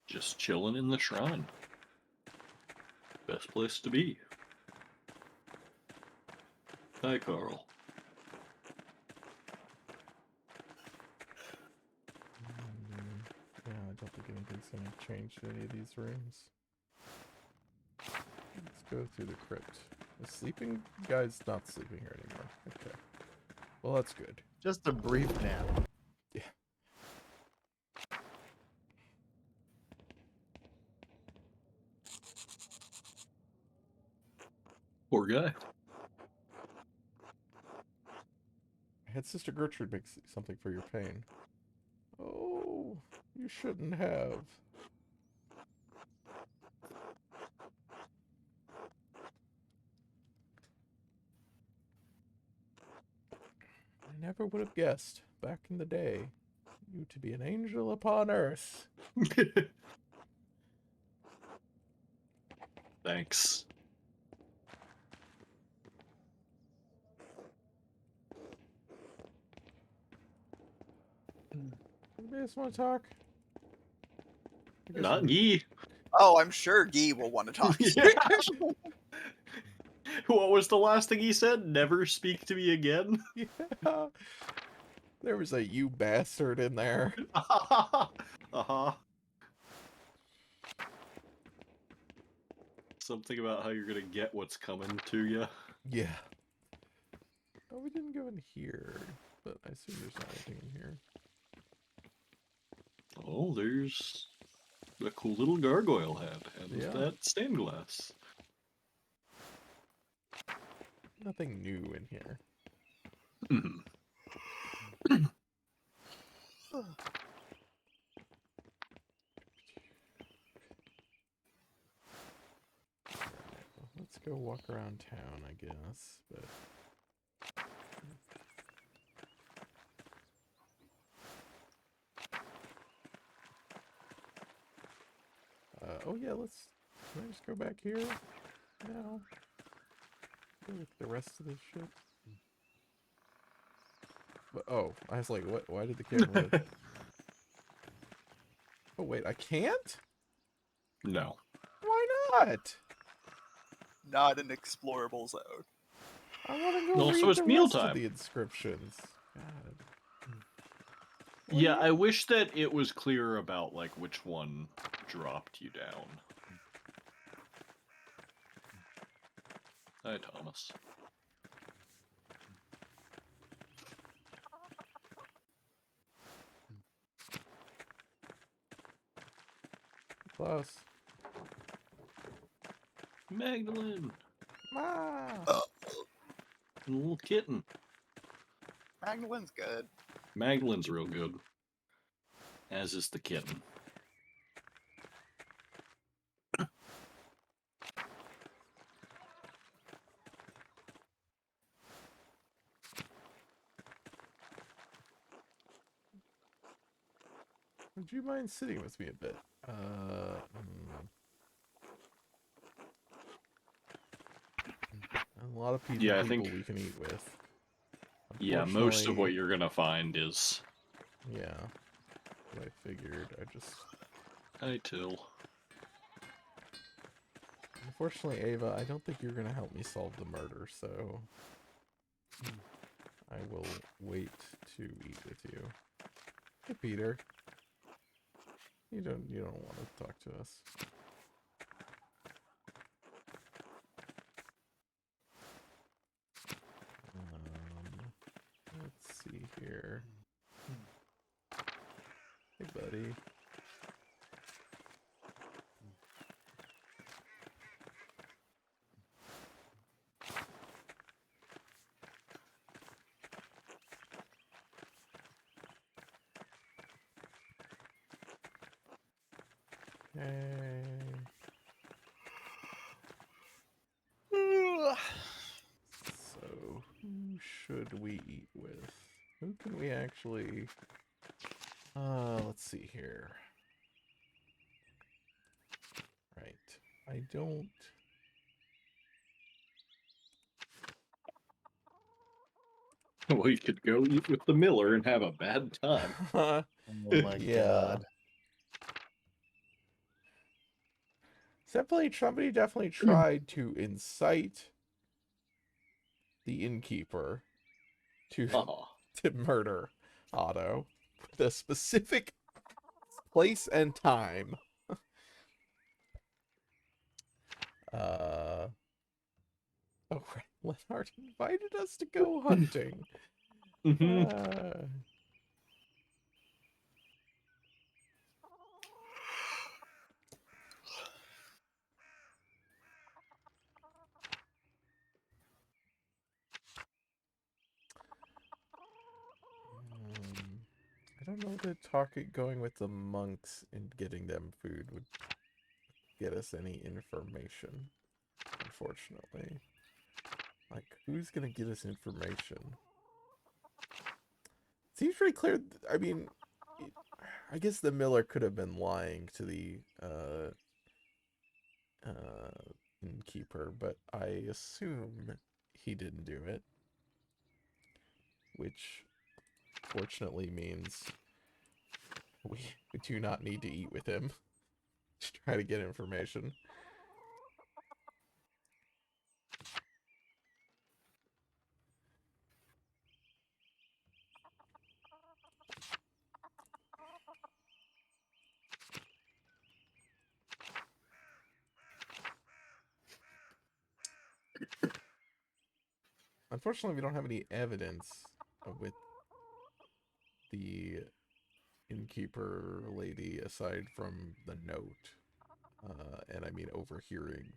Just chilling in the shrine. Best place to be. Hi, Carl. Yeah, I don't think anything's gonna change in any of these rooms. Let's go through the crypt. The sleeping guy's not sleeping here anymore. Okay. Well, that's good. Just a brief nap. Yeah. Poor guy. I had Sister Gertrude make something for your pain. Oh, you shouldn't have. I never would have guessed, back in the day, you to be an angel upon earth. Thanks. Anybody else want to talk? I guess Not we're- ye. Oh, I'm sure Guy will want to talk. Yeah. What was the last thing he said? Never speak to me again? Yeah. There was a you bastard in there. Uh-huh. Something about how you're gonna get what's coming to you. Yeah. Oh, we didn't go in here, but I assume there's not anything in here. Oh, there's a cool little gargoyle head and Yeah. that stained glass. Nothing new in here. Mhm. Well, let's go walk around town, I guess, but... oh yeah, let's... Can I just go back here? No. Go with the rest of this shit. But, oh, I was like, what? Why did the camera... Oh wait, I can't? No. Why not? Not an explorable zone. I want to go Also, read it's the rest mealtime. of the inscriptions. God. What Yeah, do I you- wish that it was clear about, like, which one dropped you down. Hi, Thomas. Close. Magdalene! Ma! Little kitten. Magdalen's good. Magdalene's real good. As is the kitten. Would you mind sitting with me a bit? A lot of people, Yeah, I think- we can eat with. Yeah, most of what Unfortunately- you're gonna find is... Yeah. What I figured. I just... Hi, Till. Unfortunately, Ava, I don't think you're gonna help me solve the murder, so... I will wait to eat with you. Hey, Peter. You don't want to talk to us. Let's see here. Hey, buddy. Okay. So, who should we eat with? Who can we actually... let's see here. Right. I don't... Well, you could go eat with the miller and have a bad time. Oh my Yeah. god. Somebody definitely tried to incite the innkeeper to Oh. to murder Otto with a specific place and time. Oh, right. Leonard invited us to go hunting. Mhm. I don't know that going with the monks and getting them food would get us any information, unfortunately. Like, who's gonna get us information? Seems pretty clear. I mean, I guess the miller could have been lying to the innkeeper, but I assume he didn't do it, which fortunately means we do not need to eat with him to try to get information. Unfortunately, we don't have any evidence with the innkeeper lady aside from the note. And I mean overhearing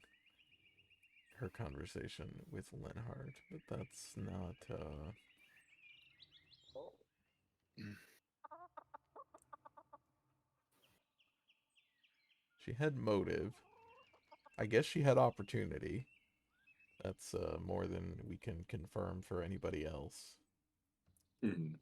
her conversation with Lenhard, but that's not, She had motive. I guess she had opportunity. That's, more than we can confirm for anybody else. Mhm.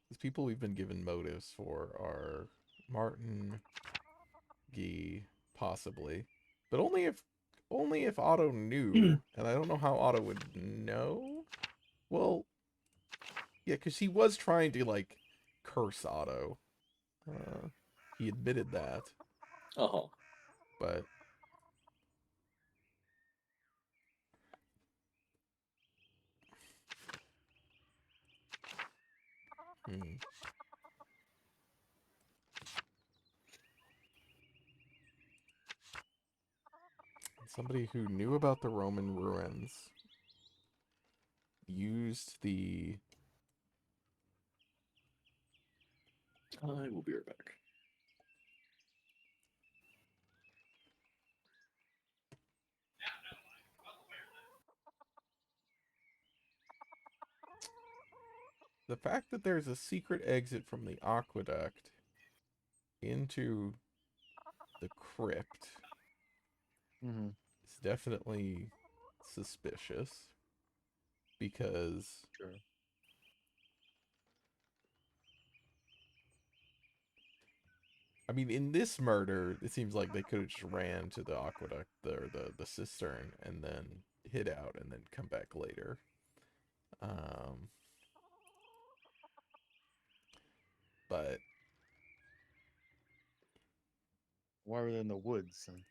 These people we've been given motives for are Martin, Guy, possibly. But only if Otto knew. And I don't know how Otto would know. Well, yeah, because he was trying to, like, curse Otto. He admitted that. Uh-huh. But... Hmm. Somebody who knew about the Roman ruins used the... I will be right back. The fact that there's a secret exit from the aqueduct into the crypt Mm-hmm. is definitely suspicious. Because... Sure. I mean, in this murder, it seems like they could have just ran to the aqueduct, or the cistern, and then hid out, and then come back later. But Why were they in the woods? And...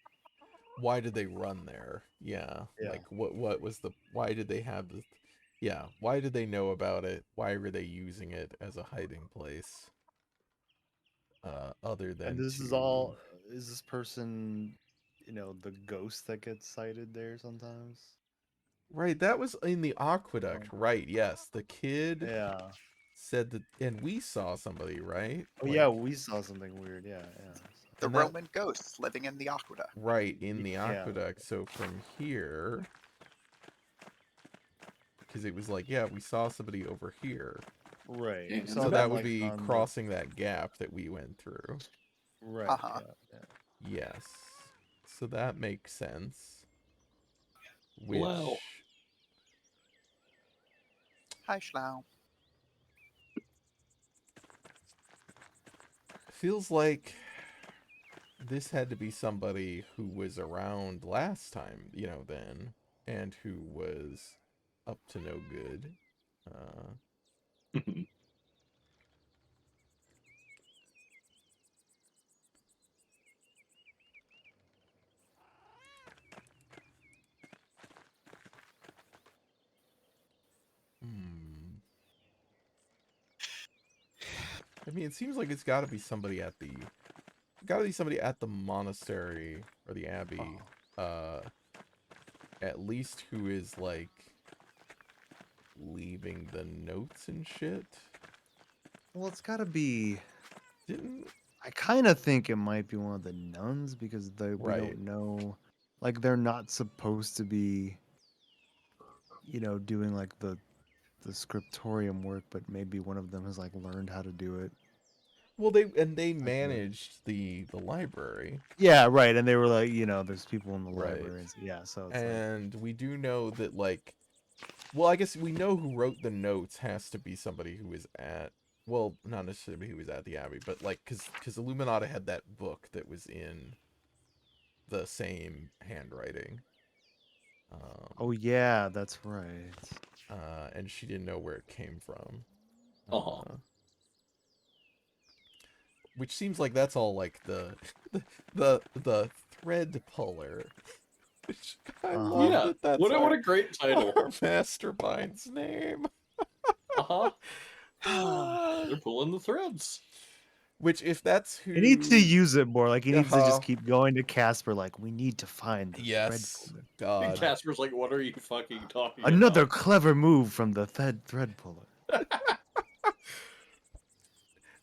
why did they run there? Yeah, Yeah. like what was the... Why did they have the... Yeah, why did they know about it? Why were they using it as a hiding place? Other than And this is to... all. Is this person, the ghost that gets sighted there sometimes? Right, that was in the aqueduct, Oh. right? Yes, the kid Yeah. said that, and we saw somebody, right? Oh yeah, we saw something weird. Yeah, yeah. The and that- Roman ghosts living in the aqueduct. right in the Yeah. aqueduct. So from here, because it was like, yeah, we saw somebody over here. Right. Yeah. We So saw that them, would like, be on the- crossing that gap that we went through. Right. Uh-huh. Yeah. Yes. So that makes sense. Which Wow. Hi, Schlau. feels like this had to be somebody who was around last time, then, and who was up to no good. Hmm. I mean, it seems like it's got to be somebody at the monastery or the abbey, at least who is like leaving the notes and shit. Well, it's got to be. Didn't I kind of think it might be one of the nuns because we Right. don't know. Like, they're not supposed to be, doing like the scriptorium work, but maybe one of them has like learned how to do it. well they Like, managed the library, Yeah, right. And they were like, there's people in the Right. library. And yeah, so it's like, and we do know that well, I guess we know who wrote the notes has to be somebody who was at, well, not necessarily who was at the abbey, but like because Illuminata had that book that was in the same handwriting. oh yeah, that's right. And she didn't know where it came from. Uh-huh. Which seems like that's all like the thread puller. Which I love Yeah. that that's What a great title. our mastermind's name. Uh-huh. They're pulling the threads. Which if that's who He needs to use it more. Like, he needs to Uh-huh. just keep going to Casper. Like, we need to find the thread Yes, puller. And God. Casper's like, what are you fucking talking Another about? clever move from the thread puller.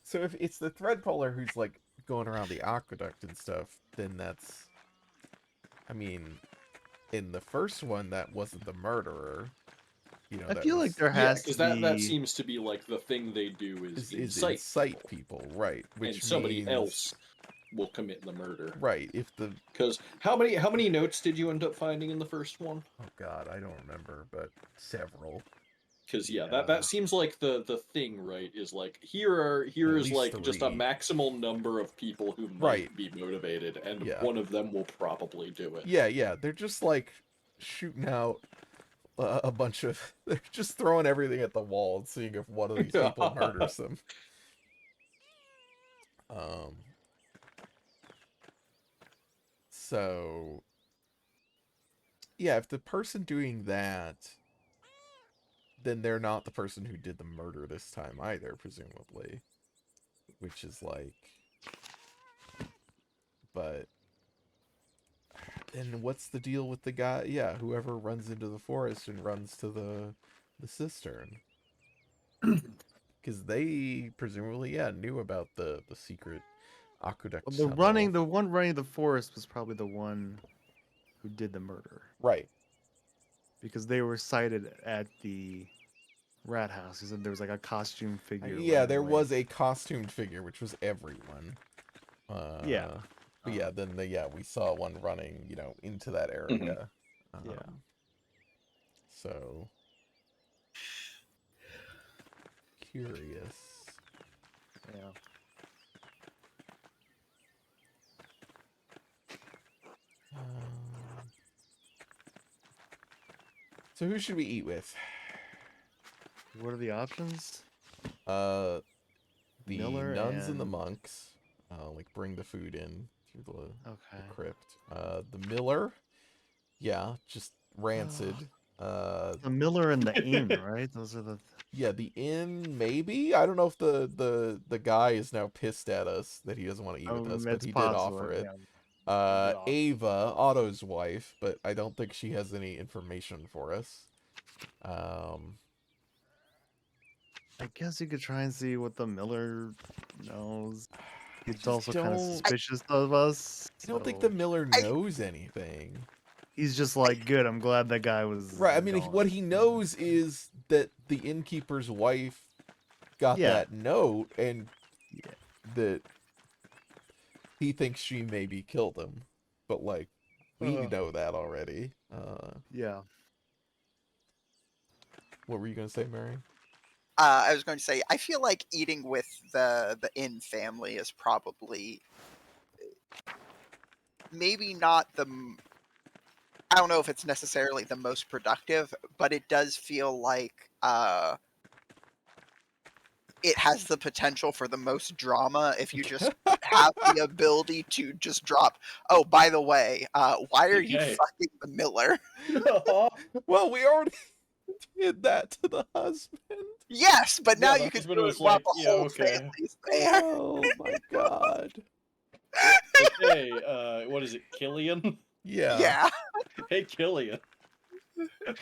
So if it's the thread puller who's like going around the aqueduct and stuff, then that's, I mean, in the first one that wasn't the murderer. I that feel was, like there Yeah, has because to be. that seems to be like the thing they do is incite people, right? Which and somebody means, else will commit the murder. right? If the Because how many notes did you end up finding in the first one? oh god, I don't remember, but several. Because yeah, Yeah. that seems like the thing, right? Is like here At is least like just a 3. maximal number of people who might Right. be motivated, and Yeah. one of them will probably do it. Yeah, they're just like shooting out a bunch of. They're just throwing everything at the wall and seeing if one of these people murders them. So yeah, if the person doing that, then they're not the person who did the murder this time either, presumably. Which is like, but then what's the deal with the guy? Yeah, whoever runs into the forest and runs to the cistern. Because they presumably, knew about the secret aqueduct The tunnel. one running the forest was probably the one who did the murder Right. because they were sighted at the rat house. He said there was like a costume figure. Yeah, running there away. was a costumed figure, which was everyone. Yeah. But yeah, then we saw one running, into that area. Yeah. So curious. Yeah. So who should we eat with? What are the options? The Miller nuns and the and- monks. Like bring the food in through the Okay. crypt. The miller. Yeah, just rancid. The Miller and the inn, right? Those are the. Yeah, the inn, maybe? I don't know if the guy is now pissed at us that he doesn't want to eat with us, but It's he did possible, offer it. yeah. did offer. Ava, Otto's wife, but I don't think she has any information for us. I guess you could try and see what the Miller knows. He's just also kind of don't- suspicious of us. I don't think so- the miller knows anything. He's just like, good. I'm glad that guy was. Right, I mean, gone." what he knows is that the innkeeper's wife got Yeah. that note and Yeah. that he thinks she maybe killed him. But, like, we know that already. Yeah. What were you going to say, Mary? I was going to say, I feel like eating with the Inn family is probably maybe not I don't know if it's necessarily the most productive, but it does feel like it has the potential for the most drama if you just have the ability to just drop. Oh, by the way, why are you Okay. fucking the Miller? Well, we already did that to the husband. Yes, but now Yeah, the you can husband do it was while like, the yeah, whole okay. family's there. Oh my god. Hey, what is it, Killian? Yeah. Yeah. Hey, Killian.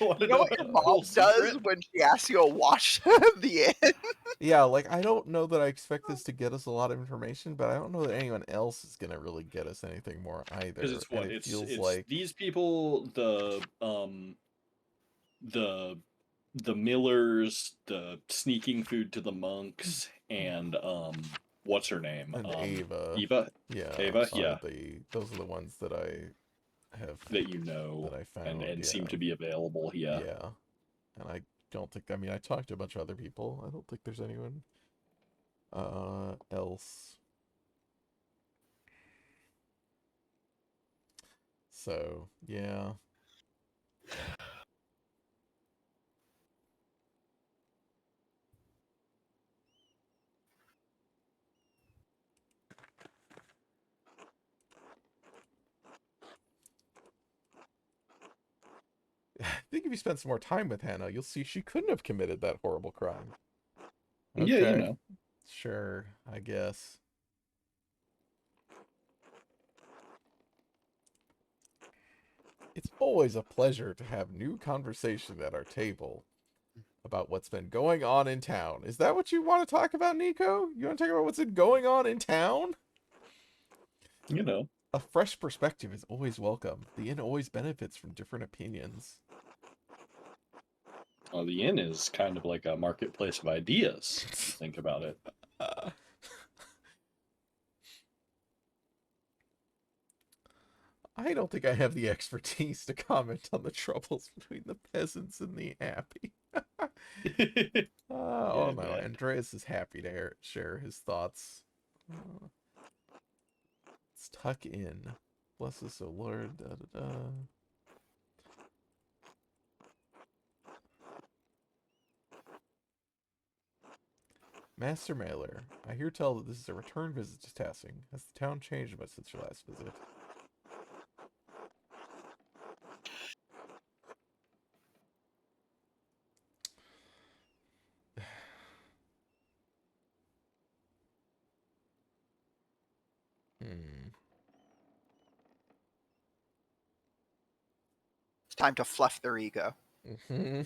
Want You to know know what a your mom cool does secret? when she asks you to watch the end? Yeah, like, I don't know that I expect this to get us a lot of information, but I don't know that anyone else is gonna really get us anything more either. Because it's And what? it feels It's like these people, the Millers, the sneaking food to the monks, and what's her name? and Ava. Eva? Yeah, Ava, are yeah. those are the ones that I have That you know that I found. and Yeah. seem to be available, yeah. Yeah. And I don't think, I mean, I talked to a bunch of other people. I don't think there's anyone else. So, yeah. I think if you spend some more time with Hannah, you'll see she couldn't have committed that horrible crime. Yeah, you Okay. know. Sure, I guess. It's always a pleasure to have new conversation at our table about what's been going on in town. Is that what you want to talk about, Nico? You want to talk about what's been going on in town? You know. A fresh perspective is always welcome. The inn always benefits from different opinions. Well, the inn is kind of like a marketplace of ideas, if you think about it. I don't think I have the expertise to comment on the troubles between the peasants and the abbey. Oh no, man. Andreas is happy to share his thoughts. Let's tuck in. Bless us, O Lord. Da, da, da. Master Mailer, I hear tell that this is a return visit to Tassing. Has the town changed much since your last visit? Hmm. It's time to fluff their ego. Mm-hmm.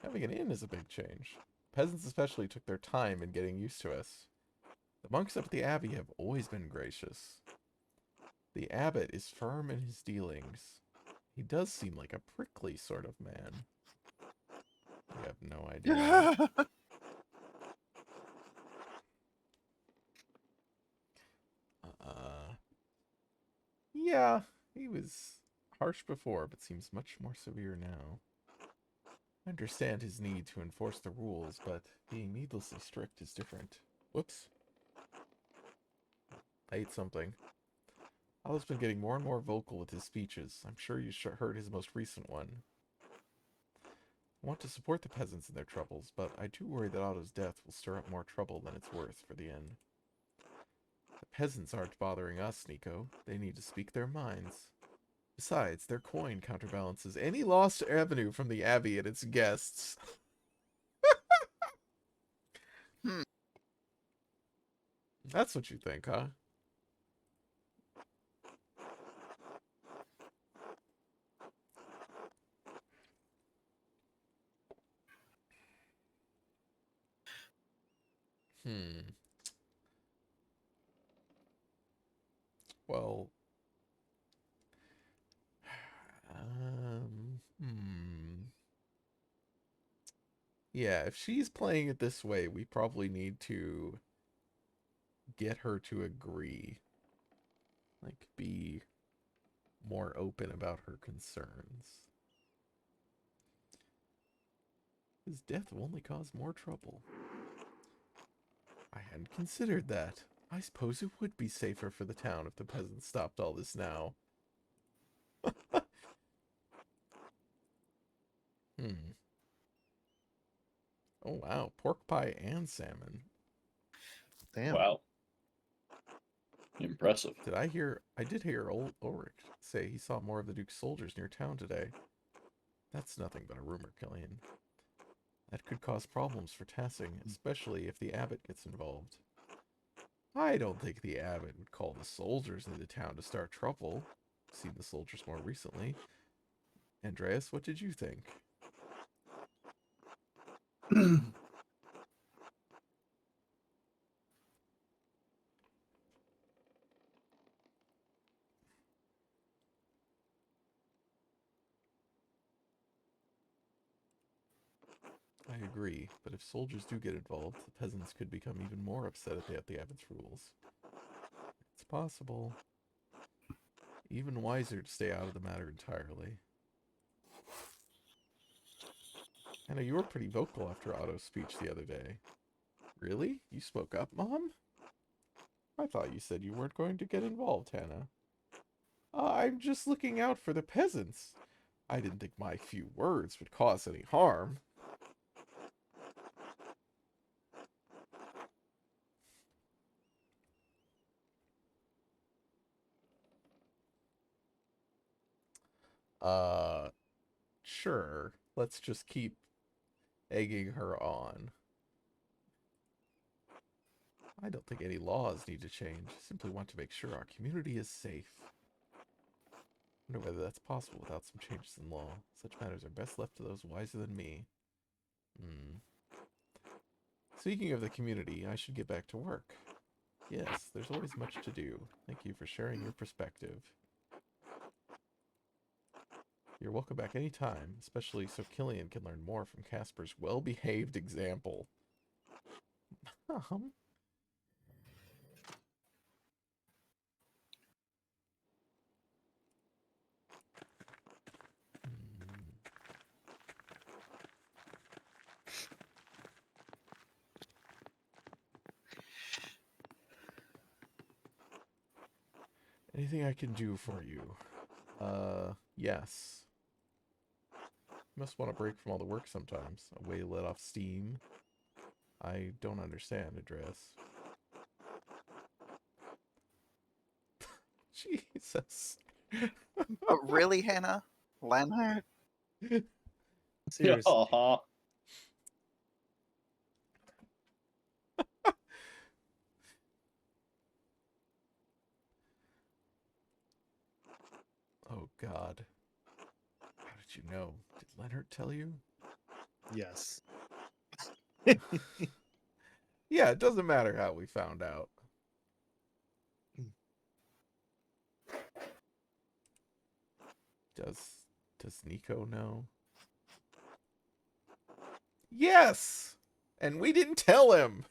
Having an inn is a big change. Peasants especially took their time in getting used to us. The monks up at the abbey have always been gracious. The abbot is firm in his dealings. He does seem like a prickly sort of man. I have no idea. Yeah, he was harsh before, but seems much more severe now. I understand his need to enforce the rules, but being needlessly strict is different. Whoops. I ate something. Otto's been getting more and more vocal with his speeches. I'm sure you heard his most recent one. I want to support the peasants in their troubles, but I do worry that Otto's death will stir up more trouble than it's worth for the inn. The peasants aren't bothering us, Nico. They need to speak their minds. Besides, their coin counterbalances any lost revenue from the abbey and its guests. Hmm. That's what you think, huh? Hmm. Well, Yeah, if she's playing it this way, we probably need to get her to agree. Like, be more open about her concerns. His death will only cause more trouble. I hadn't considered that. I suppose it would be safer for the town if the peasants stopped all this now. Hmm. Oh, wow. Pork pie and salmon. Damn. Wow. Impressive. I did hear old Ulrich say he saw more of the Duke's soldiers near town today. That's nothing but a rumor, Killian. That could cause problems for Tassing, especially if the abbot gets involved. I don't think the abbot would call the soldiers into town to start trouble. I've seen the soldiers more recently. Andreas, what did you think? I agree, but if soldiers do get involved, the peasants could become even more upset at the abbot's rules. It's possible. Even wiser to stay out of the matter entirely. Anna, you were pretty vocal after Otto's speech the other day. Really? You spoke up, Mom? I thought you said you weren't going to get involved, Hannah. I'm just looking out for the peasants. I didn't think my few words would cause any harm. Uh, sure. Let's just keep egging her on. I don't think any laws need to change. I simply want to make sure our community is safe. I wonder whether that's possible without some changes in law. Such matters are best left to those wiser than me. Speaking of the community, I should get back to work. Yes, there's always much to do. Thank you for sharing your perspective. You're welcome back any time, especially so Killian can learn more from Casper's well-behaved example. Anything I can do for you? Yes. You must want a break from all the work sometimes. A way to let off steam. I don't understand, Andreas. Jesus. But really, Hannah? Leonard? Seriously. Aw. Oh, God. How did you know? Did Leonard tell you? Yes. Yeah, it doesn't matter how we found out. Does Nico know? Yes! And we didn't tell him!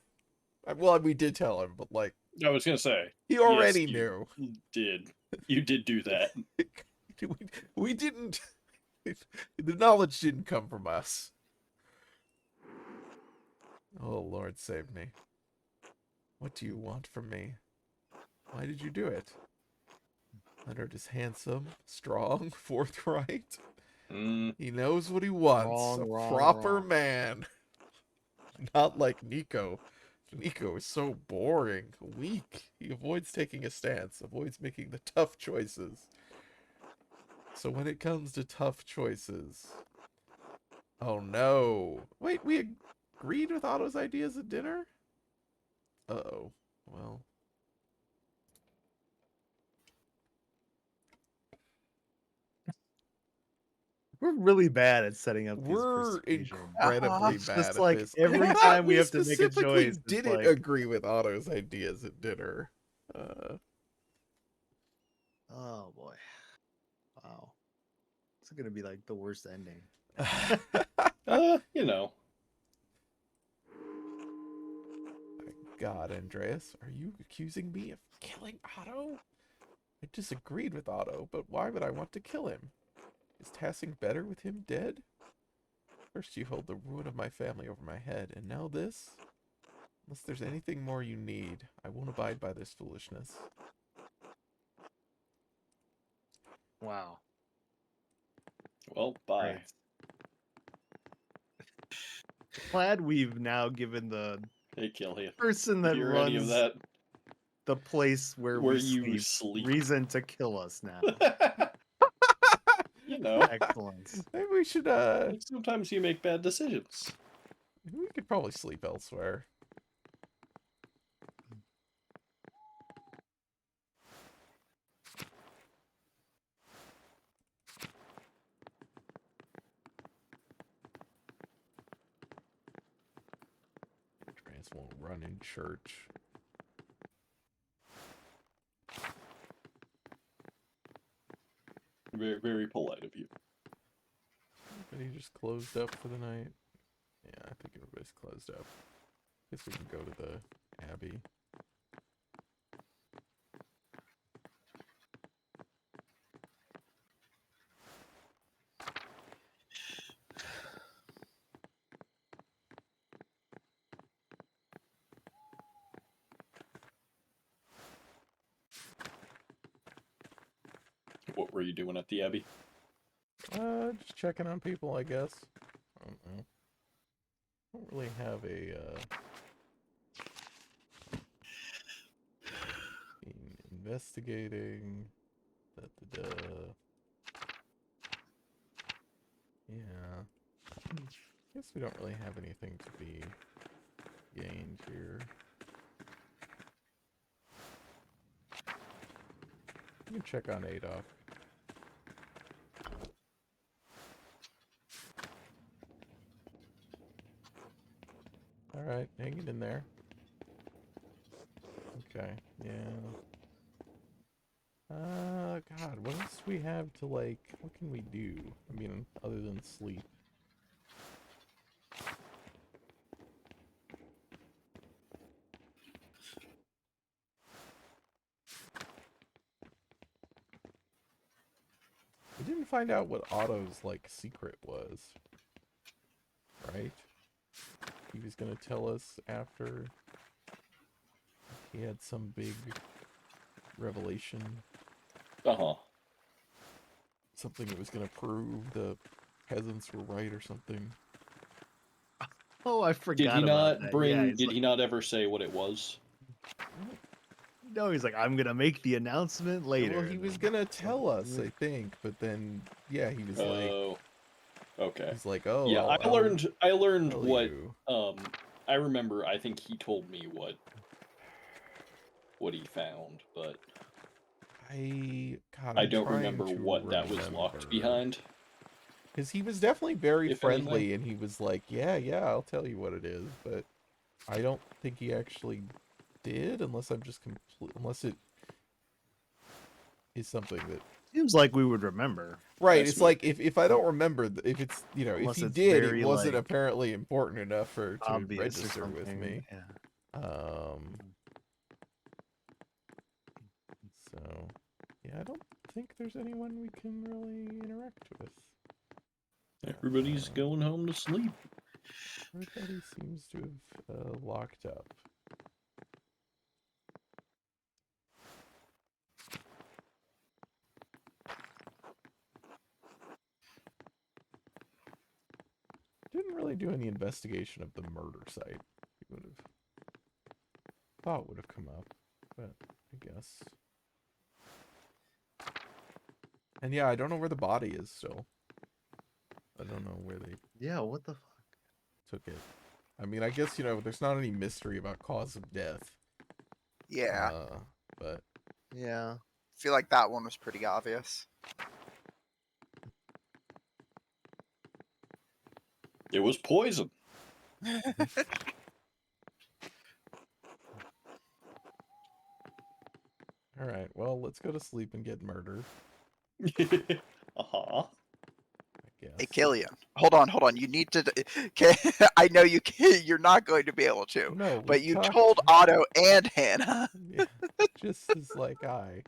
Well, we did tell him, but, like, I was gonna say. he yes, already you knew. did. You did do that. we didn't... The knowledge didn't come from us. Oh, Lord, save me. What do you want from me? Why did you do it? Leonard is handsome, strong, forthright. He knows what he wants. A Wrong, proper wrong. man. Not like Nico. Nico is so boring, weak. He avoids taking a stance, avoids making the tough choices. So when it comes to tough choices... Oh no. Wait, we agreed with Otto's ideas at dinner? Uh-oh. Well... We're really bad at setting up these We're persuasion. incredibly It's bad just at like this. every I thought time we we have to make a specifically choice, it's didn't like, agree with Otto's ideas at dinner. oh boy, wow, it's gonna be like the worst ending. You know. God, Andreas, are you accusing me of killing Otto? I disagreed with Otto, but why would I want to kill him? Is Tassing better with him dead? First you held the ruin of my family over my head, and now this? Unless there's anything more you need, I won't abide by this foolishness. Wow. Well, bye. Great. Glad we've now given the Hey, kill you. person that Hear any of runs that? the place where Where we you sleep, sleep. reason to kill us now. You know, Excellent. Maybe we should, sometimes you make bad decisions. we could probably sleep elsewhere. Andreas won't run in church. Very, very polite of you. Everybody just closed up for the night. Yeah, I think everybody's closed up. Guess we can go to the Abbey. What were you doing at the Abbey? Just checking on people, I guess. I don't know. Don't really have a, investigating. Da-da-da. Yeah. Guess we don't really have anything to be gained here. You can check on Adolf. Alright, hanging in there. Okay, yeah. God, what else do we have to, like, what can we do? I mean, other than sleep. We didn't find out what Otto's, like, secret was. Right? He was gonna tell us after he had some big revelation. Uh-huh. Something that was gonna prove the peasants were right or something. Oh, I Did forgot he about not that. bring, Yeah, did he not ever say what it was? no, he's like, I'm gonna make the announcement later. Well, he and was then- gonna tell us, I think, but then, yeah, he was like, Oh, okay. he's like, oh, Yeah, I I'll learned tell what, you. I remember, I think he told me what he found, but God, I I'm don't trying remember to what that was locked remember. behind. Because he was definitely very If friendly, anything. and he was like, yeah, I'll tell you what it is, but I don't think he actually did, unless I'm just unless it is something that... Seems like we would remember. Right, That's it's me. like, if I don't remember, if it's, if Unless he it's did, it very, wasn't like, apparently important enough to Obvious or register with something. me. Yeah. So, yeah, I don't think there's anyone we can really interact with. Everybody's going home to sleep. Everybody seems to have locked up. Didn't really do any investigation of the murder site. You would have thought would have come up, but I guess. And yeah, I don't know where the body is still. I don't know where they Yeah, what the fuck? took it. I mean, I guess, there's not any mystery about cause of death. Yeah, But Yeah. I feel like that one was pretty obvious. It was poison. all right, well, let's go to sleep and get murdered, Uh-huh. I guess. Hey, Killian. Hold on. You need to. I know you can. You're not going to be able to. No, we But you talked. told Otto and Hannah. Yeah, just as like I.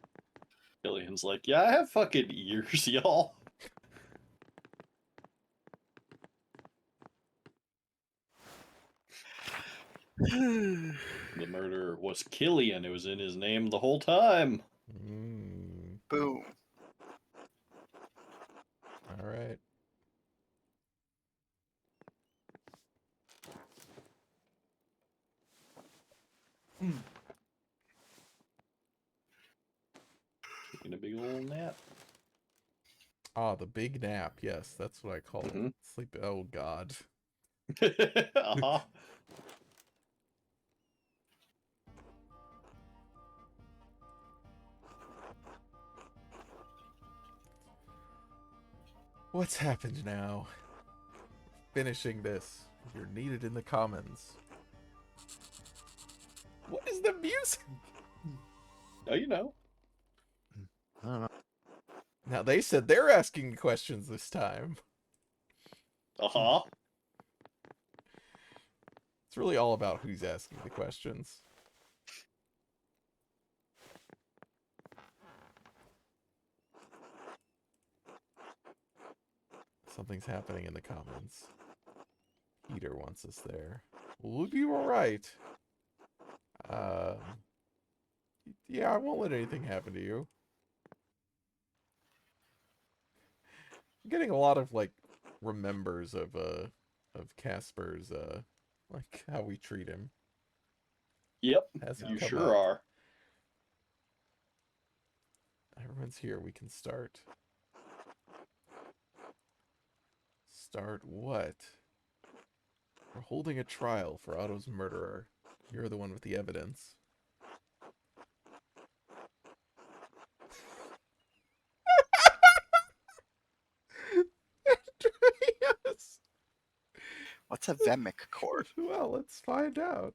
Killian's like, yeah, I have fucking ears, y'all. The murderer was Killian. It was in his name the whole time. Boom. All right. Taking a big old nap. Ah, the big nap. Yes, that's what I call Mhm. sleep. Oh God. uh-huh. What's happened now? Finishing this. You're needed in the commons. What is the music? Oh, you know. I don't know. Now they said they're asking questions this time. Uh-huh. It's really all about who's asking the questions. Something's happening in the commons. Peter wants us there. We'll be alright. Yeah, I won't let anything happen to you. I'm getting a lot of, like, remembers of Casper's, like, how we treat him. Yep. Hasn't You come sure up. are. Everyone's here. We can start. Start what? We're holding a trial for Otto's murderer. You're the one with the evidence. Andreas! What's a Vemic court? Well, let's find out.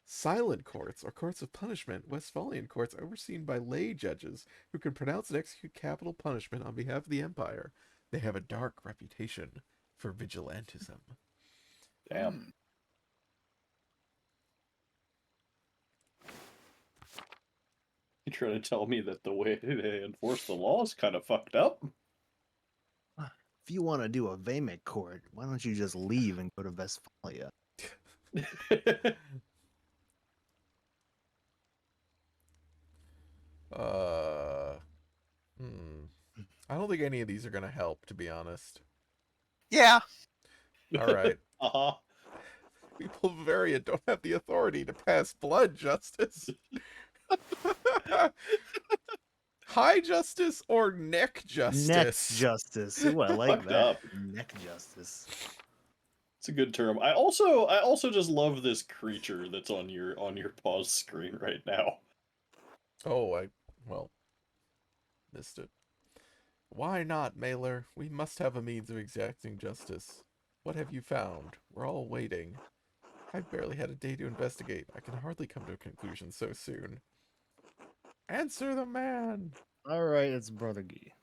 Silent courts, or courts of punishment, Westphalian courts overseen by lay judges who can pronounce and execute capital punishment on behalf of the empire. They have a dark reputation for vigilantism. Damn. Hmm. You trying to tell me that the way they enforce the law is kind of fucked up? If you want to do a Vamic court, why don't you just leave and go to Westphalia? Uh, I don't think any of these are going to help, to be honest. Yeah. All right. Uh-huh. People of Bavaria don't have the authority to pass blood justice. High justice or neck justice? Neck justice. Ooh, I like Fucked that. up. Neck justice. It's a good term. I also just love this creature that's on your pause screen right now. Oh, well, missed it. Why not, Mailer? We must have a means of exacting justice. What have you found? We're all waiting. I've barely had a day to investigate. I can hardly come to a conclusion so soon. Answer the man! All right, it's Brother Gee.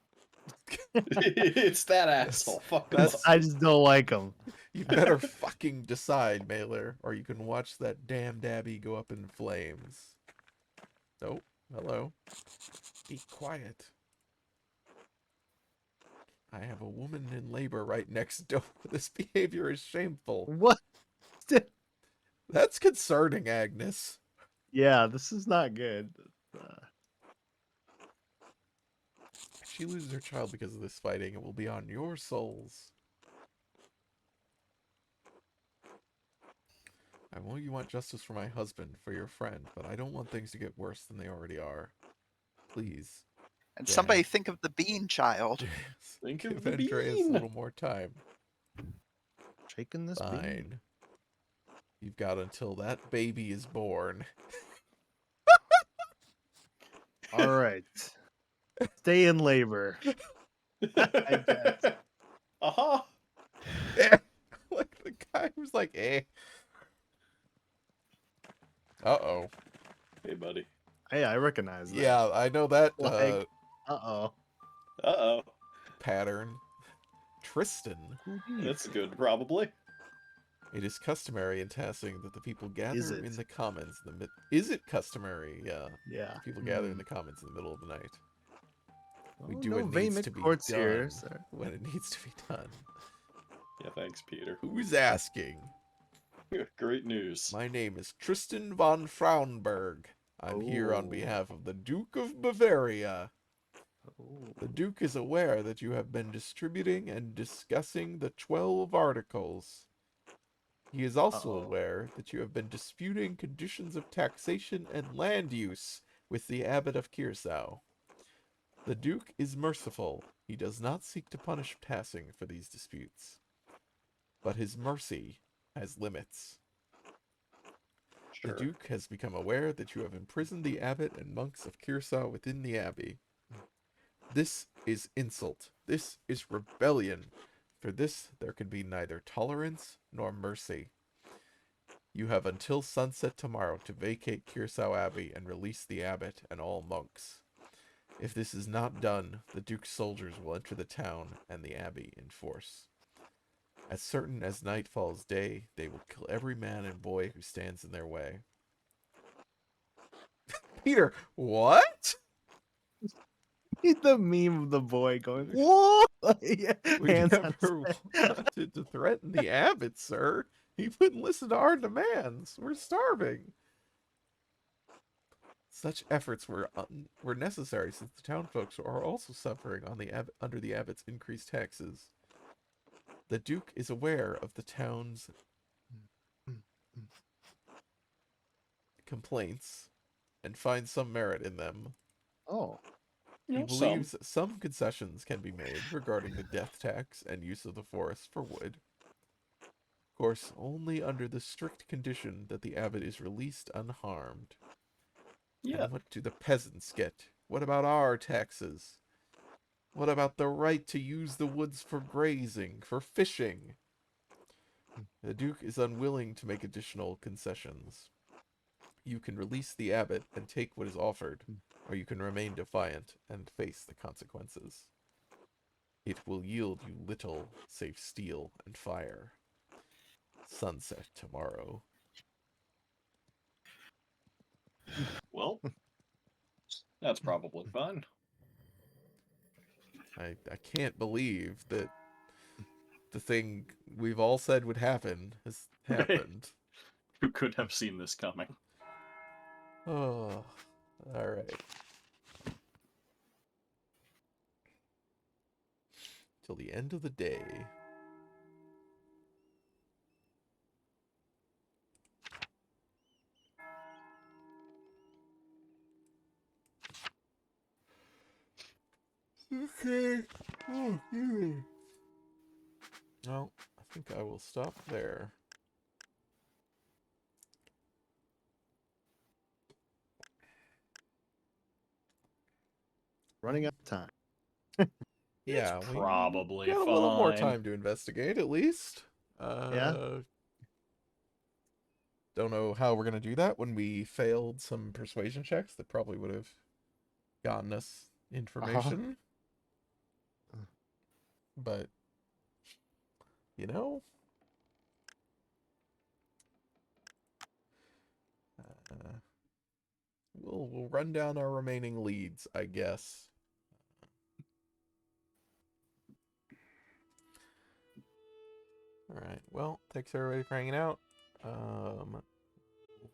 It's that asshole. Fuck him that's- up. I just don't like him. You better fucking decide, Mailer, or you can watch that damned Abbey go up in flames. Oh, hello. Be quiet. I have a woman in labor right next door. This behavior is shameful. What? That's concerning, Agnes. Yeah, this is not good. If she loses her child because of this fighting, it will be on your souls. I know you want justice for my husband, for your friend, but I don't want things to get worse than they already are. Please. And Yeah. somebody think of the bean child. Think Give of the Andreas bean. a little more time. Shaking this bean. Fine. You've got until that baby is born. All right. Stay in labor. I guess. Uh-huh. Like the guy was like, eh. Uh-oh. Hey, buddy. Hey, I recognize that. Yeah, I know that. Like, uh-oh. Uh-oh. pattern. Tristan. Who do you That's think? good, probably. It is customary in Tassing that the people Is gather it? in the commons. Is it customary? Yeah. Yeah. People gather in Hmm. the commons in the middle of the night. We Oh, do no what vain needs to be courts done here, sir. when it needs to be done. Yeah, thanks, Peter. Who's asking? Great news. My name is Tristan von Frauenberg. I'm here on Oh. behalf of the Duke of Bavaria. Oh. The Duke is aware that you have been distributing and discussing the 12 articles. He is also Uh-oh. aware that you have been disputing conditions of taxation and land use with the Abbot of Kirsau. The Duke is merciful. He does not seek to punish Tassing for these disputes. But his mercy has limits. Sure. The Duke has become aware that you have imprisoned the abbot and monks of Kirsau within the abbey. This is insult. This is rebellion. For this there can be neither tolerance nor mercy. You have until sunset tomorrow to vacate Kirsau Abbey and release the abbot and all monks. If this is not done, the Duke's soldiers will enter the town and the abbey in force. As certain as night falls day, they will kill every man and boy who stands in their way. Peter, what? The meme of the boy going, "What?" We Hands on never his wanted to threaten the abbot, sir. He wouldn't listen to our demands. We're starving. Such efforts were necessary since the townfolk are also suffering on under the abbot's increased taxes. The Duke is aware of the town's complaints and finds some merit in them. Oh. He You know, believes some concessions can be made regarding the death tax and use of the forest for wood. Of course, only under the strict condition that the abbot is released unharmed. Yeah. And what do the peasants get? What about our taxes? What about the right to use the woods for grazing, for fishing? The Duke is unwilling to make additional concessions. You can release the abbot and take what is offered, or you can remain defiant and face the consequences. It will yield you little save steel and fire. Sunset tomorrow. Well, that's probably fine. I can't believe that the thing we've all said would happen has Right. happened. Who could have seen this coming? Oh, all right. Till the end of the day. Okay. Oh, well, I think I will stop there. Running out of time. Yeah, It's we probably got a little more fine. time to investigate, at least. Yeah. Don't know how we're gonna do that when we failed some persuasion checks that probably would have gotten us information. But you know, uh, we'll run down our remaining leads, I guess. All right. Well, thanks everybody for hanging out. We'll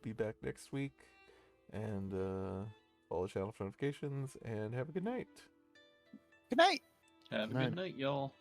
be back next week, and follow the channel for notifications. And have a good night. Good night. Have a Night. good night, y'all.